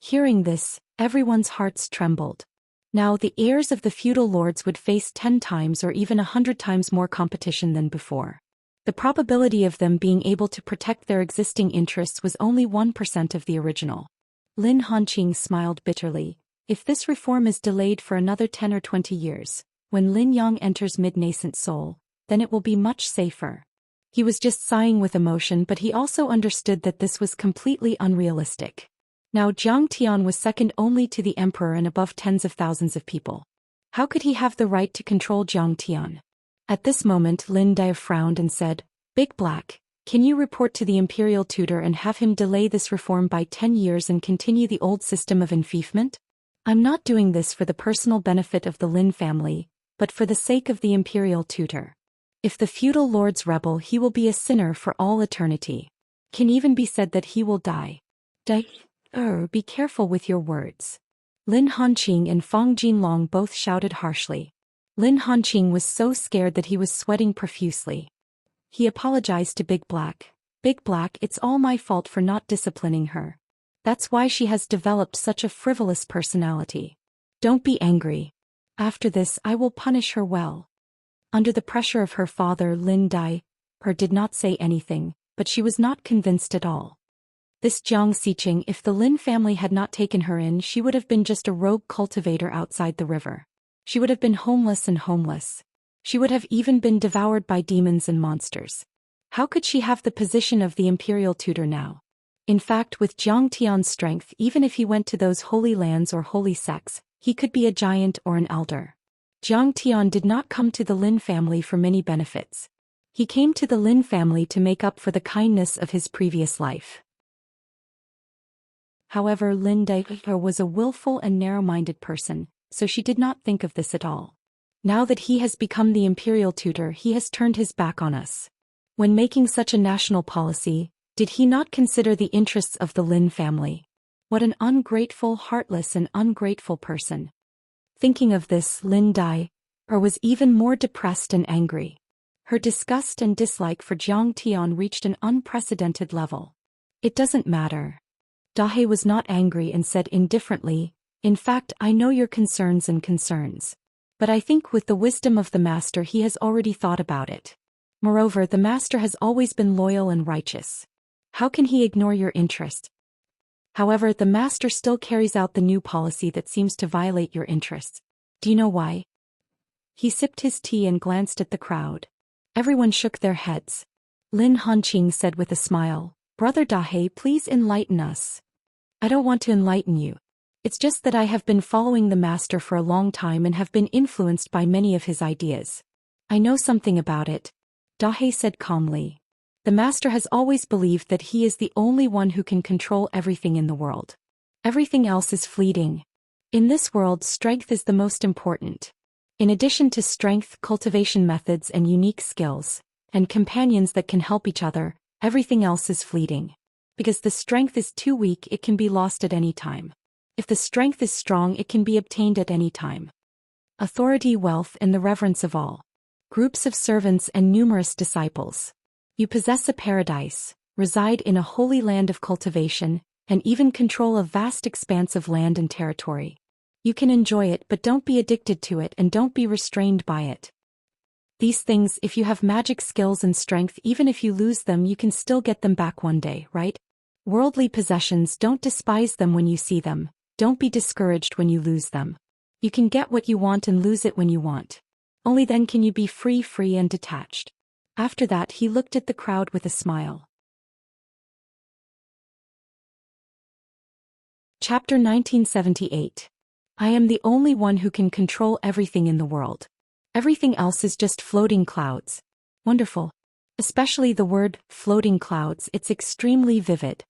Hearing this, everyone's hearts trembled. Now the heirs of the feudal lords would face 10 times or even 100 times more competition than before. The probability of them being able to protect their existing interests was only 1% of the original. Lin Hanqing smiled bitterly. If this reform is delayed for another 10 or 20 years, when Lin Yang enters mid-nascent soul, then it will be much safer. He was just sighing with emotion, but he also understood that this was completely unrealistic. Now Zhang Tian was second only to the emperor and above tens of thousands of people. How could he have the right to control Zhang Tian? At this moment Lin Dai frowned and said, Big Black, can you report to the imperial tutor and have him delay this reform by 10 years and continue the old system of enfeoffment? I'm not doing this for the personal benefit of the Lin family, but for the sake of the imperial tutor. If the feudal lords rebel, he will be a sinner for all eternity. Can even be said that he will die. Be careful with your words. Lin Hanqing and Fang Jinlong both shouted harshly. Lin Hanqing was so scared that he was sweating profusely. He apologized to Big Black. Big Black, it's all my fault for not disciplining her. That's why she has developed such a frivolous personality. Don't be angry. After this I will punish her well. Under the pressure of her father, Lin Dai did not say anything, but she was not convinced at all. This Jiang Xiqing, if the Lin family had not taken her in, she would have been just a rogue cultivator outside the river. She would have been homeless and homeless. She would have even been devoured by demons and monsters. How could she have the position of the imperial tutor now? In fact, with Zhang Tian's strength, even if he went to those holy lands or holy sects, he could be a giant or an elder. Zhang Tian did not come to the Lin family for many benefits. He came to the Lin family to make up for the kindness of his previous life. However, Lin Dai was a willful and narrow-minded person, so she did not think of this at all. Now that he has become the imperial tutor, he has turned his back on us. When making such a national policy, did he not consider the interests of the Lin family? What an ungrateful, heartless and ungrateful person. Thinking of this, Lin Dai was even more depressed and angry. Her disgust and dislike for Zhang Tian reached an unprecedented level. It doesn't matter. Dahe was not angry and said indifferently, in fact, I know your concerns. But I think with the wisdom of the master he has already thought about it. Moreover, the master has always been loyal and righteous. How can he ignore your interest? However, the master still carries out the new policy that seems to violate your interests. Do you know why? He sipped his tea and glanced at the crowd. Everyone shook their heads. Lin Hanqing said with a smile, "Brother Dahe, please enlighten us." "I don't want to enlighten you. It's just that I have been following the master for a long time and have been influenced by many of his ideas. I know something about it," Dahe said calmly. The master has always believed that he is the only one who can control everything in the world. Everything else is fleeting. In this world, strength is the most important. In addition to strength, cultivation methods and unique skills, and companions that can help each other, everything else is fleeting. Because the strength is too weak, it can be lost at any time. If the strength is strong, it can be obtained at any time. Authority, wealth, and the reverence of all. Groups of servants and numerous disciples. You possess a paradise, reside in a holy land of cultivation, and even control a vast expanse of land and territory. You can enjoy it, but don't be addicted to it and don't be restrained by it. These things, if you have magic skills and strength, even if you lose them, you can still get them back one day, right? Worldly possessions, don't despise them when you see them. Don't be discouraged when you lose them. You can get what you want and lose it when you want. Only then can you be free and detached. After that, he looked at the crowd with a smile. Chapter 1978. I am the only one who can control everything in the world. Everything else is just floating clouds. Wonderful. Especially the word, floating clouds, it's extremely vivid.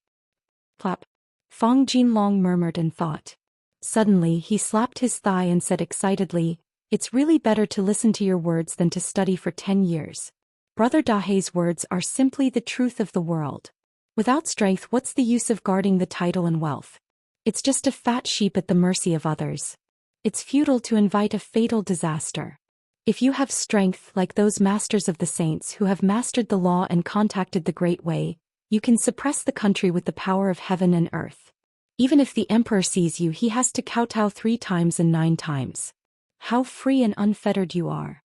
Clap. Fang Jinlong murmured and thought. Suddenly, he slapped his thigh and said excitedly, "It's really better to listen to your words than to study for 10 years. Brother Dahe's words are simply the truth of the world. Without strength, what's the use of guarding the title and wealth? It's just a fat sheep at the mercy of others. It's futile to invite a fatal disaster. If you have strength like those masters of the saints who have mastered the law and contacted the great way, you can suppress the country with the power of heaven and earth. Even if the emperor sees you, he has to kowtow 3 times and 9 times. How free and unfettered you are.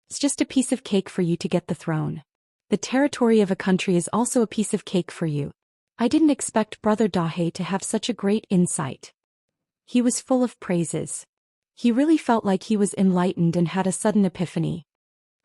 It's just a piece of cake for you to get the throne. The territory of a country is also a piece of cake for you. I didn't expect Brother Dahe to have such a great insight." He was full of praises. He really felt like he was enlightened and had a sudden epiphany.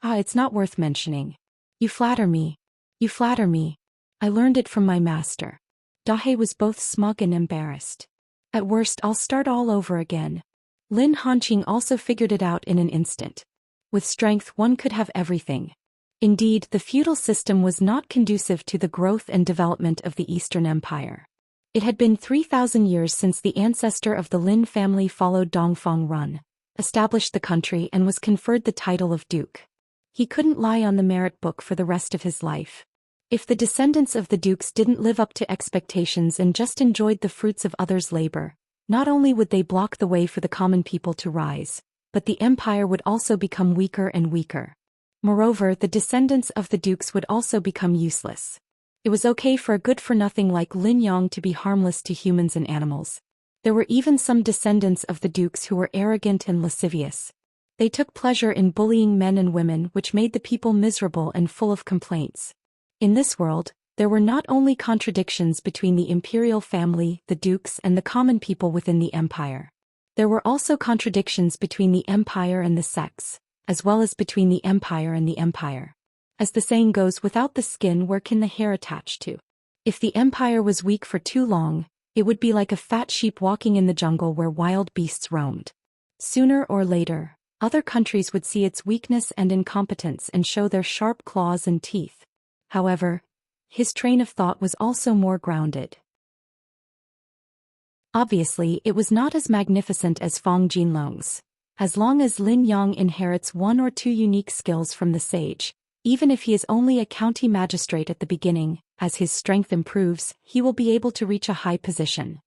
It's not worth mentioning. You flatter me. You flatter me. I learned it from my master." Dahe was both smug and embarrassed. "At worst, I'll start all over again." Lin Hanqing also figured it out in an instant. With strength, one could have everything. Indeed, the feudal system was not conducive to the growth and development of the Eastern Empire. It had been 3,000 years since the ancestor of the Lin family followed Dongfang Run, established the country and was conferred the title of duke. He couldn't lie on the merit book for the rest of his life. If the descendants of the dukes didn't live up to expectations and just enjoyed the fruits of others' labor, not only would they block the way for the common people to rise, but the empire would also become weaker and weaker. Moreover, the descendants of the dukes would also become useless. It was okay for a good-for-nothing like Lin Yong to be harmless to humans and animals. There were even some descendants of the dukes who were arrogant and lascivious. They took pleasure in bullying men and women, which made the people miserable and full of complaints. In this world, there were not only contradictions between the imperial family, the dukes, and the common people within the empire. There were also contradictions between the empire and the sects, as well as between the empire and the empire. As the saying goes, without the skin, where can the hair attach to? If the empire was weak for too long, it would be like a fat sheep walking in the jungle where wild beasts roamed. Sooner or later, other countries would see its weakness and incompetence and show their sharp claws and teeth. However, his train of thought was also more grounded. Obviously, it was not as magnificent as Fang Jinlong's. As long as Lin Yong inherits 1 or 2 unique skills from the sage, even if he is only a county magistrate at the beginning, as his strength improves, he will be able to reach a high position.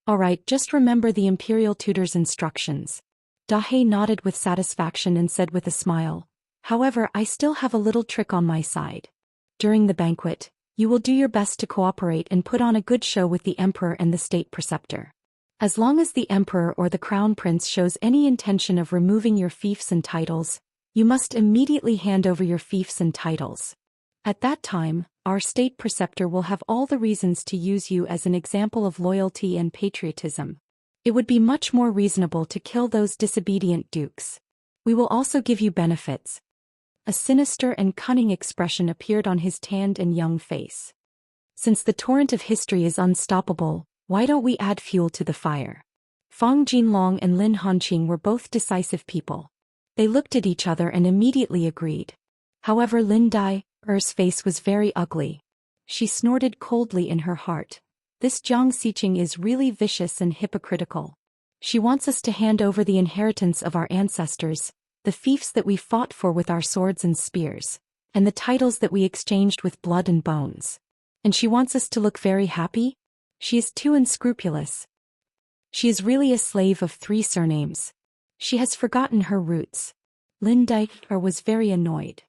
Alright, just remember the imperial tutor's instructions. Dahe nodded with satisfaction and said with a smile, "However, I still have a little trick on my side. During the banquet, you will do your best to cooperate and put on a good show with the emperor and the state preceptor. As long as the emperor or the crown prince shows any intention of removing your fiefs and titles, you must immediately hand over your fiefs and titles. At that time, our state preceptor will have all the reasons to use you as an example of loyalty and patriotism. It would be much more reasonable to kill those disobedient dukes. We will also give you benefits." A sinister and cunning expression appeared on his tanned and young face. "Since the torrent of history is unstoppable, why don't we add fuel to the fire?" Fang Jinlong and Lin Hanqing were both decisive people. They looked at each other and immediately agreed. However, Lin Dai's face was very ugly. She snorted coldly in her heart. "This Jiang Xiqing is really vicious and hypocritical. She wants us to hand over the inheritance of our ancestors, the fiefs that we fought for with our swords and spears, and the titles that we exchanged with blood and bones. And she wants us to look very happy? She is too unscrupulous. She is really a slave of 3 surnames. She has forgotten her roots." Lin Dai was very annoyed.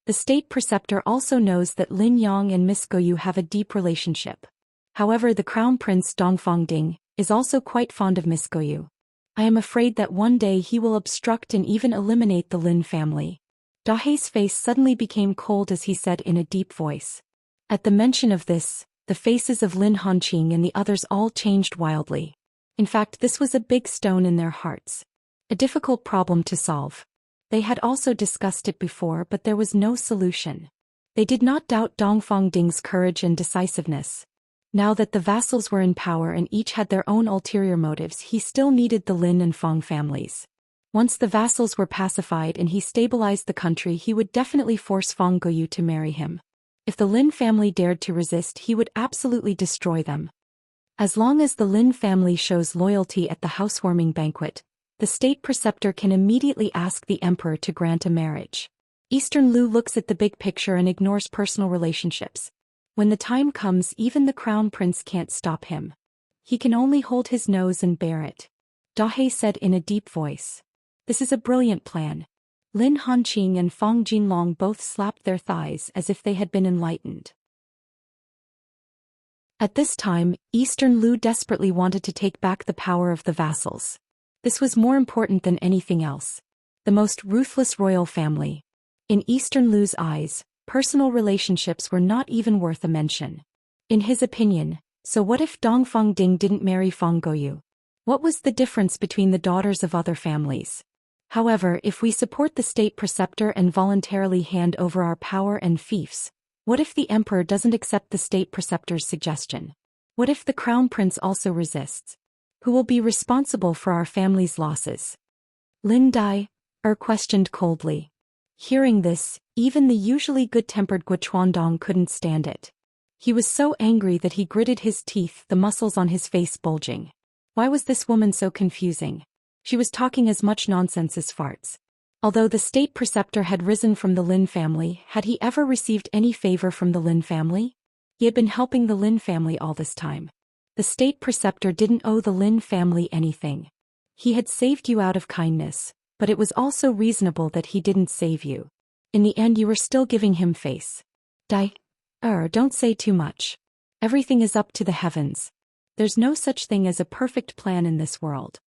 The state preceptor also knows that Lin Yang and Miss Goyu have a deep relationship. However, the crown prince Dongfang Ding is also quite fond of Miss Goyu. I am afraid that one day he will obstruct and even eliminate the Lin family. Dahei's face suddenly became cold as he said in a deep voice. At the mention of this, the faces of Lin Hanqing and the others all changed wildly. In fact, this was a big stone in their hearts. A difficult problem to solve. They had also discussed it before, but there was no solution. They did not doubt Dongfang Ding's courage and decisiveness. Now that the vassals were in power and each had their own ulterior motives, he still needed the Lin and Fang families. Once the vassals were pacified and he stabilized the country, he would definitely force Fang Goyu to marry him. If the Lin family dared to resist, he would absolutely destroy them. As long as the Lin family shows loyalty at the housewarming banquet, the state preceptor can immediately ask the emperor to grant a marriage. Eastern Lu looks at the big picture and ignores personal relationships. When the time comes, even the crown prince can't stop him. He can only hold his nose and bear it. Dahei said in a deep voice. "This is a brilliant plan." Lin Hanqing and Fang Jinlong both slapped their thighs as if they had been enlightened. At this time, Eastern Lu desperately wanted to take back the power of the vassals. This was more important than anything else. The most ruthless royal family. In Eastern Lu's eyes, personal relationships were not even worth a mention. In his opinion, so what if Dongfang Ding didn't marry Fang Goyu? What was the difference between the daughters of other families? However, if we support the state preceptor and voluntarily hand over our power and fiefs, what if the emperor doesn't accept the state preceptor's suggestion? What if the crown prince also resists? Who will be responsible for our family's losses? Lin Dai questioned coldly. Hearing this, even the usually good-tempered Guochuandong couldn't stand it. He was so angry that he gritted his teeth, the muscles on his face bulging. Why was this woman so confusing? She was talking as much nonsense as farts. Although the state preceptor had risen from the Lin family, had he ever received any favor from the Lin family? He had been helping the Lin family all this time. The state preceptor didn't owe the Lin family anything. He had saved you out of kindness, but it was also reasonable that he didn't save you. In the end, you were still giving him face. Don't say too much. Everything is up to the heavens. There's no such thing as a perfect plan in this world.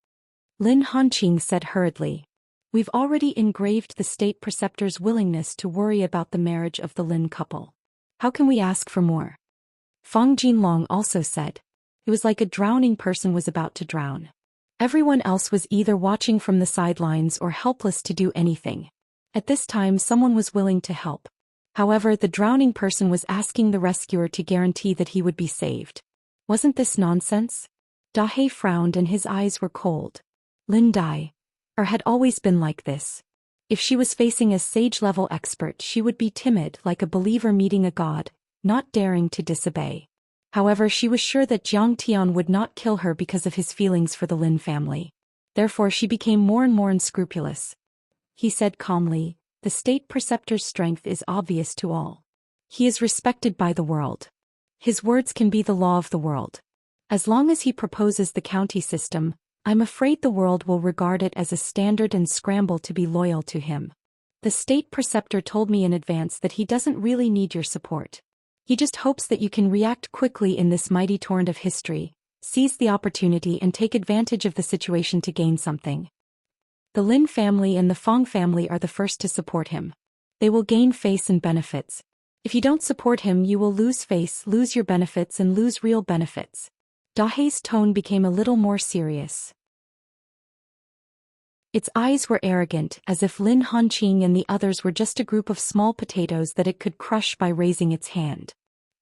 Lin Hanqing said hurriedly. We've already engraved the state preceptor's willingness to worry about the marriage of the Lin couple. How can we ask for more? Fang Jinlong also said. It was like a drowning person was about to drown. Everyone else was either watching from the sidelines or helpless to do anything. At this time, someone was willing to help. However, the drowning person was asking the rescuer to guarantee that he would be saved. Wasn't this nonsense? Dahei frowned and his eyes were cold. Lin Dai had always been like this. If she was facing a sage-level expert, she would be timid like a believer meeting a god, not daring to disobey. However, she was sure that Jiang Tian would not kill her because of his feelings for the Lin family. Therefore, she became more and more unscrupulous. He said calmly, the state preceptor's strength is obvious to all. He is respected by the world. His words can be the law of the world. As long as he proposes the county system, I'm afraid the world will regard it as a standard and scramble to be loyal to him. The state preceptor told me in advance that he doesn't really need your support. He just hopes that you can react quickly in this mighty torrent of history, seize the opportunity and take advantage of the situation to gain something. The Lin family and the Fang family are the first to support him. They will gain face and benefits. If you don't support him, you will lose face, lose your benefits, and lose real benefits. Dahei's tone became a little more serious. Its eyes were arrogant, as if Lin Hanqing and the others were just a group of small potatoes that it could crush by raising its hand.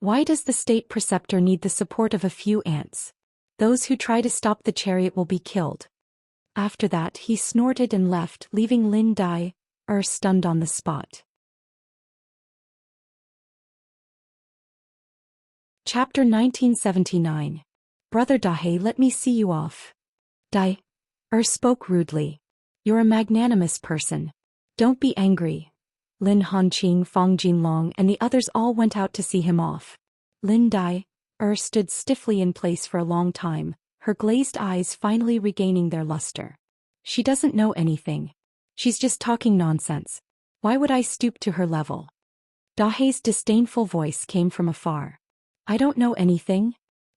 Why does the state preceptor need the support of a few ants? Those who try to stop the chariot will be killed. After that, he snorted and left, leaving Lin Dai stunned on the spot. Chapter 1979. Brother Dahei, let me see you off. Dai spoke rudely. You're a magnanimous person. Don't be angry. Lin Hanqing, Fang Jinlong, and the others all went out to see him off. Lin Dai stood stiffly in place for a long time, her glazed eyes finally regaining their luster. She doesn't know anything. She's just talking nonsense. Why would I stoop to her level? Dahei's disdainful voice came from afar. I don't know anything.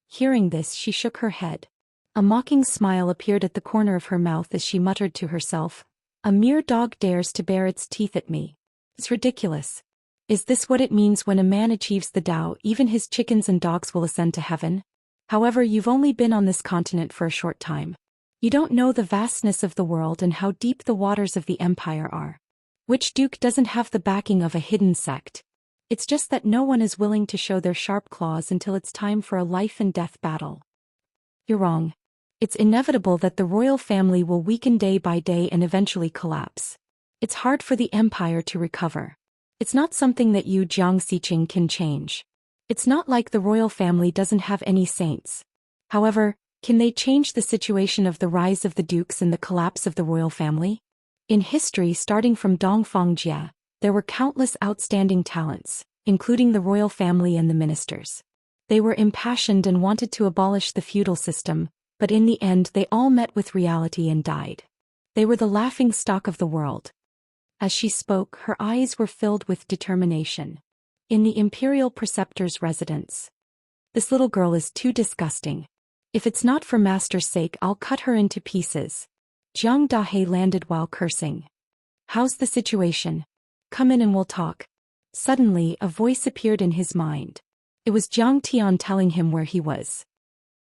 Hearing this, she shook her head. A mocking smile appeared at the corner of her mouth as she muttered to herself, "A mere dog dares to bare its teeth at me. It's ridiculous. Is this what it means when a man achieves the Tao? Even his chickens and dogs will ascend to heaven? However, you've only been on this continent for a short time. You don't know the vastness of the world and how deep the waters of the empire are. Which duke doesn't have the backing of a hidden sect? It's just that no one is willing to show their sharp claws until it's time for a life-and-death battle. You're wrong. It's inevitable that the royal family will weaken day by day and eventually collapse. It's hard for the empire to recover. It's not something that you, Jiang Xiqing, can change. It's not like the royal family doesn't have any saints. However, can they change the situation of the rise of the dukes and the collapse of the royal family? In history, starting from Dongfangjia, there were countless outstanding talents, including the royal family and the ministers. They were impassioned and wanted to abolish the feudal system, but in the end they all met with reality and died. They were the laughing stock of the world. As she spoke, her eyes were filled with determination. In the imperial preceptor's residence. This little girl is too disgusting. If it's not for master's sake, I'll cut her into pieces. Jiang Dahei landed while cursing. How's the situation? Come in and we'll talk. Suddenly, a voice appeared in his mind. It was Jiang Tian telling him where he was.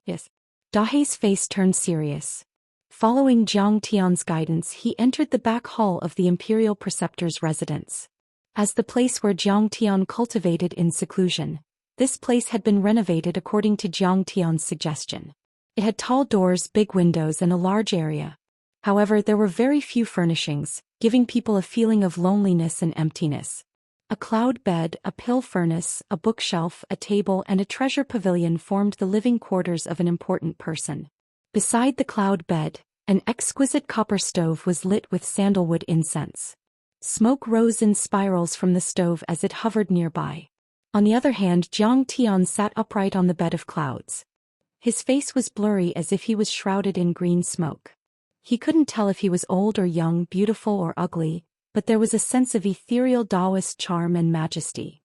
Yes. Dahei's face turned serious. Following Jiang Tian's guidance, he entered the back hall of the imperial preceptor's residence. As the place where Jiang Tian cultivated in seclusion, this place had been renovated according to Jiang Tian's suggestion. It had tall doors, big windows, and a large area. However, there were very few furnishings, giving people a feeling of loneliness and emptiness. A cloud bed, a pill furnace, a bookshelf, a table, and a treasure pavilion formed the living quarters of an important person. Beside the cloud bed, an exquisite copper stove was lit with sandalwood incense. Smoke rose in spirals from the stove as it hovered nearby. On the other hand, Jiang Tian sat upright on the bed of clouds. His face was blurry as if he was shrouded in green smoke. He couldn't tell if he was old or young, beautiful or ugly, but there was a sense of ethereal Taoist charm and majesty.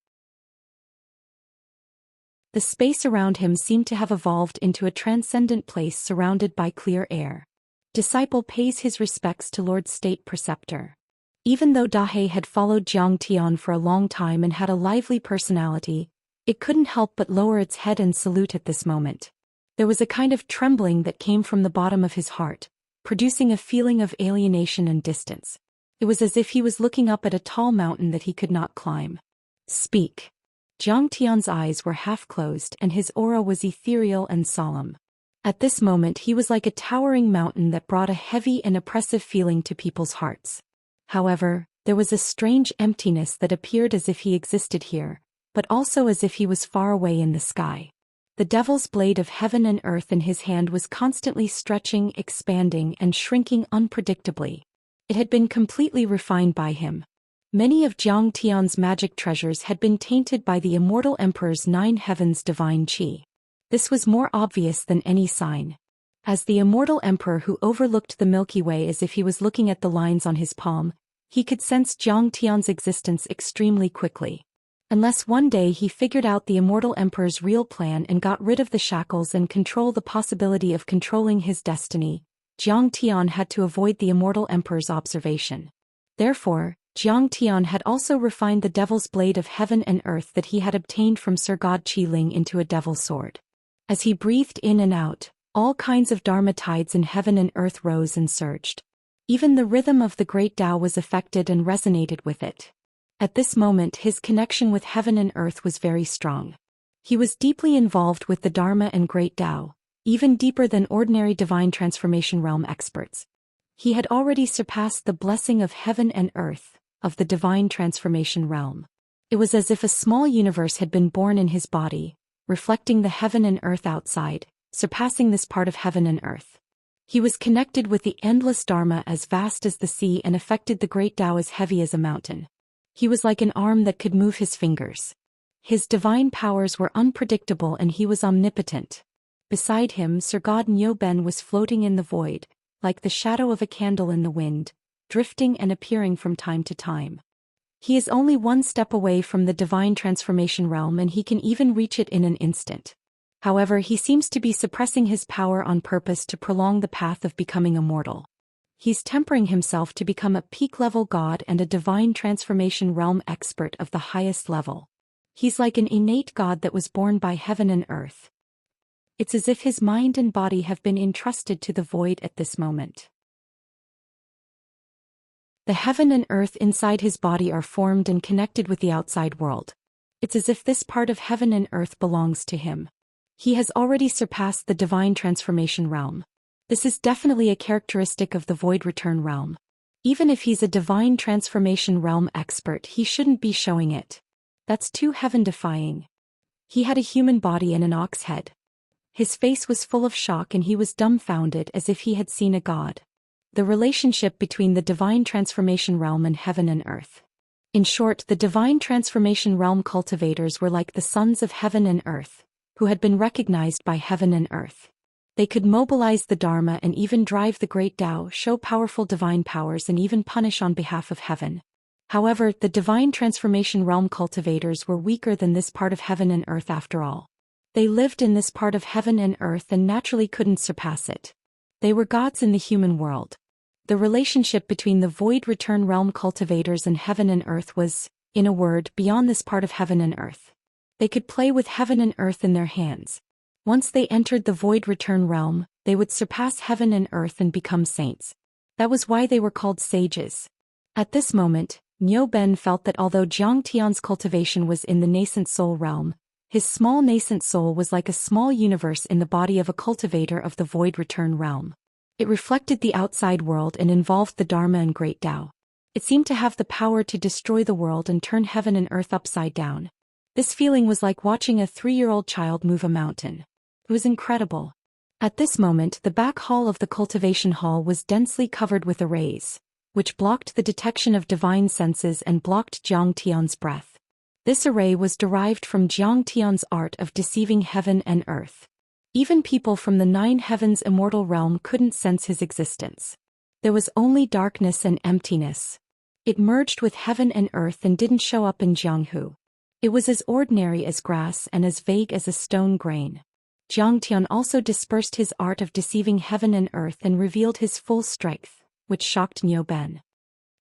The space around him seemed to have evolved into a transcendent place surrounded by clear air. Disciple pays his respects to Lord State Preceptor. Even though Dahei had followed Jiang Tian for a long time and had a lively personality, it couldn't help but lower its head and salute at this moment. There was a kind of trembling that came from the bottom of his heart, producing a feeling of alienation and distance. It was as if he was looking up at a tall mountain that he could not climb. Speak. Jiang Tian's eyes were half closed and his aura was ethereal and solemn. At this moment he was like a towering mountain that brought a heavy and oppressive feeling to people's hearts. However, there was a strange emptiness that appeared as if he existed here, but also as if he was far away in the sky. The devil's blade of heaven and earth in his hand was constantly stretching, expanding, and shrinking unpredictably. It had been completely refined by him. Many of Jiang Tian's magic treasures had been tainted by the immortal emperor's 9 heavens divine qi. This was more obvious than any sign. As the immortal emperor who overlooked the Milky Way as if he was looking at the lines on his palm, he could sense Jiang Tian's existence extremely quickly. Unless one day he figured out the immortal emperor's real plan and got rid of the shackles and control the possibility of controlling his destiny, Jiang Tian had to avoid the immortal emperor's observation. Therefore, Jiang Tian had also refined the devil's blade of heaven and earth that he had obtained from Sir God Qiling into a devil's sword. As he breathed in and out, all kinds of dharma tides in heaven and earth rose and surged. Even the rhythm of the great Tao was affected and resonated with it. At this moment his connection with heaven and earth was very strong. He was deeply involved with the Dharma and great Tao, even deeper than ordinary divine transformation realm experts. He had already surpassed the blessing of heaven and earth, of the divine transformation realm. It was as if a small universe had been born in his body, reflecting the heaven and earth outside, surpassing this part of heaven and earth. He was connected with the endless Dharma as vast as the sea and affected the great Tao as heavy as a mountain. He was like an arm that could move his fingers. His divine powers were unpredictable and he was omnipotent. Beside him Sir God Nyoben was floating in the void, like the shadow of a candle in the wind, drifting and appearing from time to time. He is only one step away from the divine transformation realm and he can even reach it in an instant. However, he seems to be suppressing his power on purpose to prolong the path of becoming immortal. He's tempering himself to become a peak-level god and a divine transformation realm expert of the highest level. He's like an innate god that was born by heaven and earth. It's as if his mind and body have been entrusted to the void at this moment. The heaven and earth inside his body are formed and connected with the outside world. It's as if this part of heaven and earth belongs to him. He has already surpassed the divine transformation realm. This is definitely a characteristic of the void return realm. Even if he's a divine transformation realm expert, he shouldn't be showing it. That's too heaven-defying. He had a human body and an ox head. His face was full of shock and he was dumbfounded as if he had seen a god. The relationship between the divine transformation realm and heaven and earth. In short, the divine transformation realm cultivators were like the sons of heaven and earth, who had been recognized by heaven and earth. They could mobilize the Dharma and even drive the great Tao, show powerful divine powers and even punish on behalf of heaven. However, the divine transformation realm cultivators were weaker than this part of heaven and earth after all. They lived in this part of heaven and earth and naturally couldn't surpass it. They were gods in the human world. The relationship between the void return realm cultivators and heaven and earth was, in a word, beyond this part of heaven and earth. They could play with heaven and earth in their hands. Once they entered the void return realm, they would surpass heaven and earth and become saints. That was why they were called sages. At this moment, Niu Ben felt that although Jiang Tian's cultivation was in the nascent soul realm, his small nascent soul was like a small universe in the body of a cultivator of the void return realm. It reflected the outside world and involved the Dharma and great Tao. It seemed to have the power to destroy the world and turn heaven and earth upside down. This feeling was like watching a 3-year-old child move a mountain. It was incredible. At this moment, the back hall of the cultivation hall was densely covered with arrays, which blocked the detection of divine senses and blocked Jiang Tian's breath. This array was derived from Jiang Tian's art of deceiving heaven and earth. Even people from the 9 heavens immortal realm couldn't sense his existence. There was only darkness and emptiness. It merged with heaven and earth and didn't show up in Jianghu. It was as ordinary as grass and as vague as a stone grain. Jiang Tian also dispersed his art of deceiving heaven and earth and revealed his full strength, which shocked Niu Ben.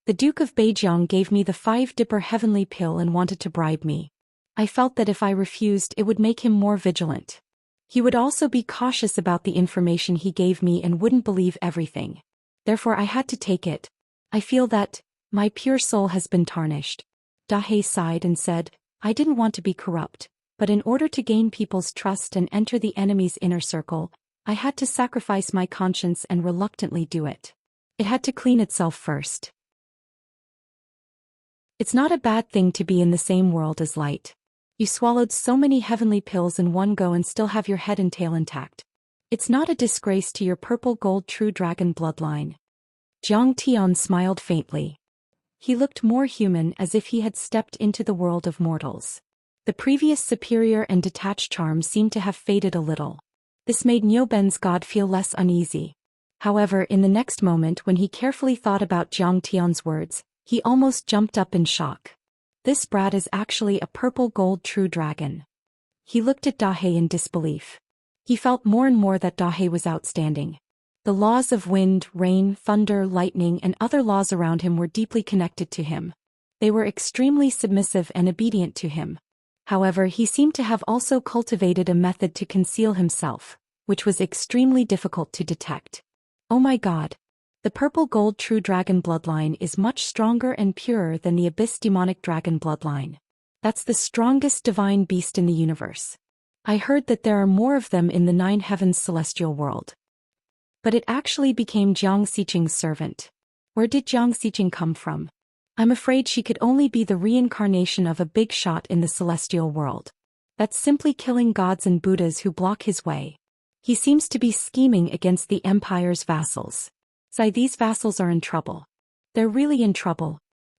The Duke of Beijiang gave me the 5-dipper heavenly pill and wanted to bribe me. I felt that if I refused it would make him more vigilant. He would also be cautious about the information he gave me and wouldn't believe everything. Therefore I had to take it. I feel that my pure soul has been tarnished. Dahe sighed and said, I didn't want to be corrupt, but in order to gain people's trust and enter the enemy's inner circle, I had to sacrifice my conscience and reluctantly do it. It had to clean itself first. It's not a bad thing to be in the same world as light. You swallowed so many heavenly pills in one go and still have your head and tail intact. It's not a disgrace to your purple gold true dragon bloodline. Jiang Tian smiled faintly. He looked more human, as if he had stepped into the world of mortals. The previous superior and detached charm seemed to have faded a little. This made Niu Ben's god feel less uneasy. However, in the next moment when he carefully thought about Jiang Tian's words, he almost jumped up in shock. This brat is actually a purple gold true dragon. He looked at Dahe in disbelief. He felt more and more that Dahe was outstanding. The laws of wind, rain, thunder, lightning and other laws around him were deeply connected to him. They were extremely submissive and obedient to him. However, he seemed to have also cultivated a method to conceal himself, which was extremely difficult to detect. Oh my god. The purple gold true dragon bloodline is much stronger and purer than the abyss demonic dragon bloodline. That's the strongest divine beast in the universe. I heard that there are more of them in the 9 heavens celestial world. But it actually became Jiang Xiqing's servant. Where did Jiang Xiqing come from? I'm afraid she could only be the reincarnation of a big shot in the celestial world. That's simply killing gods and Buddhas who block his way. He seems to be scheming against the empire's vassals. These vassals are in trouble. They're really in trouble.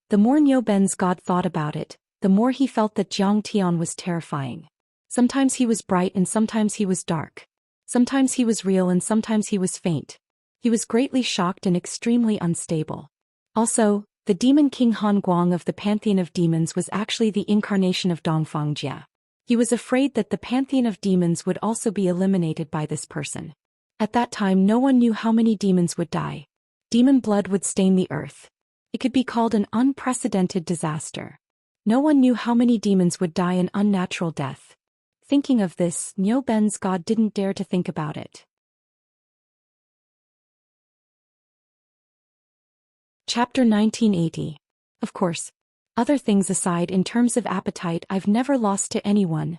The more Niu Ben's god thought about it, the more he felt that Jiang Tian was terrifying. Sometimes he was bright and sometimes he was dark. Sometimes he was real and sometimes he was faint. He was greatly shocked and extremely unstable. Also, the demon king Han Guang of the pantheon of demons was actually the incarnation of Dongfang Jia. He was afraid that the pantheon of demons would also be eliminated by this person. At that time no one knew how many demons would die. Demon blood would stain the earth. It could be called an unprecedented disaster. No one knew how many demons would die an unnatural death. Thinking of this, Niu Ben's god didn't dare to think about it. Chapter 1980. Of course. Other things aside, in terms of appetite, I've never lost to anyone.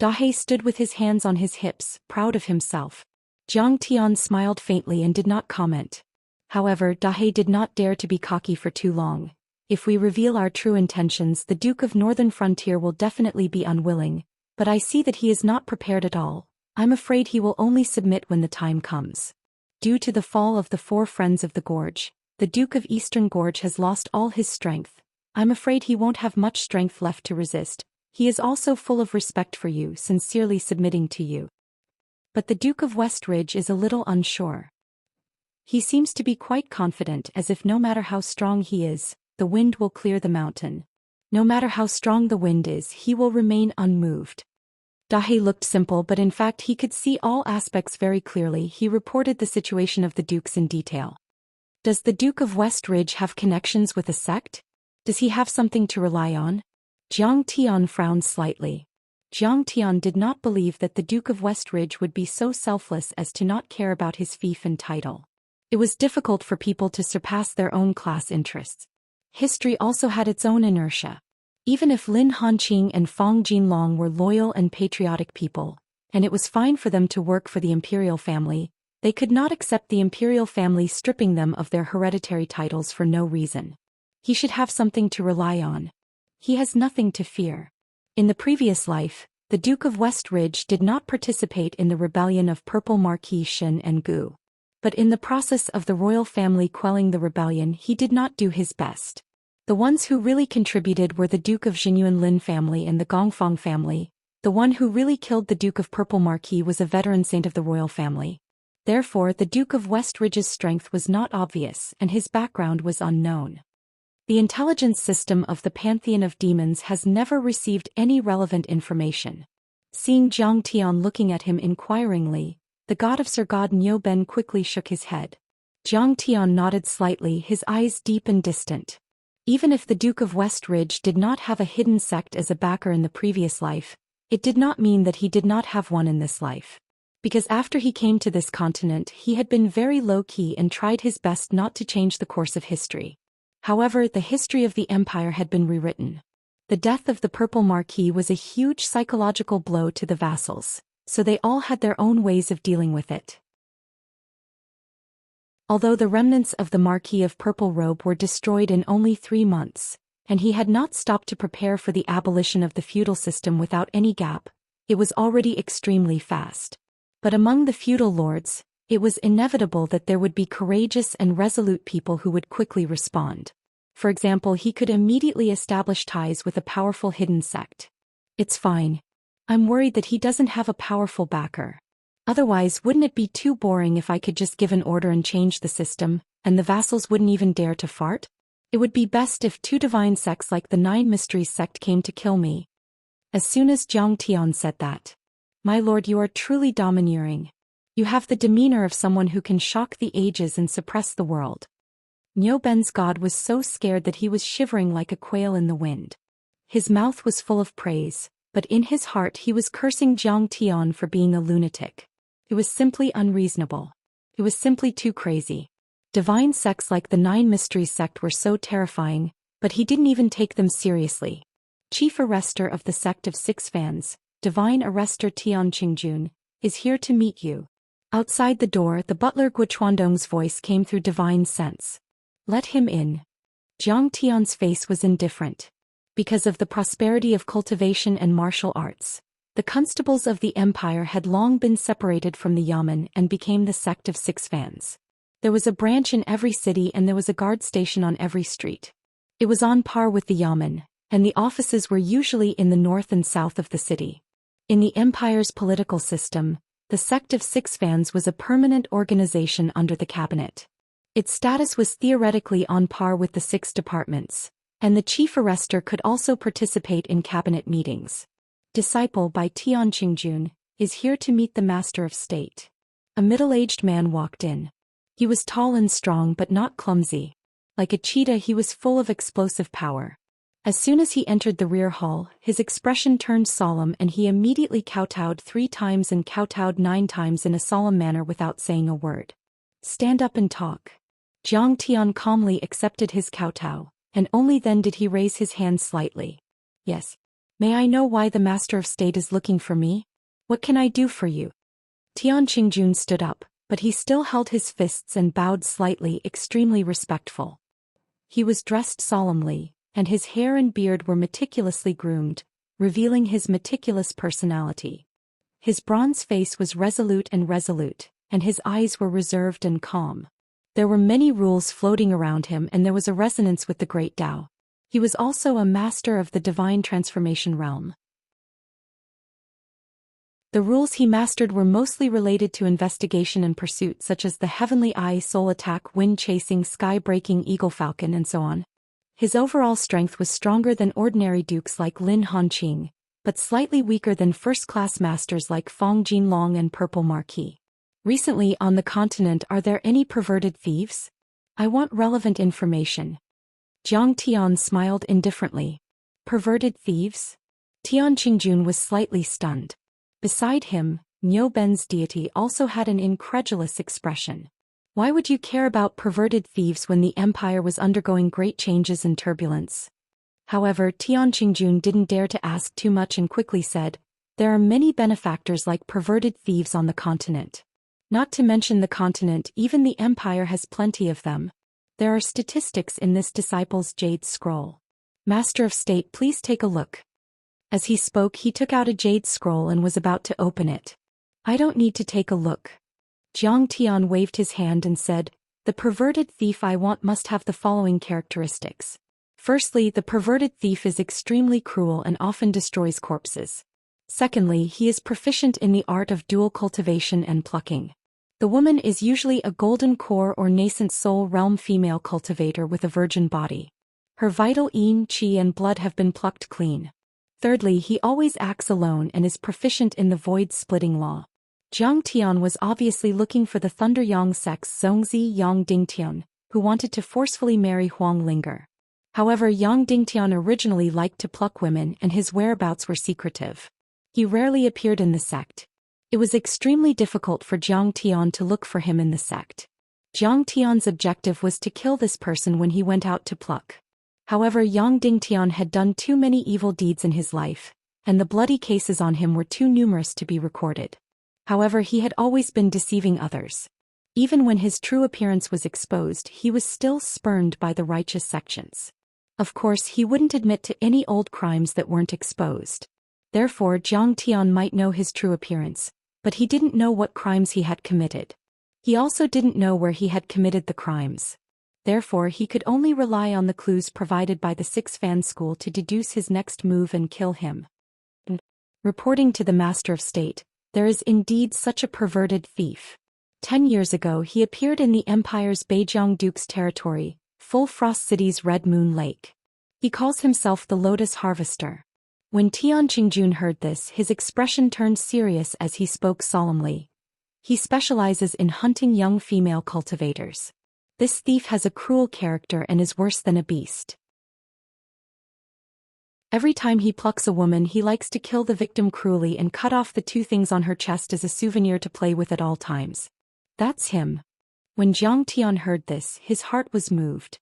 Dahe stood with his hands on his hips, proud of himself. Jiang Tian smiled faintly and did not comment. However, Dahe did not dare to be cocky for too long. If we reveal our true intentions, the Duke of Northern Frontier will definitely be unwilling, but I see that he is not prepared at all. I'm afraid he will only submit when the time comes. Due to the fall of the 4 friends of the Gorge, the Duke of Eastern Gorge has lost all his strength. I'm afraid he won't have much strength left to resist. He is also full of respect for you, sincerely submitting to you. But the Duke of West Ridge is a little unsure. He seems to be quite confident, as if no matter how strong he is, the wind will clear the mountain. No matter how strong the wind is, he will remain unmoved. Dahe looked simple, but in fact he could see all aspects very clearly. He reported the situation of the dukes in detail. Does the Duke of West Ridge have connections with a sect? Does he have something to rely on? Jiang Tian frowned slightly. Jiang Tian did not believe that the Duke of West Ridge would be so selfless as to not care about his fief and title. It was difficult for people to surpass their own class interests. History also had its own inertia. Even if Lin Hanqing and Fang Jinlong were loyal and patriotic people, and it was fine for them to work for the imperial family, they could not accept the imperial family stripping them of their hereditary titles for no reason. He should have something to rely on. He has nothing to fear. In the previous life, the Duke of West Ridge did not participate in the rebellion of Purple Marquis Shen and Gu. But in the process of the royal family quelling the rebellion, he did not do his best. The ones who really contributed were the Duke of Jinyuan Lin family and the Gongfang family. The one who really killed the Duke of Purple Marquis was a veteran saint of the royal family. Therefore, the Duke of West Ridge's strength was not obvious and his background was unknown. The intelligence system of the Pantheon of Demons has never received any relevant information. Seeing Jiang Tian looking at him inquiringly, the god of Sir God Niu Ben quickly shook his head. Jiang Tian nodded slightly, his eyes deep and distant. Even if the Duke of West Ridge did not have a hidden sect as a backer in the previous life, it did not mean that he did not have one in this life. Because after he came to this continent, he had been very low-key and tried his best not to change the course of history. However, the history of the empire had been rewritten. The death of the Purple Marquis was a huge psychological blow to the vassals, so they all had their own ways of dealing with it. Although the remnants of the Marquis of Purple Robe were destroyed in only 3 months, and he had not stopped to prepare for the abolition of the feudal system without any gap, it was already extremely fast. But among the feudal lords, it was inevitable that there would be courageous and resolute people who would quickly respond. For example, he could immediately establish ties with a powerful hidden sect. It's fine. I'm worried that he doesn't have a powerful backer. Otherwise, wouldn't it be too boring if I could just give an order and change the system, and the vassals wouldn't even dare to fart? It would be best if 2 divine sects like the 9 Mysteries sect came to kill me. As soon as Jiang Tian said that, "My lord, you are truly domineering. You have the demeanor of someone who can shock the ages and suppress the world." Niu Ben's god was so scared that he was shivering like a quail in the wind. His mouth was full of praise, but in his heart he was cursing Jiang Tian for being a lunatic. It was simply unreasonable. It was simply too crazy. Divine sects like the Nine Mysteries sect were so terrifying, but he didn't even take them seriously. Chief arrester of the sect of Six Fans, Divine Arrestor Tian Qingjun, is here to meet you. Outside the door, the butler Guochuandong's voice came through divine sense. Let him in. Jiang Tian's face was indifferent. Because of the prosperity of cultivation and martial arts, the constables of the empire had long been separated from the yamen and became the sect of Six Fans. There was a branch in every city and there was a guard station on every street. It was on par with the yamen, and the offices were usually in the north and south of the city. In the empire's political system, the sect of Six Fans was a permanent organization under the cabinet. Its status was theoretically on par with the six departments, and the chief arrestor could also participate in cabinet meetings. Disciple by Tian Qingjun is here to meet the master of state. A middle-aged man walked in. He was tall and strong but not clumsy. Like a cheetah, he was full of explosive power. As soon as he entered the rear hall, his expression turned solemn and he immediately kowtowed 3 times and kowtowed 9 times in a solemn manner without saying a word. Stand up and talk. Jiang Tian calmly accepted his kowtow, and only then did he raise his hand slightly. Yes. May I know why the master of state is looking for me? What can I do for you? Tian Qingjun stood up, but he still held his fists and bowed slightly, extremely respectful. He was dressed solemnly, and his hair and beard were meticulously groomed, revealing his meticulous personality. His bronze face was resolute, and his eyes were reserved and calm. There were many rules floating around him and there was a resonance with the great Tao. He was also a master of the divine transformation realm. The rules he mastered were mostly related to investigation and pursuit, such as the heavenly eye, soul attack, wind chasing, sky breaking, eagle falcon, and so on. His overall strength was stronger than ordinary dukes like Lin Hanqing, but slightly weaker than first-class masters like Fong Jinlong and Purple Marquis. Recently on the continent, are there any perverted thieves? I want relevant information. Jiang Tian smiled indifferently. Perverted thieves? Tian Qingjun was slightly stunned. Beside him, Niu Ben's deity also had an incredulous expression. Why would you care about perverted thieves when the empire was undergoing great changes and turbulence? However, Tian Qingjun didn't dare to ask too much and quickly said, there are many benefactors like perverted thieves on the continent. Not to mention the continent, even the empire has plenty of them. There are statistics in this disciple's jade scroll. Master of State, please take a look. As he spoke, he took out a jade scroll and was about to open it. I don't need to take a look. Jiang Tian waved his hand and said, the perverted thief I want must have the following characteristics. Firstly, the perverted thief is extremely cruel and often destroys corpses. Secondly, he is proficient in the art of dual cultivation and plucking. The woman is usually a golden core or nascent soul realm female cultivator with a virgin body. Her vital yin, qi and blood have been plucked clean. Thirdly, he always acts alone and is proficient in the void-splitting law. Jiang Tian was obviously looking for the Thunder Yang sect's Zhongzi Yang Dingtian, who wanted to forcefully marry Huang Linger. However, Yang Dingtian originally liked to pluck women and his whereabouts were secretive. He rarely appeared in the sect. It was extremely difficult for Jiang Tian to look for him in the sect. Jiang Tian's objective was to kill this person when he went out to pluck. However, Yang Dingtian had done too many evil deeds in his life, and the bloody cases on him were too numerous to be recorded. However, he had always been deceiving others. Even when his true appearance was exposed, he was still spurned by the righteous sections. Of course, he wouldn't admit to any old crimes that weren't exposed. Therefore, Jiang Tian might know his true appearance, but he didn't know what crimes he had committed. He also didn't know where he had committed the crimes. Therefore, he could only rely on the clues provided by the Six Fan School to deduce his next move and kill him. Reporting to the Master of State, there is indeed such a perverted thief. 10 years ago he appeared in the Empire's Beijiang Duke's territory, Full Frost City's Red Moon Lake. He calls himself the Lotus Harvester. When Tian Qingjun heard this, his expression turned serious as he spoke solemnly. He specializes in hunting young female cultivators. This thief has a cruel character and is worse than a beast. Every time he plucks a woman, he likes to kill the victim cruelly and cut off the two things on her chest as a souvenir to play with at all times. That's him. When Jiang Tian heard this, his heart was moved.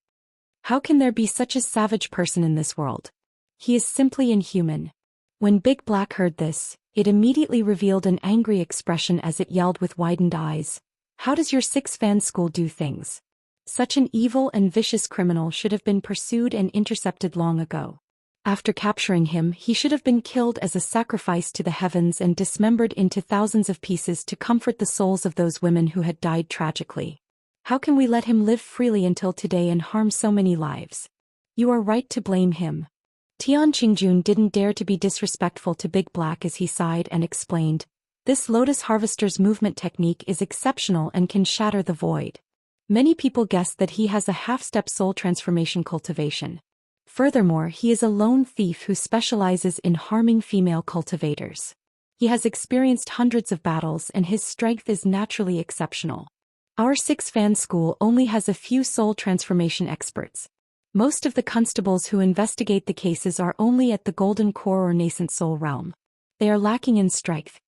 How can there be such a savage person in this world? He is simply inhuman. When Big Black heard this, it immediately revealed an angry expression as it yelled with widened eyes. How does your six-fan school do things? Such an evil and vicious criminal should have been pursued and intercepted long ago. After capturing him, he should have been killed as a sacrifice to the heavens and dismembered into thousands of pieces to comfort the souls of those women who had died tragically. How can we let him live freely until today and harm so many lives? You are right to blame him. Tian Qingjun didn't dare to be disrespectful to Big Black as he sighed and explained, this Lotus Harvester's movement technique is exceptional and can shatter the void. Many people guess that he has a half-step soul transformation cultivation. Furthermore, he is a lone thief who specializes in harming female cultivators. He has experienced hundreds of battles and his strength is naturally exceptional. Our six-fan school only has a few soul transformation experts. Most of the constables who investigate the cases are only at the golden core or nascent soul realm. They are lacking in strength.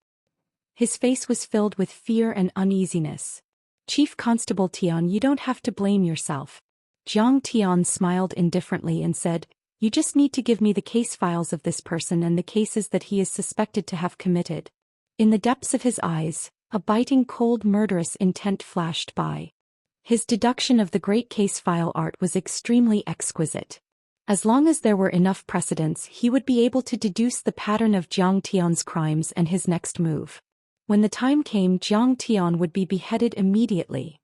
His face was filled with fear and uneasiness. Chief Constable Tian, you don't have to blame yourself. Jiang Tian smiled indifferently and said, you just need to give me the case files of this person and the cases that he is suspected to have committed. In the depths of his eyes, a biting cold murderous intent flashed by. His deduction of the great case file art was extremely exquisite. As long as there were enough precedents, he would be able to deduce the pattern of Jiang Tian's crimes and his next move. When the time came, Jiang Tian would be beheaded immediately.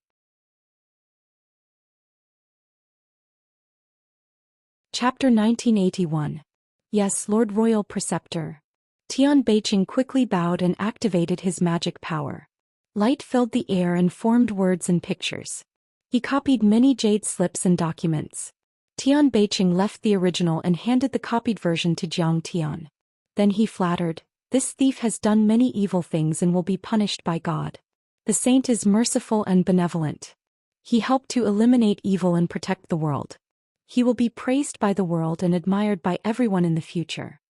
Chapter 1981. Yes, Lord Royal Preceptor. Tian Beiqing quickly bowed and activated his magic power. Light filled the air and formed words and pictures. He copied many jade slips and documents. Tian Beiqing left the original and handed the copied version to Jiang Tian. Then he flattered, this thief has done many evil things and will be punished by God. The saint is merciful and benevolent. He helped to eliminate evil and protect the world. He will be praised by the world and admired by everyone in the future.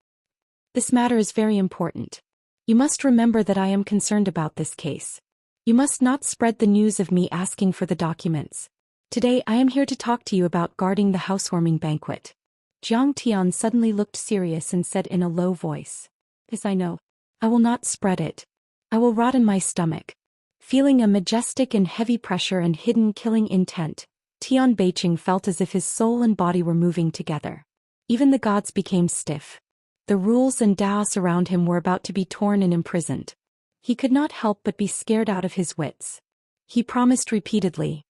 This matter is very important. You must remember that I am concerned about this case. You must not spread the news of me asking for the documents. Today I am here to talk to you about guarding the housewarming banquet. Jiang Tian suddenly looked serious and said in a low voice. Yes, I know. I will not spread it. I will rot in my stomach. Feeling a majestic and heavy pressure and hidden killing intent, Tian Beiqing felt as if his soul and body were moving together. Even the gods became stiff. The rules and Daos around him were about to be torn and imprisoned. He could not help but be scared out of his wits. He promised repeatedly.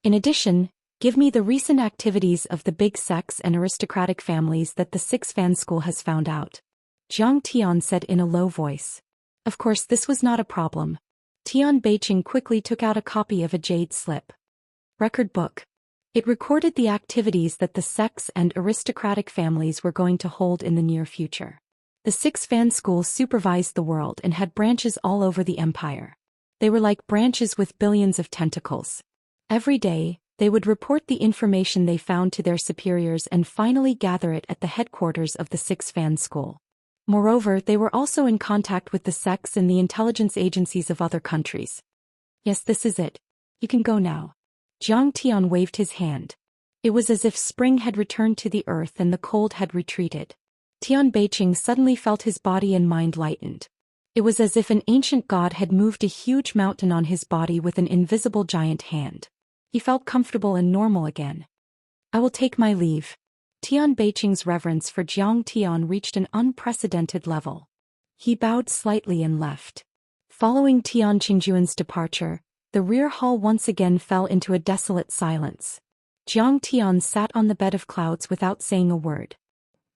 In addition, give me the recent activities of the big sects and aristocratic families that the six-fan school has found out. Jiang Tian said in a low voice. Of course, this was not a problem. Tian Beiqing quickly took out a copy of a jade slip. Record book. It recorded the activities that the sects and aristocratic families were going to hold in the near future. The six-fan school supervised the world and had branches all over the empire. They were like branches with billions of tentacles. Every day, they would report the information they found to their superiors and finally gather it at the headquarters of the six-fan school. Moreover, they were also in contact with the sects and the intelligence agencies of other countries. Yes, this is it. You can go now. Jiang Tian waved his hand. It was as if spring had returned to the earth and the cold had retreated. Tian Beiqing suddenly felt his body and mind lightened. It was as if an ancient god had moved a huge mountain on his body with an invisible giant hand. He felt comfortable and normal again. I will take my leave. Tian Beiqing's reverence for Jiang Tian reached an unprecedented level. He bowed slightly and left. Following Tian Qingjuan's departure, the rear hall once again fell into a desolate silence. Jiang Tian sat on the bed of clouds without saying a word.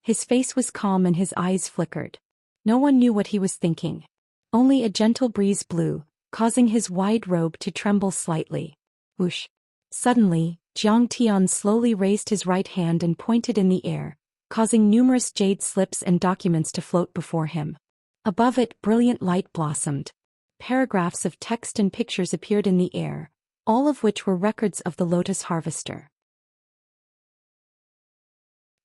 His face was calm and his eyes flickered. No one knew what he was thinking. Only a gentle breeze blew, causing his wide robe to tremble slightly. Whoosh! Suddenly, Jiang Tian slowly raised his right hand and pointed in the air, causing numerous jade slips and documents to float before him. Above it, brilliant light blossomed. Paragraphs of text and pictures appeared in the air, all of which were records of the Lotus Harvester.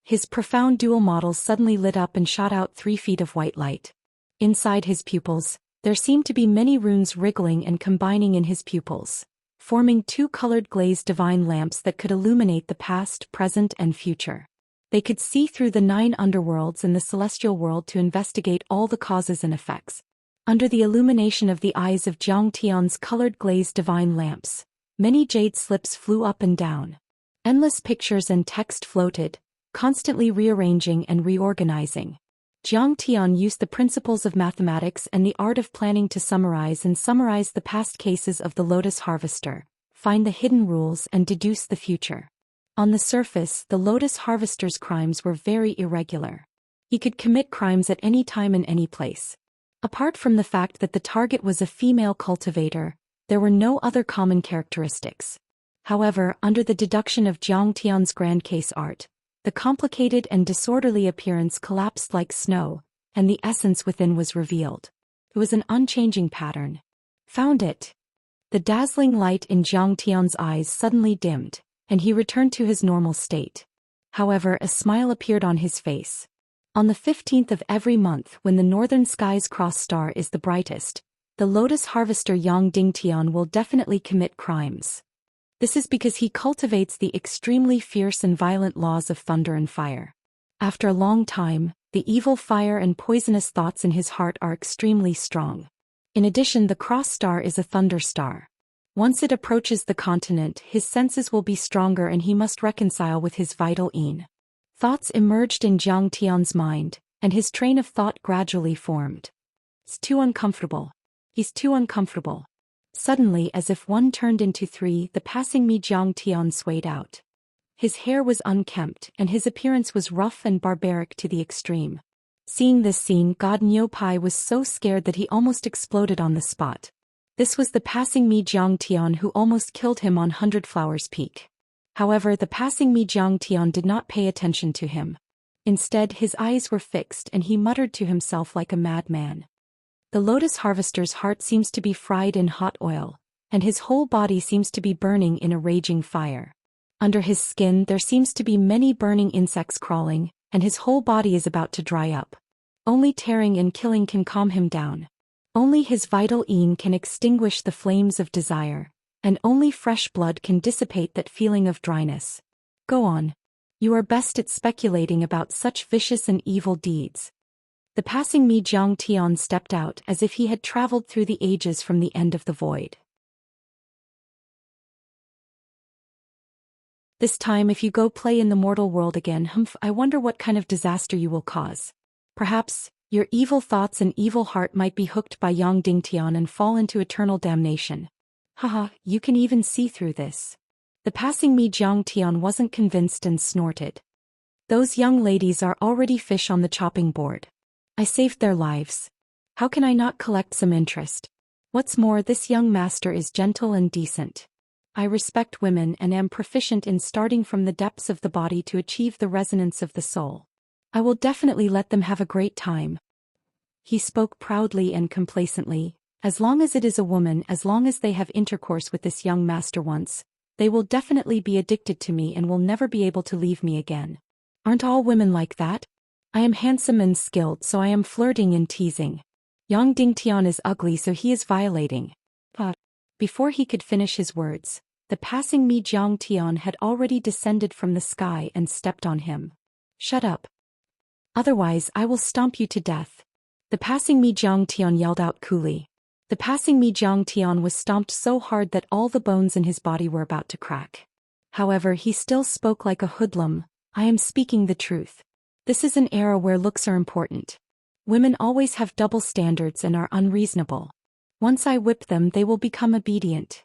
His profound dual models suddenly lit up and shot out 3 feet of white light. Inside his pupils, there seemed to be many runes wriggling and combining in his pupils, forming 2 colored glazed divine lamps that could illuminate the past, present, and future. They could see through the 9 underworlds and the celestial world to investigate all the causes and effects. Under the illumination of the eyes of Zhang Tian's colored glazed divine lamps, many jade slips flew up and down. Endless pictures and text floated, constantly rearranging and reorganizing. Zhang Tian used the principles of mathematics and the art of planning to summarize the past cases of the Lotus Harvester, find the hidden rules and deduce the future. On the surface, the Lotus Harvester's crimes were very irregular. He could commit crimes at any time and any place. Apart from the fact that the target was a female cultivator, there were no other common characteristics. However, under the deduction of Zhang Tian's grand case art, the complicated and disorderly appearance collapsed like snow, and the essence within was revealed. It was an unchanging pattern. Found it. The dazzling light in Zhang Tian's eyes suddenly dimmed, and he returned to his normal state. However, a smile appeared on his face. On the 15th of every month, when the northern sky's cross star is the brightest, the Lotus Harvester Yang Dingtian will definitely commit crimes. This is because he cultivates the extremely fierce and violent laws of thunder and fire. After a long time, the evil fire and poisonous thoughts in his heart are extremely strong. In addition, the cross star is a thunder star. Once it approaches the continent, his senses will be stronger and he must reconcile with his vital yin. Thoughts emerged in Zhang Tian's mind, and his train of thought gradually formed. He's too uncomfortable. He's too uncomfortable. Suddenly, as if 1 turned into 3, the passing me Zhang Tian swayed out. His hair was unkempt, and his appearance was rough and barbaric to the extreme. Seeing this scene, God Niu Pai was so scared that he almost exploded on the spot. This was the passing me Zhang Tian who almost killed him on 100 Flowers Peak. However, the passing me Zhang Tian did not pay attention to him. Instead, his eyes were fixed and he muttered to himself like a madman. The Lotus Harvester's heart seems to be fried in hot oil, and his whole body seems to be burning in a raging fire. Under his skin there seems to be many burning insects crawling, and his whole body is about to dry up. Only tearing and killing can calm him down. Only his vital yin can extinguish the flames of desire, and only fresh blood can dissipate that feeling of dryness. Go on. You are best at speculating about such vicious and evil deeds. The passing me Zhang Tian stepped out as if he had traveled through the ages from the end of the void. This time if you go play in the mortal world again, I wonder what kind of disaster you will cause. Perhaps, your evil thoughts and evil heart might be hooked by Yang Dingtian and fall into eternal damnation. Haha, you can even see through this. The passing me Zhang Tian wasn't convinced and snorted. Those young ladies are already fish on the chopping board. I saved their lives. How can I not collect some interest? What's more, this young master is gentle and decent. I respect women and am proficient in starting from the depths of the body to achieve the resonance of the soul. I will definitely let them have a great time. He spoke proudly and complacently. As long as it is a woman, as long as they have intercourse with this young master once, they will definitely be addicted to me and will never be able to leave me again. Aren't all women like that? I am handsome and skilled, so I am flirting and teasing. Yang Dingtian is ugly, so he is violating. But before he could finish his words, the passing me Zhang Tian had already descended from the sky and stepped on him. Shut up. Otherwise I will stomp you to death. The passing me Zhang Tian yelled out coolly. The passing me Zhang Tian was stomped so hard that all the bones in his body were about to crack. However, he still spoke like a hoodlum. I am speaking the truth. This is an era where looks are important. Women always have double standards and are unreasonable. Once I whip them, they will become obedient.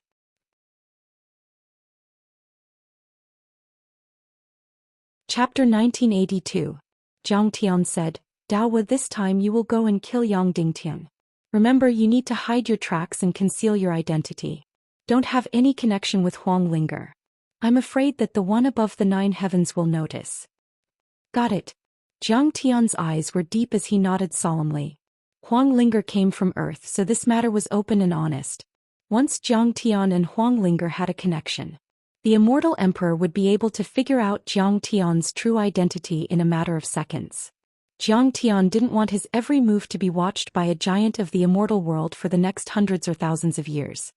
Chapter 1982. Zhang Tian said, Daowa, this time you will go and kill Yang Dingtian. Remember, you need to hide your tracks and conceal your identity. Don't have any connection with Huang Linger. I'm afraid that the one above the 9 heavens will notice. Got it. Zhang Tian's eyes were deep as he nodded solemnly. Huang Linger came from Earth, so this matter was open and honest. Once Jiang Tian and Huang Linger had a connection. The immortal emperor would be able to figure out Jiang Tian's true identity in a matter of seconds. Jiang Tian didn't want his every move to be watched by a giant of the immortal world for the next hundreds or thousands of years.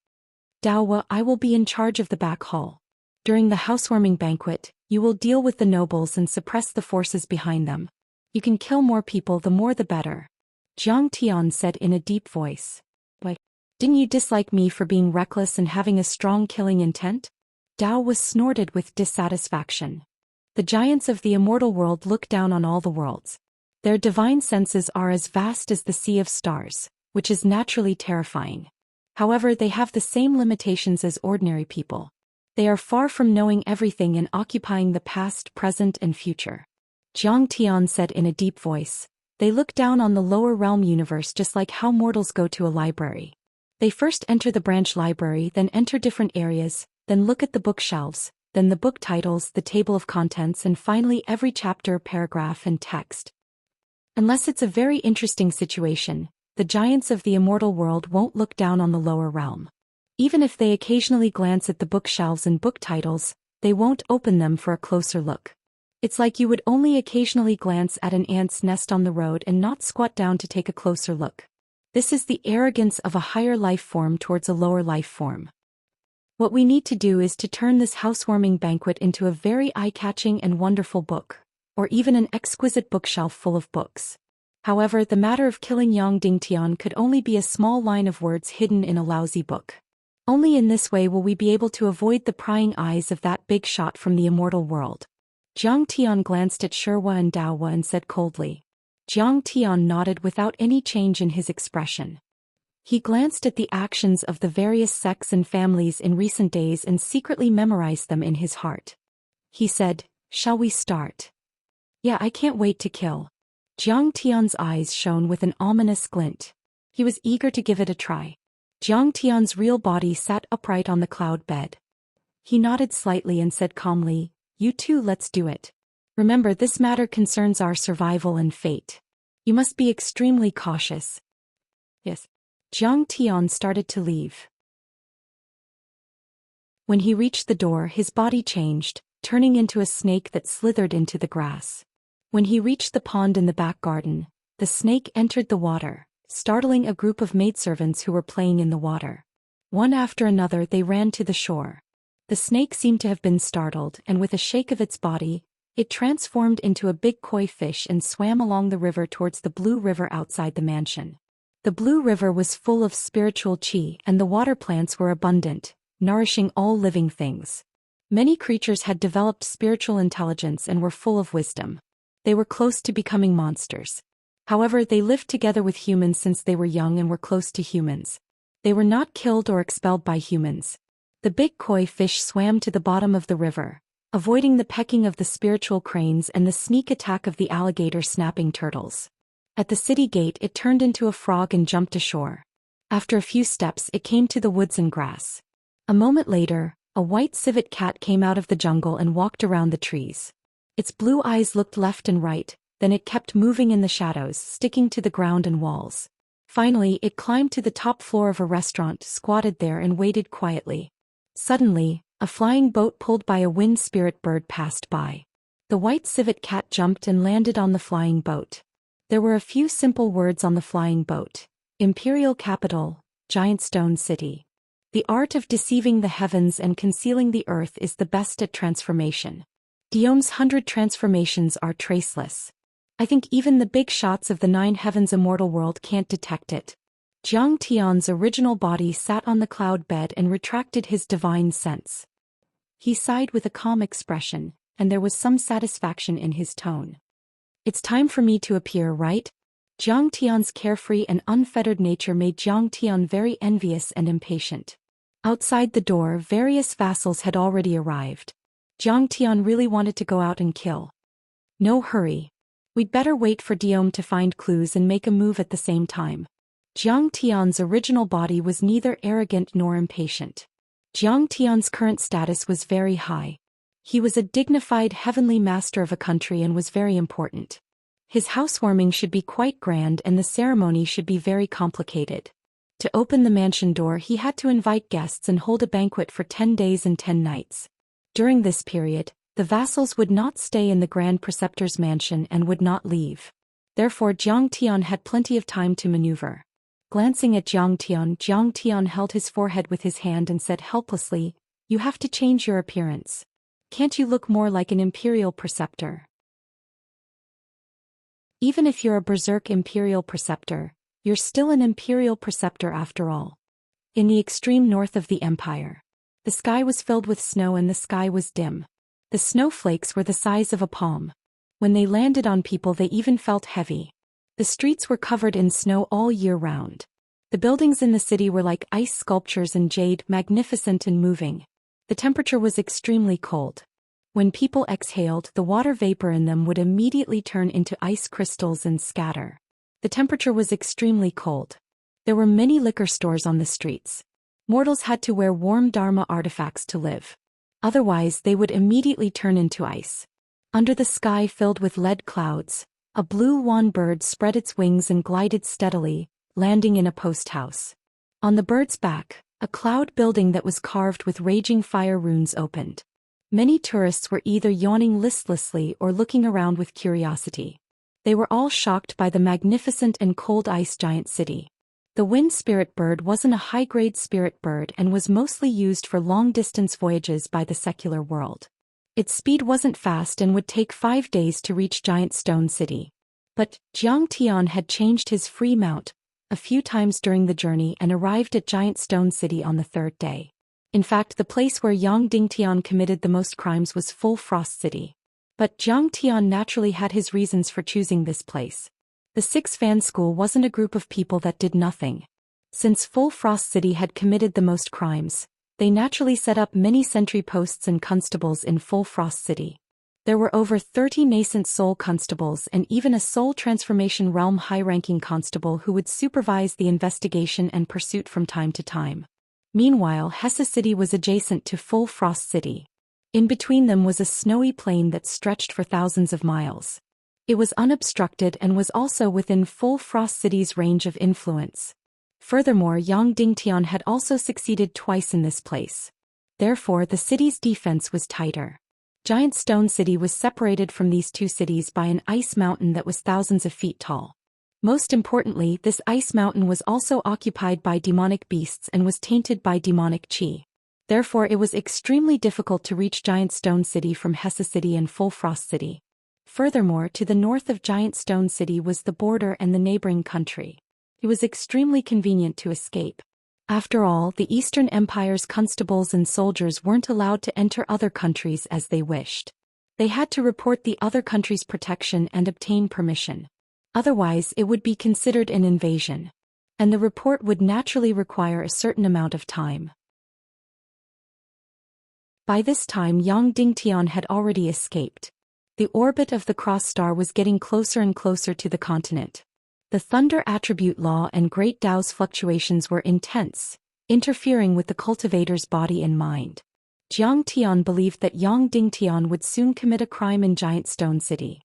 Daowa, I will be in charge of the back hall. During the housewarming banquet, you will deal with the nobles and suppress the forces behind them. You can kill more people, the more the better. Jiang Tian said in a deep voice. Why, didn't you dislike me for being reckless and having a strong killing intent? Dao was snorted with dissatisfaction. The giants of the immortal world look down on all the worlds. Their divine senses are as vast as the sea of stars, which is naturally terrifying. However, they have the same limitations as ordinary people. They are far from knowing everything and occupying the past, present, and future. Jiang Tian said in a deep voice. They look down on the lower realm universe just like how mortals go to a library. They first enter the branch library, then enter different areas, then look at the bookshelves, then the book titles, the table of contents, and finally every chapter, paragraph, and text. Unless it's a very interesting situation, the giants of the immortal world won't look down on the lower realm. Even if they occasionally glance at the bookshelves and book titles, they won't open them for a closer look. It's like you would only occasionally glance at an ant's nest on the road and not squat down to take a closer look. This is the arrogance of a higher life form towards a lower life form. What we need to do is to turn this housewarming banquet into a very eye-catching and wonderful book, or even an exquisite bookshelf full of books. However, the matter of killing Yang Dingtian could only be a small line of words hidden in a lousy book. Only in this way will we be able to avoid the prying eyes of that big shot from the immortal world. Jiang Tian glanced at Shirwa and Daowa and said coldly. Jiang Tian nodded without any change in his expression. He glanced at the actions of the various sects and families in recent days and secretly memorized them in his heart. He said, "Shall we start?" "Yeah, I can't wait to kill." Jiang Tian's eyes shone with an ominous glint. He was eager to give it a try. Jiang Tian's real body sat upright on the cloud bed. He nodded slightly and said calmly, "You too, let's do it. Remember, this matter concerns our survival and fate. You must be extremely cautious." "Yes." Jiang Tian started to leave. When he reached the door, his body changed, turning into a snake that slithered into the grass. When he reached the pond in the back garden, the snake entered the water, startling a group of maidservants who were playing in the water. One after another they ran to the shore. The snake seemed to have been startled, and with a shake of its body, it transformed into a big koi fish and swam along the river towards the blue river outside the mansion. The blue river was full of spiritual qi, and the water plants were abundant, nourishing all living things. Many creatures had developed spiritual intelligence and were full of wisdom. They were close to becoming monsters. However, they lived together with humans since they were young and were close to humans. They were not killed or expelled by humans. The big koi fish swam to the bottom of the river, avoiding the pecking of the spiritual cranes and the sneak attack of the alligator snapping turtles. At the city gate, it turned into a frog and jumped ashore. After a few steps, it came to the woods and grass. A moment later, a white civet cat came out of the jungle and walked around the trees. Its blue eyes looked left and right, then it kept moving in the shadows, sticking to the ground and walls. Finally, it climbed to the top floor of a restaurant, squatted there and waited quietly. Suddenly, a flying boat pulled by a wind spirit bird passed by. The white civet cat jumped and landed on the flying boat. There were a few simple words on the flying boat. Imperial capital, giant stone city. The art of deceiving the heavens and concealing the earth is the best at transformation. Guillaume's 100 transformations are traceless. I think even the big shots of the 9 heavens immortal world can't detect it. Jiang Tian's original body sat on the cloud bed and retracted his divine sense. He sighed with a calm expression, and there was some satisfaction in his tone. "It's time for me to appear, right?" Jiang Tian's carefree and unfettered nature made Jiang Tian very envious and impatient. Outside the door, various vassals had already arrived. Jiang Tian really wanted to go out and kill. "No hurry. We'd better wait for Guillaume to find clues and make a move at the same time." Jiang Tian's original body was neither arrogant nor impatient. Jiang Tian's current status was very high. He was a dignified heavenly master of a country and was very important. His housewarming should be quite grand and the ceremony should be very complicated. To open the mansion door, he had to invite guests and hold a banquet for 10 days and 10 nights. During this period, the vassals would not stay in the Grand Preceptor's mansion and would not leave. Therefore Jiang Tian had plenty of time to maneuver. Glancing at Jiang Tian held his forehead with his hand and said helplessly, "You have to change your appearance. Can't you look more like an imperial preceptor? Even if you're a berserk imperial preceptor, you're still an imperial preceptor after all." In the extreme north of the empire, the sky was filled with snow and the sky was dim. The snowflakes were the size of a palm. When they landed on people, they even felt heavy. The streets were covered in snow all year round. The buildings in the city were like ice sculptures in jade, magnificent and moving. The temperature was extremely cold. When people exhaled, the water vapor in them would immediately turn into ice crystals and scatter. The temperature was extremely cold. There were many liquor stores on the streets. Mortals had to wear warm dharma artifacts to live. Otherwise, they would immediately turn into ice. Under the sky filled with lead clouds, a blue wan bird spread its wings and glided steadily, landing in a post house. On the bird's back, a cloud building that was carved with raging fire runes opened. Many tourists were either yawning listlessly or looking around with curiosity. They were all shocked by the magnificent and cold ice giant city. The wind spirit bird wasn't a high-grade spirit bird and was mostly used for long-distance voyages by the secular world. Its speed wasn't fast and would take 5 days to reach Giant Stone City. But Jiang Tian had changed his free mount a few times during the journey and arrived at Giant Stone City on the 3rd day. In fact, the place where Yang Dingtian committed the most crimes was Full Frost City. But Jiang Tian naturally had his reasons for choosing this place. The Six Fan School wasn't a group of people that did nothing. Since Full Frost City had committed the most crimes, they naturally set up many sentry posts and constables in Full Frost City. There were over 30 nascent soul constables and even a soul transformation realm high-ranking constable who would supervise the investigation and pursuit from time to time. Meanwhile, Hesse City was adjacent to Full Frost City. In between them was a snowy plain that stretched for thousands of miles. It was unobstructed and was also within Full Frost City's range of influence. Furthermore, Yang Dingtian had also succeeded twice in this place. Therefore, the city's defense was tighter. Giant Stone City was separated from these two cities by an ice mountain that was thousands of feet tall. Most importantly, this ice mountain was also occupied by demonic beasts and was tainted by demonic qi. Therefore, it was extremely difficult to reach Giant Stone City from Hesse City and Full Frost City. Furthermore, to the north of Giant Stone City was the border and the neighboring country. It was extremely convenient to escape. After all, the Eastern Empire's constables and soldiers weren't allowed to enter other countries as they wished. They had to report the other country's protection and obtain permission. Otherwise, it would be considered an invasion. And the report would naturally require a certain amount of time. By this time, Yang Dingtian had already escaped. The orbit of the cross star was getting closer and closer to the continent. The thunder attribute law and Great Tao's fluctuations were intense, interfering with the cultivator's body and mind. Jiang Tian believed that Yang Dingtian would soon commit a crime in Giant Stone City.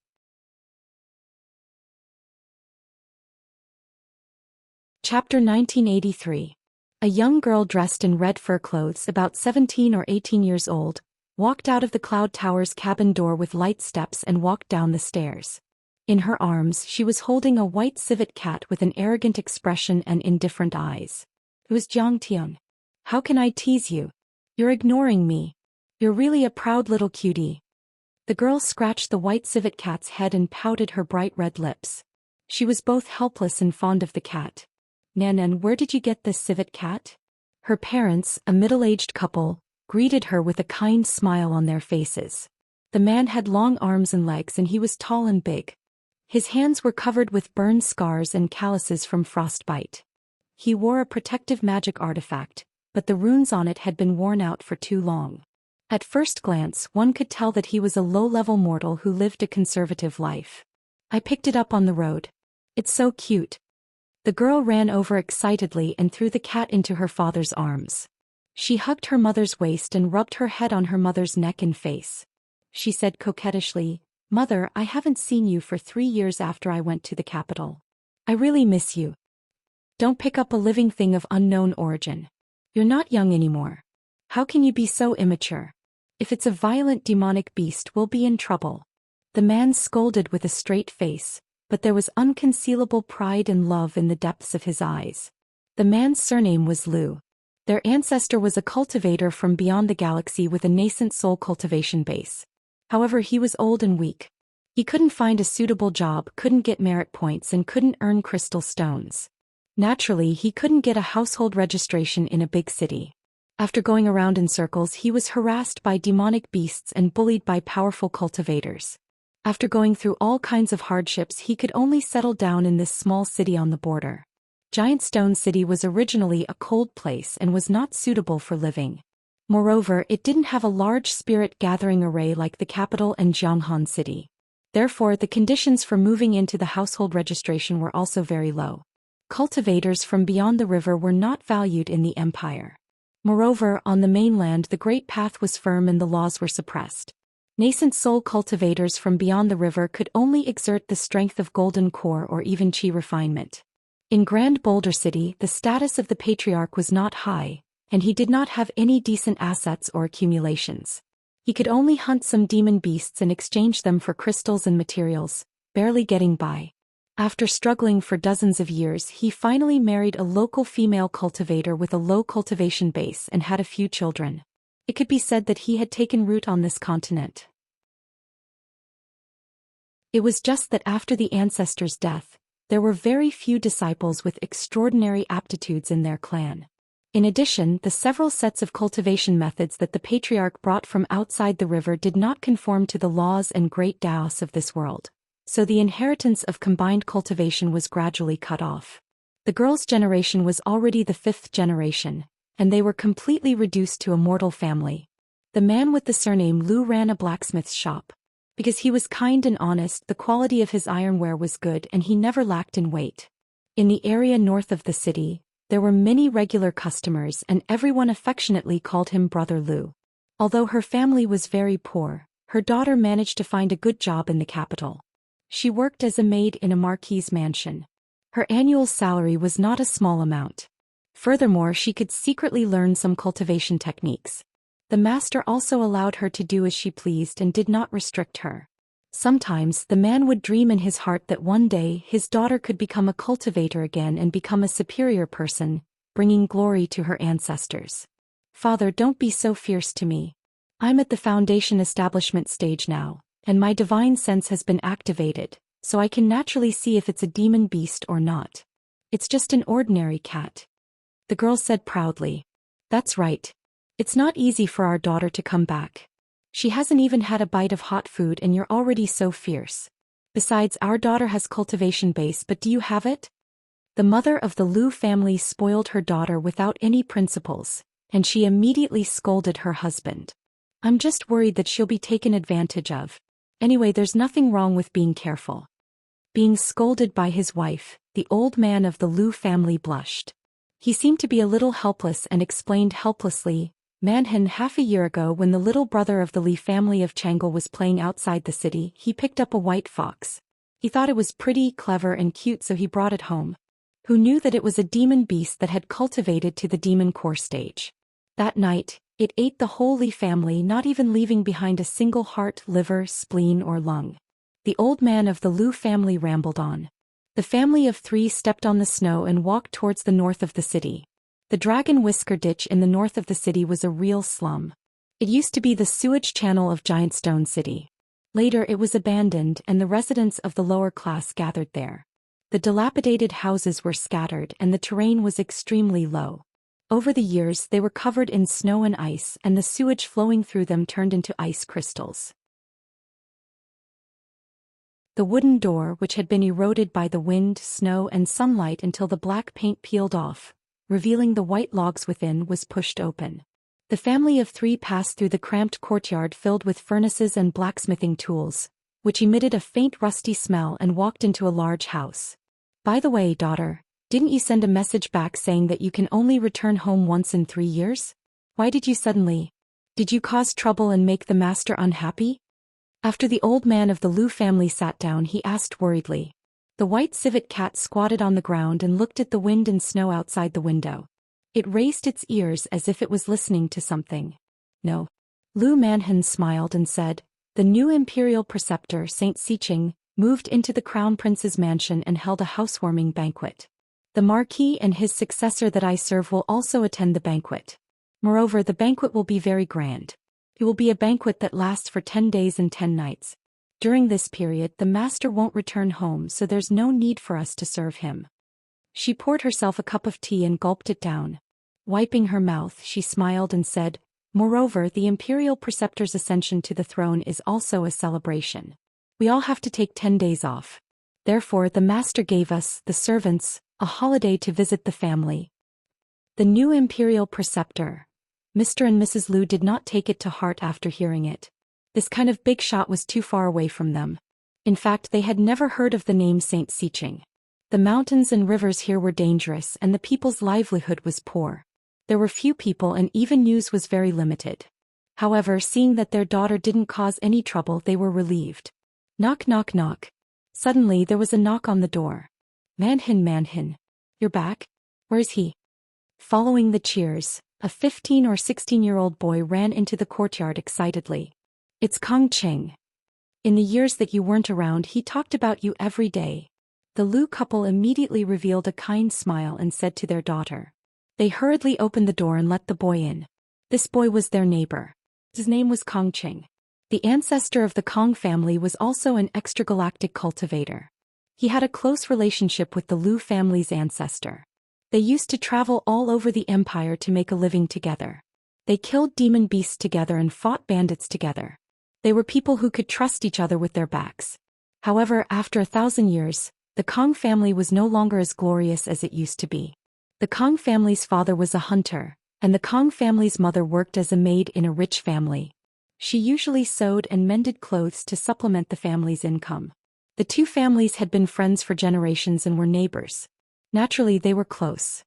Chapter 1983. A young girl dressed in red fur clothes, about 17 or 18 years old, walked out of the Cloud Tower's cabin door with light steps and walked down the stairs. In her arms, she was holding a white civet cat with an arrogant expression and indifferent eyes. It was Jiang Tian. "How can I tease you? You're ignoring me. You're really a proud little cutie." The girl scratched the white civet cat's head and pouted her bright red lips. She was both helpless and fond of the cat. "Nan, where did you get this civet cat?" Her parents, a middle-aged couple, greeted her with a kind smile on their faces. The man had long arms and legs and he was tall and big. His hands were covered with burn scars and calluses from frostbite. He wore a protective magic artifact, but the runes on it had been worn out for too long. At first glance, one could tell that he was a low-level mortal who lived a conservative life. "I picked it up on the road. It's so cute." The girl ran over excitedly and threw the cat into her father's arms. She hugged her mother's waist and rubbed her head on her mother's neck and face. She said coquettishly, "Mother, I haven't seen you for 3 years after I went to the capital. I really miss you." Don't pick up a living thing of unknown origin. You're not young anymore. How can you be so immature? If it's a violent demonic beast, we'll be in trouble." The man scolded with a straight face, but there was unconcealable pride and love in the depths of his eyes. The man's surname was Lu. Their ancestor was a cultivator from beyond the galaxy with a nascent soul cultivation base. However, he was old and weak. He couldn't find a suitable job, couldn't get merit points, and couldn't earn crystal stones. Naturally, he couldn't get a household registration in a big city. After going around in circles, he was harassed by demonic beasts and bullied by powerful cultivators. After going through all kinds of hardships, he could only settle down in this small city on the border. Giant Stone City was originally a cold place and was not suitable for living. Moreover, it didn't have a large spirit-gathering array like the capital and Jianghan City. Therefore, the conditions for moving into the household registration were also very low. Cultivators from beyond the river were not valued in the empire. Moreover, on the mainland the Great Path was firm and the laws were suppressed. Nascent soul cultivators from beyond the river could only exert the strength of golden core or even chi refinement. In Grand Boulder City, the status of the patriarch was not high, and he did not have any decent assets or accumulations. He could only hunt some demon beasts and exchange them for crystals and materials, barely getting by. After struggling for dozens of years, he finally married a local female cultivator with a low cultivation base and had a few children. It could be said that he had taken root on this continent. It was just that after the ancestor's death, there were very few disciples with extraordinary aptitudes in their clan. In addition, the several sets of cultivation methods that the patriarch brought from outside the river did not conform to the laws and great Daos of this world. So the inheritance of combined cultivation was gradually cut off. The girl's generation was already the 5th generation, and they were completely reduced to a mortal family. The man with the surname Lu ran a blacksmith's shop. Because he was kind and honest, the quality of his ironware was good and he never lacked in weight. In the area north of the city, there were many regular customers and everyone affectionately called him Brother Lu. Although her family was very poor, her daughter managed to find a good job in the capital. She worked as a maid in a marquis's mansion. Her annual salary was not a small amount. Furthermore, she could secretly learn some cultivation techniques. The master also allowed her to do as she pleased and did not restrict her. Sometimes the man would dream in his heart that one day his daughter could become a cultivator again and become a superior person, bringing glory to her ancestors. "Father, don't be so fierce to me. I'm at the foundation establishment stage now, and my divine sense has been activated, so I can naturally see if it's a demon beast or not. It's just an ordinary cat." The girl said proudly. "That's right. It's not easy for our daughter to come back. She hasn't even had a bite of hot food and you're already so fierce. Besides, our daughter has cultivation base, but do you have it?" The mother of the Lu family spoiled her daughter without any principles, and she immediately scolded her husband. "I'm just worried that she'll be taken advantage of. Anyway, there's nothing wrong with being careful." Being scolded by his wife, the old man of the Lu family blushed. He seemed to be a little helpless and explained helplessly, "Manhan, half a year ago when the little brother of the Li family of Chang'e was playing outside the city, he picked up a white fox. He thought it was pretty, clever and cute, so he brought it home. Who knew that it was a demon beast that had cultivated to the demon core stage? That night, it ate the whole Li family, not even leaving behind a single heart, liver, spleen or lung." The old man of the Lu family rambled on. The family of 3 stepped on the snow and walked towards the north of the city. The Dragon Whisker Ditch in the north of the city was a real slum. It used to be the sewage channel of Giant Stone City. Later it was abandoned and the residents of the lower class gathered there. The dilapidated houses were scattered and the terrain was extremely low. Over the years they were covered in snow and ice, and the sewage flowing through them turned into ice crystals. The wooden door, which had been eroded by the wind, snow and sunlight until the black paint peeled off, revealing the white logs within, was pushed open. The family of 3 passed through the cramped courtyard filled with furnaces and blacksmithing tools, which emitted a faint rusty smell, and walked into a large house. "By the way, daughter, didn't you send a message back saying that you can only return home once in 3 years? Why did you suddenly? Did you cause trouble and make the master unhappy?" After the old man of the Lu family sat down, he asked worriedly. The white civet cat squatted on the ground and looked at the wind and snow outside the window. It raised its ears as if it was listening to something. No. Lu Manhen smiled and said, "The new imperial preceptor Saint Xiqing moved into the crown prince's mansion and held a housewarming banquet. The marquis and his successor that I serve will also attend the banquet. Moreover, the banquet will be very grand. It will be a banquet that lasts for 10 days and 10 nights. During this period, the master won't return home, so there's no need for us to serve him." She poured herself a cup of tea and gulped it down. Wiping her mouth, she smiled and said, "Moreover, the imperial preceptor's ascension to the throne is also a celebration. We all have to take 10 days off. Therefore, the master gave us, the servants, a holiday to visit the family." The new imperial preceptor. Mr. and Mrs. Lu did not take it to heart after hearing it. This kind of big shot was too far away from them. In fact, they had never heard of the name Saint Xiqing. The mountains and rivers here were dangerous and the people's livelihood was poor. There were few people and even news was very limited. However, seeing that their daughter didn't cause any trouble, they were relieved. Knock, knock, knock. Suddenly there was a knock on the door. Manhin. You're back? Where is he?" Following the cheers, a 15 or 16-year-old boy ran into the courtyard excitedly. "It's Kong Cheng. In the years that you weren't around, he talked about you every day." The Lu couple immediately revealed a kind smile and said to their daughter. They hurriedly opened the door and let the boy in. This boy was their neighbor. His name was Kong Cheng. The ancestor of the Kong family was also an extragalactic cultivator. He had a close relationship with the Lu family's ancestor. They used to travel all over the empire to make a living together. They killed demon beasts together and fought bandits together. They were people who could trust each other with their backs. However, after 1,000 years, the Kong family was no longer as glorious as it used to be. The Kong family's father was a hunter, and the Kong family's mother worked as a maid in a rich family. She usually sewed and mended clothes to supplement the family's income. The two families had been friends for generations and were neighbors. Naturally, they were close.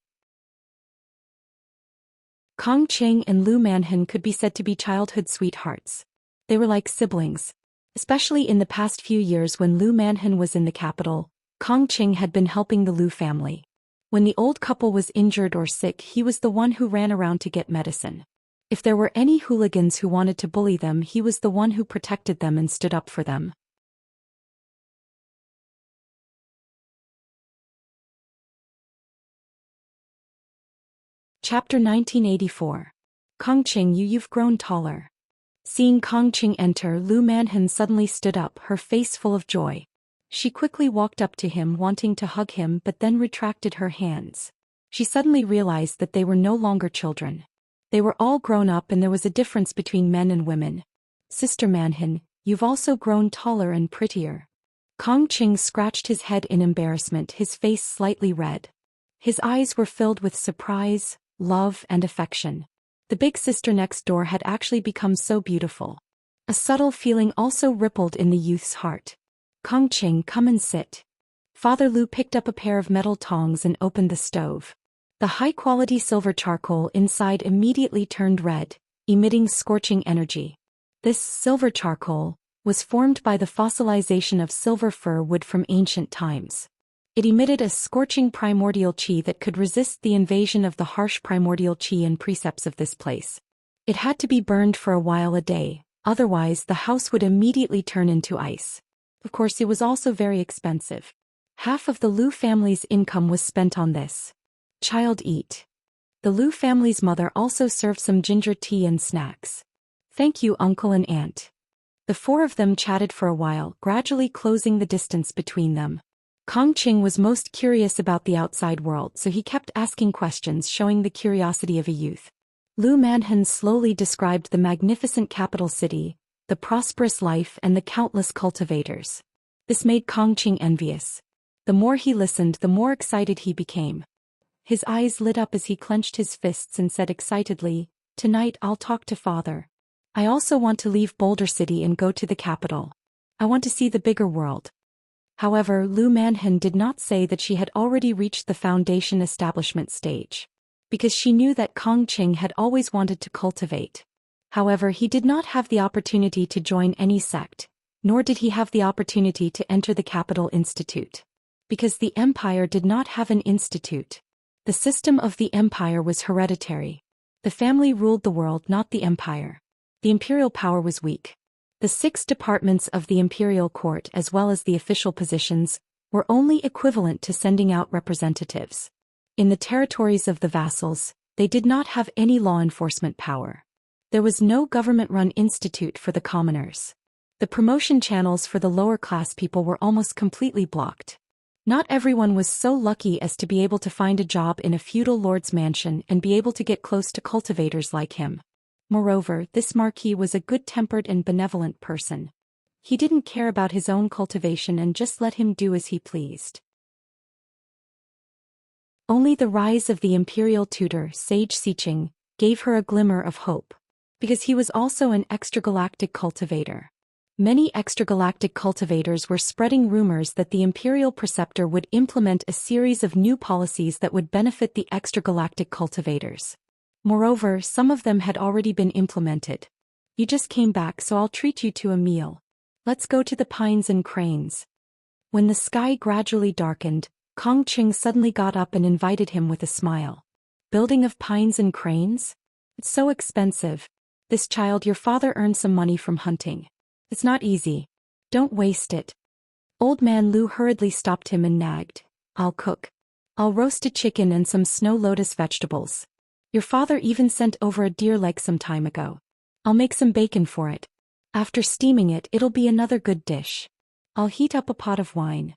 Kong Cheng and Lu Manhen could be said to be childhood sweethearts. They were like siblings. Especially in the past few years when Lu Manhen was in the capital, Kong Cheng had been helping the Lu family. When the old couple was injured or sick, he was the one who ran around to get medicine. If there were any hooligans who wanted to bully them, he was the one who protected them and stood up for them. Chapter 1984. Kong Cheng, you've grown taller. Seeing Kong Cheng enter, Lu Manhen suddenly stood up, her face full of joy. She quickly walked up to him, wanting to hug him, but then retracted her hands. She suddenly realized that they were no longer children. They were all grown up and there was a difference between men and women. "Sister Manhen, you've also grown taller and prettier." Kong Cheng scratched his head in embarrassment, his face slightly red. His eyes were filled with surprise, love, and affection. The big sister next door had actually become so beautiful. A subtle feeling also rippled in the youth's heart. "Kong Cheng, come and sit." Father Lu picked up a pair of metal tongs and opened the stove. The high-quality silver charcoal inside immediately turned red, emitting scorching energy. This silver charcoal was formed by the fossilization of silver fir wood from ancient times. It emitted a scorching primordial qi that could resist the invasion of the harsh primordial qi and precepts of this place. It had to be burned for a while a day, otherwise the house would immediately turn into ice. Of course, it was also very expensive. Half of the Lu family's income was spent on this. "Child, eat." The Lu family's mother also served some ginger tea and snacks. "Thank you, uncle and aunt." The four of them chatted for a while, gradually closing the distance between them. Kong Cheng was most curious about the outside world, so he kept asking questions, showing the curiosity of a youth. Lu Manhen slowly described the magnificent capital city, the prosperous life, and the countless cultivators. This made Kong Cheng envious. The more he listened, the more excited he became. His eyes lit up as he clenched his fists and said excitedly, "Tonight I'll talk to father. I also want to leave Boulder City and go to the capital. I want to see the bigger world." However, Lu Manhen did not say that she had already reached the foundation establishment stage. Because she knew that Kong Cheng had always wanted to cultivate. However, he did not have the opportunity to join any sect, nor did he have the opportunity to enter the Capital Institute. Because the empire did not have an institute. The system of the empire was hereditary. The family ruled the world, not the empire. The imperial power was weak. The 6 departments of the imperial court, as well as the official positions, were only equivalent to sending out representatives. In the territories of the vassals, they did not have any law enforcement power. There was no government-run institute for the commoners. The promotion channels for the lower-class people were almost completely blocked. Not everyone was so lucky as to be able to find a job in a feudal lord's mansion and be able to get close to cultivators like him. Moreover, this marquis was a good-tempered and benevolent person. He didn't care about his own cultivation and just let him do as he pleased. Only the rise of the imperial tutor, Sage Xiqing, gave her a glimmer of hope. Because he was also an extragalactic cultivator. Many extragalactic cultivators were spreading rumors that the imperial preceptor would implement a series of new policies that would benefit the extragalactic cultivators. Moreover, some of them had already been implemented. You just came back, so I'll treat you to a meal. Let's go to the pines and cranes. When the sky gradually darkened, Kong Qing suddenly got up and invited him with a smile. Building of pines and cranes? It's so expensive. This child, your father earned some money from hunting. It's not easy. Don't waste it. Old man Lu hurriedly stopped him and nagged. I'll cook. I'll roast a chicken and some snow lotus vegetables. Your father even sent over a deer leg some time ago. I'll make some bacon for it. After steaming it, it'll be another good dish. I'll heat up a pot of wine.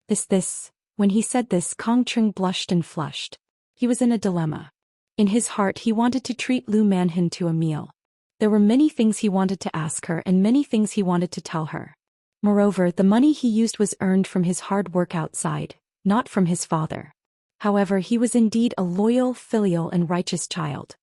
This. When he said this, Kong Qing blushed and flushed. He was in a dilemma. In his heart, he wanted to treat Lu Manhen to a meal. There were many things he wanted to ask her and many things he wanted to tell her. Moreover, the money he used was earned from his hard work outside, not from his father. However, he was indeed a loyal, filial and righteous child.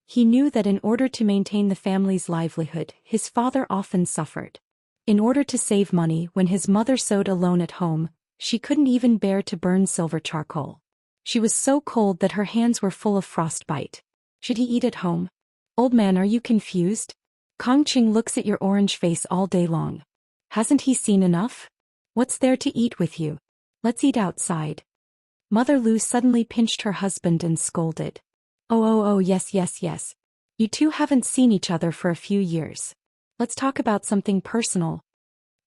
He knew that in order to maintain the family's livelihood, his father often suffered. In order to save money, when his mother sewed alone at home, she couldn't even bear to burn silver charcoal. She was so cold that her hands were full of frostbite. Should he eat at home? Old man, are you confused? Kong Qing looks at your orange face all day long. Hasn't he seen enough? What's there to eat with you? Let's eat outside. Mother Lu suddenly pinched her husband and scolded. Oh, yes. You two haven't seen each other for a few years. Let's talk about something personal.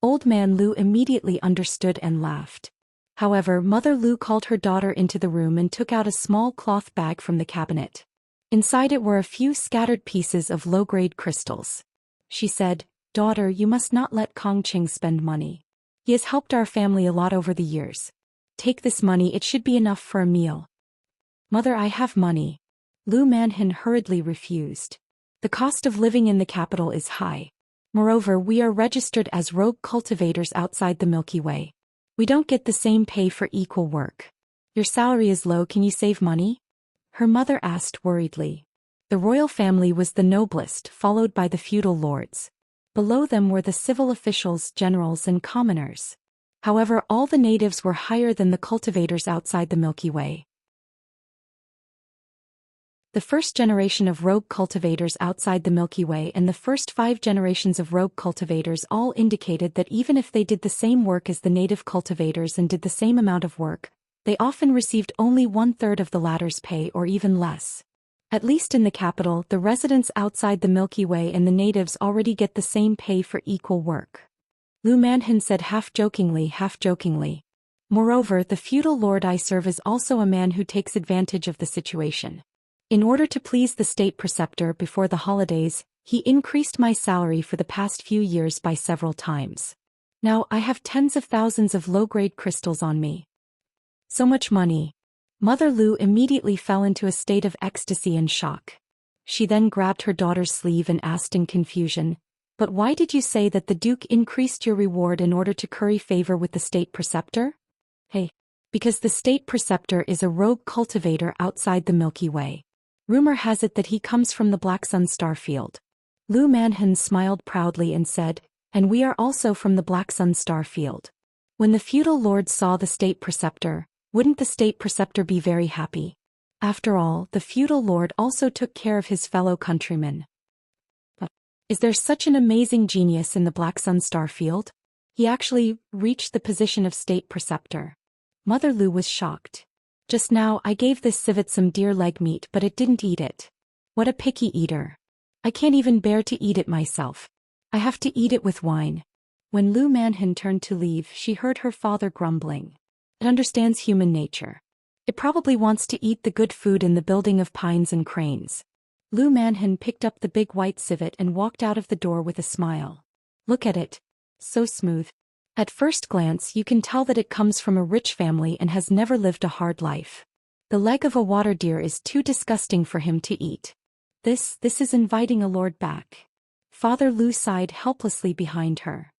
Old man Lu immediately understood and laughed. However, Mother Lu called her daughter into the room and took out a small cloth bag from the cabinet. Inside it were a few scattered pieces of low-grade crystals. She said, Daughter, you must not let Kong Qing spend money. He has helped our family a lot over the years. Take this money, it should be enough for a meal. Mother, I have money. Lu Manhen hurriedly refused. The cost of living in the capital is high. Moreover, we are registered as rogue cultivators outside the Milky Way. We don't get the same pay for equal work. Your salary is low, can you save money? Her mother asked worriedly. The royal family was the noblest, followed by the feudal lords. Below them were the civil officials, generals and commoners. However, all the natives were higher than the cultivators outside the Milky Way. The first generation of rogue cultivators outside the Milky Way and the first 5 generations of rogue cultivators all indicated that even if they did the same work as the native cultivators and did the same amount of work, they often received only 1/3 of the latter's pay or even less. At least in the capital, the residents outside the Milky Way and the natives already get the same pay for equal work. Lu Manhen said half jokingly. Moreover, the feudal lord I serve is also a man who takes advantage of the situation. In order to please the state preceptor before the holidays, he increased my salary for the past few years by several times. Now I have tens of thousands of low-grade crystals on me. So much money. Mother Lu immediately fell into a state of ecstasy and shock. She then grabbed her daughter's sleeve and asked in confusion, But why did you say that the Duke increased your reward in order to curry favor with the state preceptor? Hey. Because the state preceptor is a rogue cultivator outside the Milky Way. Rumor has it that he comes from the Black Sun star field. Lu Manhen smiled proudly and said, And we are also from the Black Sun star field. When the feudal lords saw the state preceptor, wouldn't the state preceptor be very happy? After all, the feudal lord also took care of his fellow countrymen. But is there such an amazing genius in the Black Sun star field? He actually reached the position of state preceptor. Mother Lu was shocked. Just now I gave this civet some deer leg meat but it didn't eat it. What a picky eater. I can't even bear to eat it myself. I have to eat it with wine. When Lu Manhan turned to leave, she heard her father grumbling. It understands human nature. It probably wants to eat the good food in the building of pines and cranes. Lu Manhan picked up the big white civet and walked out of the door with a smile. Look at it. So smooth. At first glance you can tell that it comes from a rich family and has never lived a hard life. The leg of a water deer is too disgusting for him to eat. This is inviting a lord back. Father Lu sighed helplessly behind her.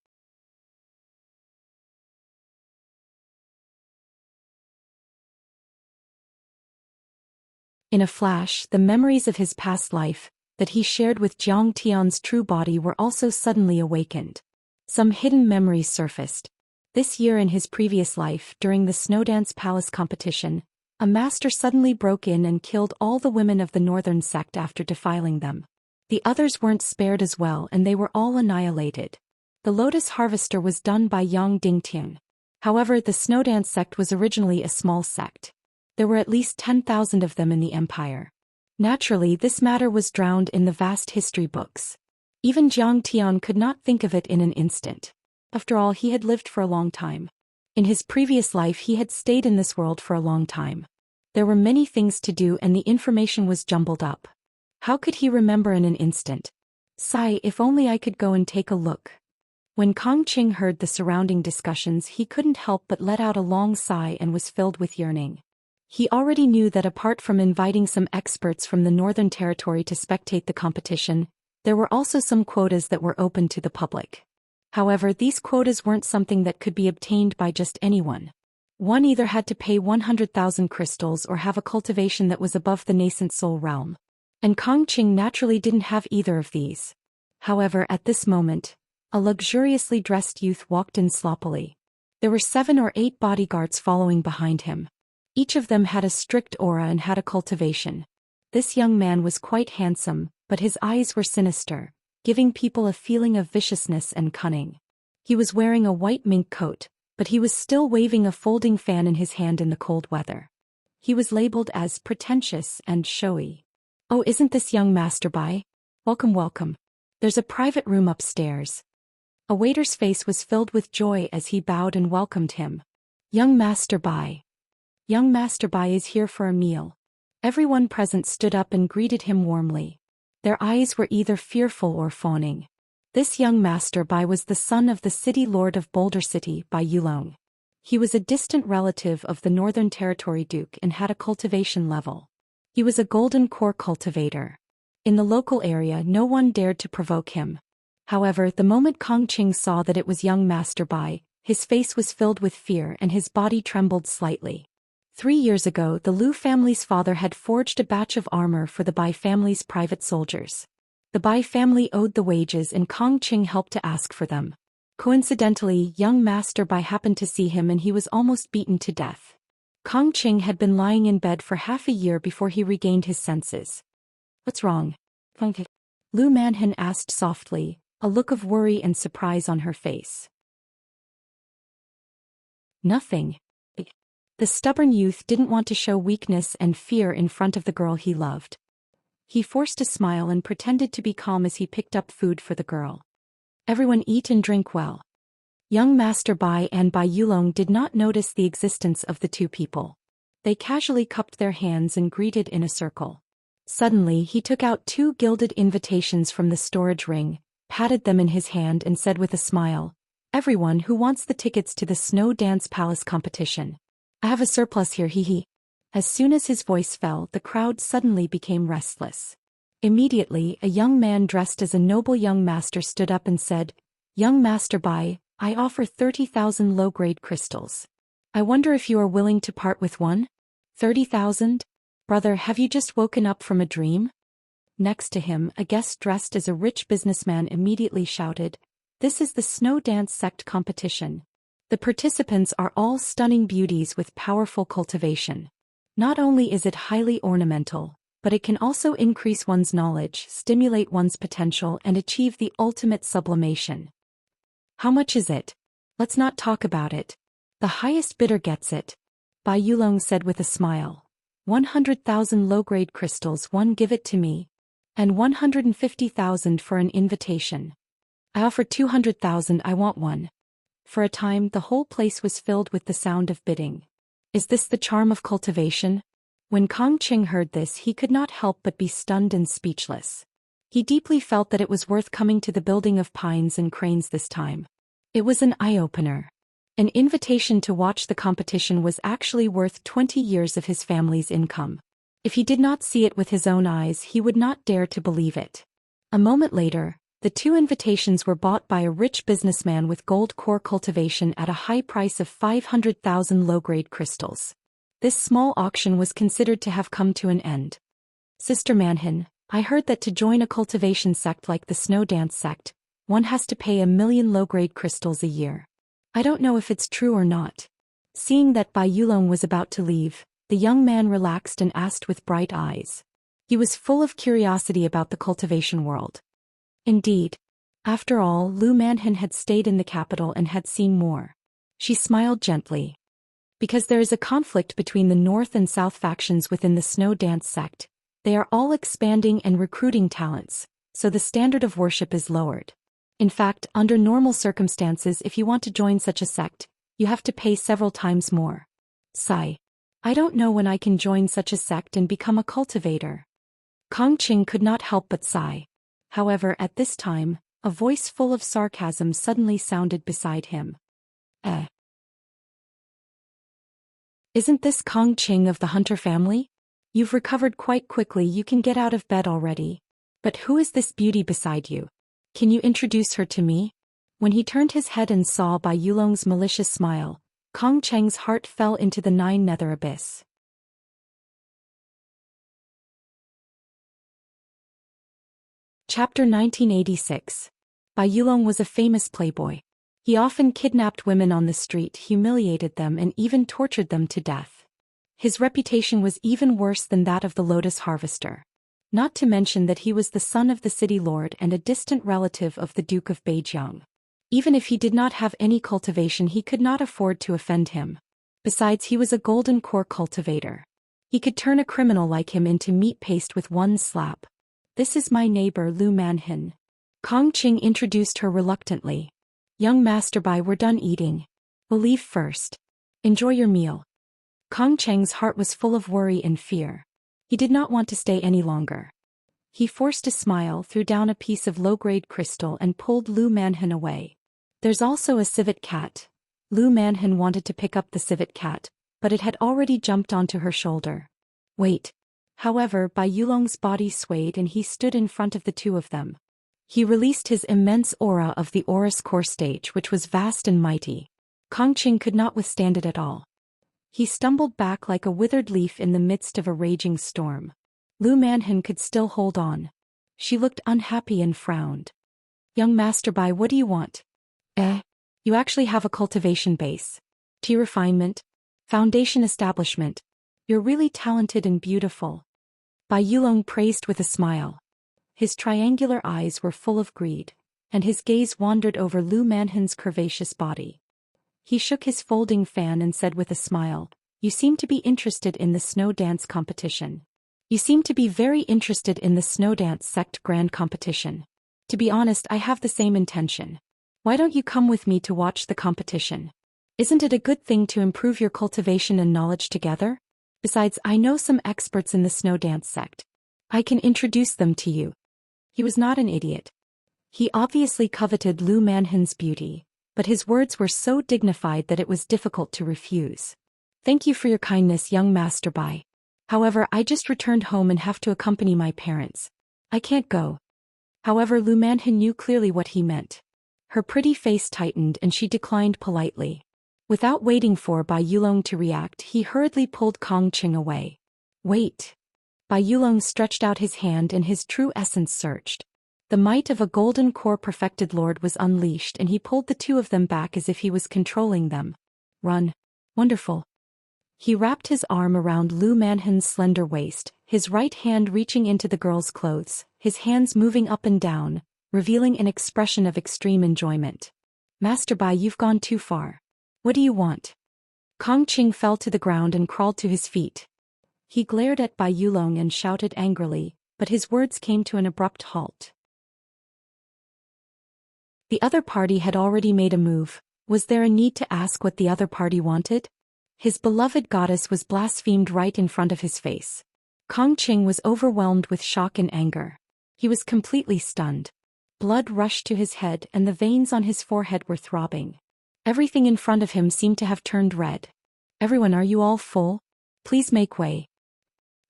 In a flash, the memories of his past life, that he shared with Jiang Tian's true body, were also suddenly awakened. Some hidden memories surfaced. This year in his previous life, during the Snowdance Palace competition, a master suddenly broke in and killed all the women of the northern sect after defiling them. The others weren't spared as well and they were all annihilated. The Lotus Harvester was done by Yang Dingtian. However, the Snowdance sect was originally a small sect. There were at least 10,000 of them in the empire. Naturally, this matter was drowned in the vast history books. Even Jiang Tian could not think of it in an instant. After all, he had lived for a long time. In his previous life he had stayed in this world for a long time. There were many things to do and the information was jumbled up. How could he remember in an instant? Sigh, if only I could go and take a look. When Kong Qing heard the surrounding discussions, he couldn't help but let out a long sigh and was filled with yearning. He already knew that apart from inviting some experts from the Northern Territory to spectate the competition, there were also some quotas that were open to the public. However, these quotas weren't something that could be obtained by just anyone. One either had to pay 100,000 crystals or have a cultivation that was above the nascent soul realm. And Kong Qing naturally didn't have either of these. However, at this moment, a luxuriously dressed youth walked in sloppily. There were 7 or 8 bodyguards following behind him. Each of them had a strict aura and had a cultivation. This young man was quite handsome, but his eyes were sinister, giving people a feeling of viciousness and cunning. He was wearing a white mink coat, but he was still waving a folding fan in his hand in the cold weather. He was labeled as pretentious and showy. Oh, isn't this young Master Bai? Welcome, welcome. There's a private room upstairs. A waiter's face was filled with joy as he bowed and welcomed him. Young Master Bai. Young Master Bai is here for a meal. Everyone present stood up and greeted him warmly. Their eyes were either fearful or fawning. This young Master Bai was the son of the city lord of Boulder City, Bai Yulong. He was a distant relative of the Northern Territory Duke and had a cultivation level. He was a golden core cultivator. In the local area no one dared to provoke him. However, the moment Kong Qing saw that it was young Master Bai, his face was filled with fear and his body trembled slightly. 3 years ago, the Lu family's father had forged a batch of armor for the Bai family's private soldiers. The Bai family owed the wages and Kong Qing helped to ask for them. Coincidentally, young Master Bai happened to see him and he was almost beaten to death. Kong Qing had been lying in bed for half a year before he regained his senses. What's wrong? Lu Manhan asked softly, a look of worry and surprise on her face. Nothing. The stubborn youth didn't want to show weakness and fear in front of the girl he loved. He forced a smile and pretended to be calm as he picked up food for the girl. Everyone eat and drink well. Young Master Bai and Bai Yulong did not notice the existence of the two people. They casually cupped their hands and greeted in a circle. Suddenly he took out 2 gilded invitations from the storage ring, patted them in his hand and said with a smile, "Everyone who wants the tickets to the Snow Dance Palace competition. I have a surplus here, hee." As soon as his voice fell, the crowd suddenly became restless. Immediately, a young man dressed as a noble young master stood up and said, "Young Master Bai, I offer 30,000 low-grade crystals. I wonder if you are willing to part with one? 30,000? Brother, have you just woken up from a dream?" Next to him, a guest dressed as a rich businessman immediately shouted, "This is the Snow Dance Sect competition. The participants are all stunning beauties with powerful cultivation. Not only is it highly ornamental, but it can also increase one's knowledge, stimulate one's potential and achieve the ultimate sublimation. How much is it? Let's not talk about it. The highest bidder gets it." Bai Yulong said with a smile. 100,000 low-grade crystals, one give it to me. And 150,000 for an invitation. I offer 200,000, I want one. For a time the whole place was filled with the sound of bidding. Is this the charm of cultivation? When Kong Qing heard this he could not help but be stunned and speechless. He deeply felt that it was worth coming to the building of pines and cranes this time. It was an eye-opener. An invitation to watch the competition was actually worth 20 years of his family's income. If he did not see it with his own eyes he would not dare to believe it. A moment later, the two invitations were bought by a rich businessman with gold core cultivation at a high price of 500,000 low-grade crystals. This small auction was considered to have come to an end. Sister Manhin, I heard that to join a cultivation sect like the Snow Dance sect, one has to pay 1,000,000 low-grade crystals a year. I don't know if it's true or not. Seeing that Bai Yulong was about to leave, the young man relaxed and asked with bright eyes. He was full of curiosity about the cultivation world. Indeed. After all, Lu Manhin had stayed in the capital and had seen more. She smiled gently. Because there is a conflict between the North and South factions within the Snow Dance sect, they are all expanding and recruiting talents, so the standard of worship is lowered. In fact, under normal circumstances if you want to join such a sect, you have to pay several times more. Sigh. I don't know when I can join such a sect and become a cultivator. Kong Qing could not help but sigh. However, at this time, a voice full of sarcasm suddenly sounded beside him. Isn't this Kong Qing of the Hunter family? You've recovered quite quickly, you can get out of bed already. But who is this beauty beside you? Can you introduce her to me? When he turned his head and saw Bai Yulong's malicious smile, Kong Cheng's heart fell into the nine-nether abyss. Chapter 1986. Bai Yulong was a famous playboy. He often kidnapped women on the street, humiliated them and even tortured them to death. His reputation was even worse than that of the Lotus Harvester. Not to mention that he was the son of the city lord and a distant relative of the Duke of Beijiang. Even if he did not have any cultivation he could not afford to offend him. Besides, he was a golden core cultivator. He could turn a criminal like him into meat paste with one slap. This is my neighbor Lu Manhin. Kong Qing introduced her reluctantly. Young Master Bai, we're done eating. We'll leave first. Enjoy your meal. Kong Cheng's heart was full of worry and fear. He did not want to stay any longer. He forced a smile, threw down a piece of low-grade crystal and pulled Lu Manhin away. There's also a civet cat. Lu Manhin wanted to pick up the civet cat, but it had already jumped onto her shoulder. Wait. However, Bai Yulong's body swayed and he stood in front of the two of them. He released his immense aura of the Aurus core stage, which was vast and mighty. Kong Qing could not withstand it at all. He stumbled back like a withered leaf in the midst of a raging storm. Lu Manhin could still hold on. She looked unhappy and frowned. Young Master Bai, what do you want? You actually have a cultivation base. Tea refinement. Foundation establishment. You're really talented and beautiful. Bai Yulong praised with a smile. His triangular eyes were full of greed, and his gaze wandered over Lu Manhin's curvaceous body. He shook his folding fan and said with a smile, You seem to be interested in the snow dance competition. You seem to be very interested in the snow dance sect grand competition. To be honest, I have the same intention. Why don't you come with me to watch the competition? Isn't it a good thing to improve your cultivation and knowledge together? Besides, I know some experts in the snow dance sect. I can introduce them to you. He was not an idiot. He obviously coveted Lu Manhin's beauty, but his words were so dignified that it was difficult to refuse. Thank you for your kindness, young Master Bai. However, I just returned home and have to accompany my parents. I can't go. However, Lu Manhin knew clearly what he meant. Her pretty face tightened and she declined politely. Without waiting for Bai Yulong to react, he hurriedly pulled Kong Qing away. Wait. Bai Yulong stretched out his hand and his true essence surged. The might of a golden core perfected lord was unleashed and he pulled the two of them back as if he was controlling them. Run. Wonderful. He wrapped his arm around Lu Manhin's slender waist, his right hand reaching into the girl's clothes, his hands moving up and down, revealing an expression of extreme enjoyment. Master Bai, you've gone too far. What do you want? Kongqing fell to the ground and crawled to his feet. He glared at Bai Yulong and shouted angrily, but his words came to an abrupt halt. The other party had already made a move. Was there a need to ask what the other party wanted? His beloved goddess was blasphemed right in front of his face. Kongqing was overwhelmed with shock and anger. He was completely stunned. Blood rushed to his head and the veins on his forehead were throbbing. Everything in front of him seemed to have turned red. Everyone, are you all full? Please make way.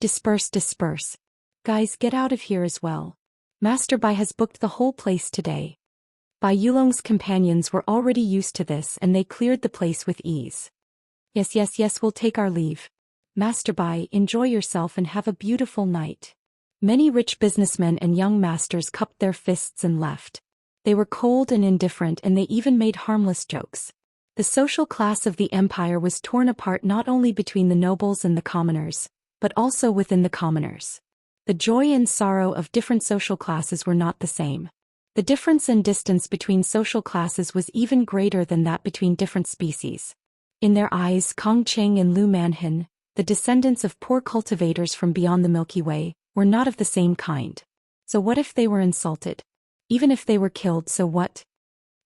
Disperse, disperse. Guys, get out of here as well. Master Bai has booked the whole place today. Bai Yulong's companions were already used to this and they cleared the place with ease. Yes, we'll take our leave. Master Bai, enjoy yourself and have a beautiful night. Many rich businessmen and young masters cupped their fists and left. They were cold and indifferent and they even made harmless jokes. The social class of the empire was torn apart not only between the nobles and the commoners, but also within the commoners. The joy and sorrow of different social classes were not the same. The difference in distance between social classes was even greater than that between different species. In their eyes, Kongqing and Lu Manhin, the descendants of poor cultivators from beyond the Milky Way, were not of the same kind. So what if they were insulted? Even if they were killed, so what?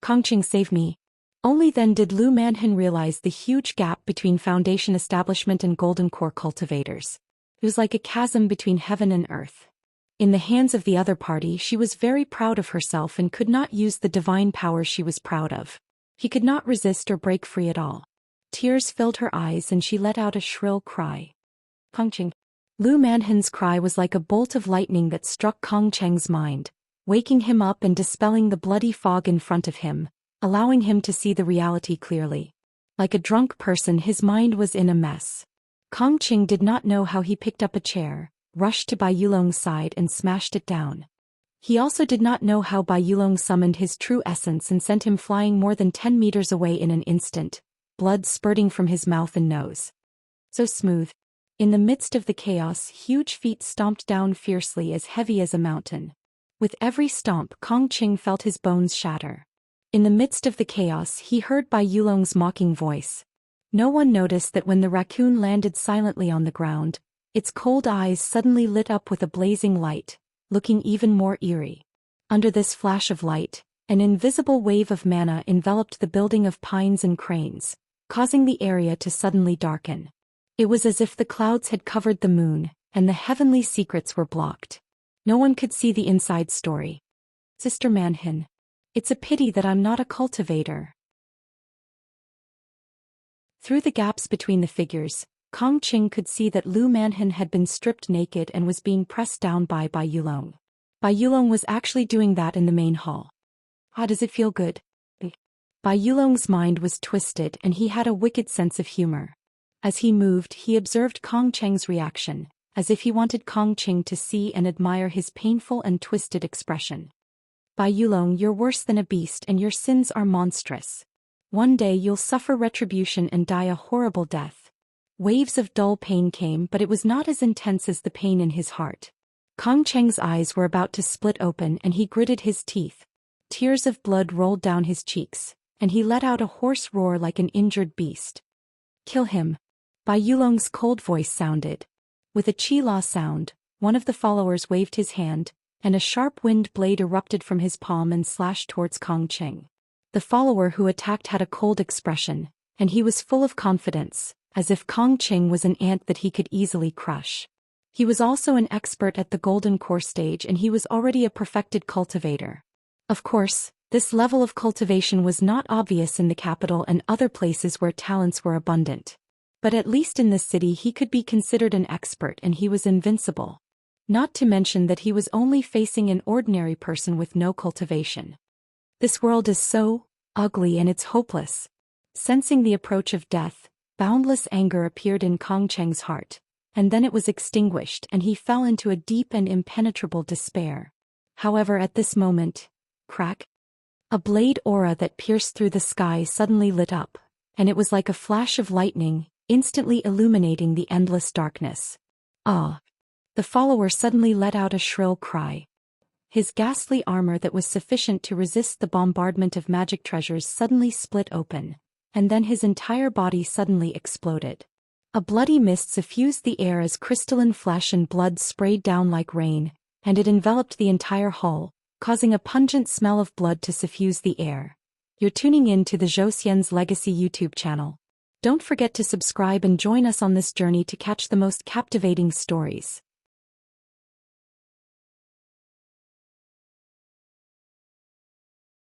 Kongqing, save me. Only then did Lu Manhin realize the huge gap between Foundation establishment and Golden Core cultivators. It was like a chasm between heaven and earth. In the hands of the other party, she was very proud of herself and could not use the divine power she was proud of. He could not resist or break free at all. Tears filled her eyes and she let out a shrill cry. Kongqing. Lu Manhin's cry was like a bolt of lightning that struck Kongqing's mind, waking him up and dispelling the bloody fog in front of him, allowing him to see the reality clearly. Like a drunk person, his mind was in a mess. Kongqing did not know how he picked up a chair, rushed to Bai Yulong's side and smashed it down. He also did not know how Bai Yulong summoned his true essence and sent him flying more than 10 meters away in an instant, blood spurting from his mouth and nose. So smooth. In the midst of the chaos, huge feet stomped down fiercely, as heavy as a mountain. With every stomp, Kongqing felt his bones shatter. In the midst of the chaos, he heard Bai Yulong's mocking voice. No one noticed that when the raccoon landed silently on the ground, its cold eyes suddenly lit up with a blazing light, looking even more eerie. Under this flash of light, an invisible wave of mana enveloped the building of pines and cranes, causing the area to suddenly darken. It was as if the clouds had covered the moon, and the heavenly secrets were blocked. No one could see the inside story. Sister Manhin. It's a pity that I'm not a cultivator. Through the gaps between the figures, Kongqing could see that Lu Manhin had been stripped naked and was being pressed down by Bai Yulong. Bai Yulong was actually doing that in the main hall. How does it feel good? Bai Yulong's mind was twisted and he had a wicked sense of humor. As he moved, he observed Kongqing's reaction, as if he wanted Kongqing to see and admire his painful and twisted expression. Bai Yulong, you're worse than a beast and your sins are monstrous. One day you'll suffer retribution and die a horrible death. Waves of dull pain came, but it was not as intense as the pain in his heart. Kongqing's eyes were about to split open and he gritted his teeth. Tears of blood rolled down his cheeks, and he let out a hoarse roar like an injured beast. Kill him. Bai Yulong's cold voice sounded. With a chi-la sound, one of the followers waved his hand, and a sharp wind blade erupted from his palm and slashed towards Kongqing. The follower who attacked had a cold expression, and he was full of confidence, as if Kongqing was an ant that he could easily crush. He was also an expert at the Golden Core stage and he was already a perfected cultivator. Of course, this level of cultivation was not obvious in the capital and other places where talents were abundant. But at least in this city he could be considered an expert and he was invincible. Not to mention that he was only facing an ordinary person with no cultivation. This world is so ugly and it's hopeless. Sensing the approach of death, boundless anger appeared in Kongqing's heart, and then it was extinguished and he fell into a deep and impenetrable despair. However, at this moment, crack! A blade aura that pierced through the sky suddenly lit up, and it was like a flash of lightning, instantly illuminating the endless darkness. Ah! The follower suddenly let out a shrill cry. His ghastly armor that was sufficient to resist the bombardment of magic treasures suddenly split open, and then his entire body suddenly exploded. A bloody mist suffused the air as crystalline flesh and blood sprayed down like rain, and it enveloped the entire hall, causing a pungent smell of blood to suffuse the air. You're tuning in to the Zhou Xian's Legacy YouTube channel. Don't forget to subscribe and join us on this journey to catch the most captivating stories.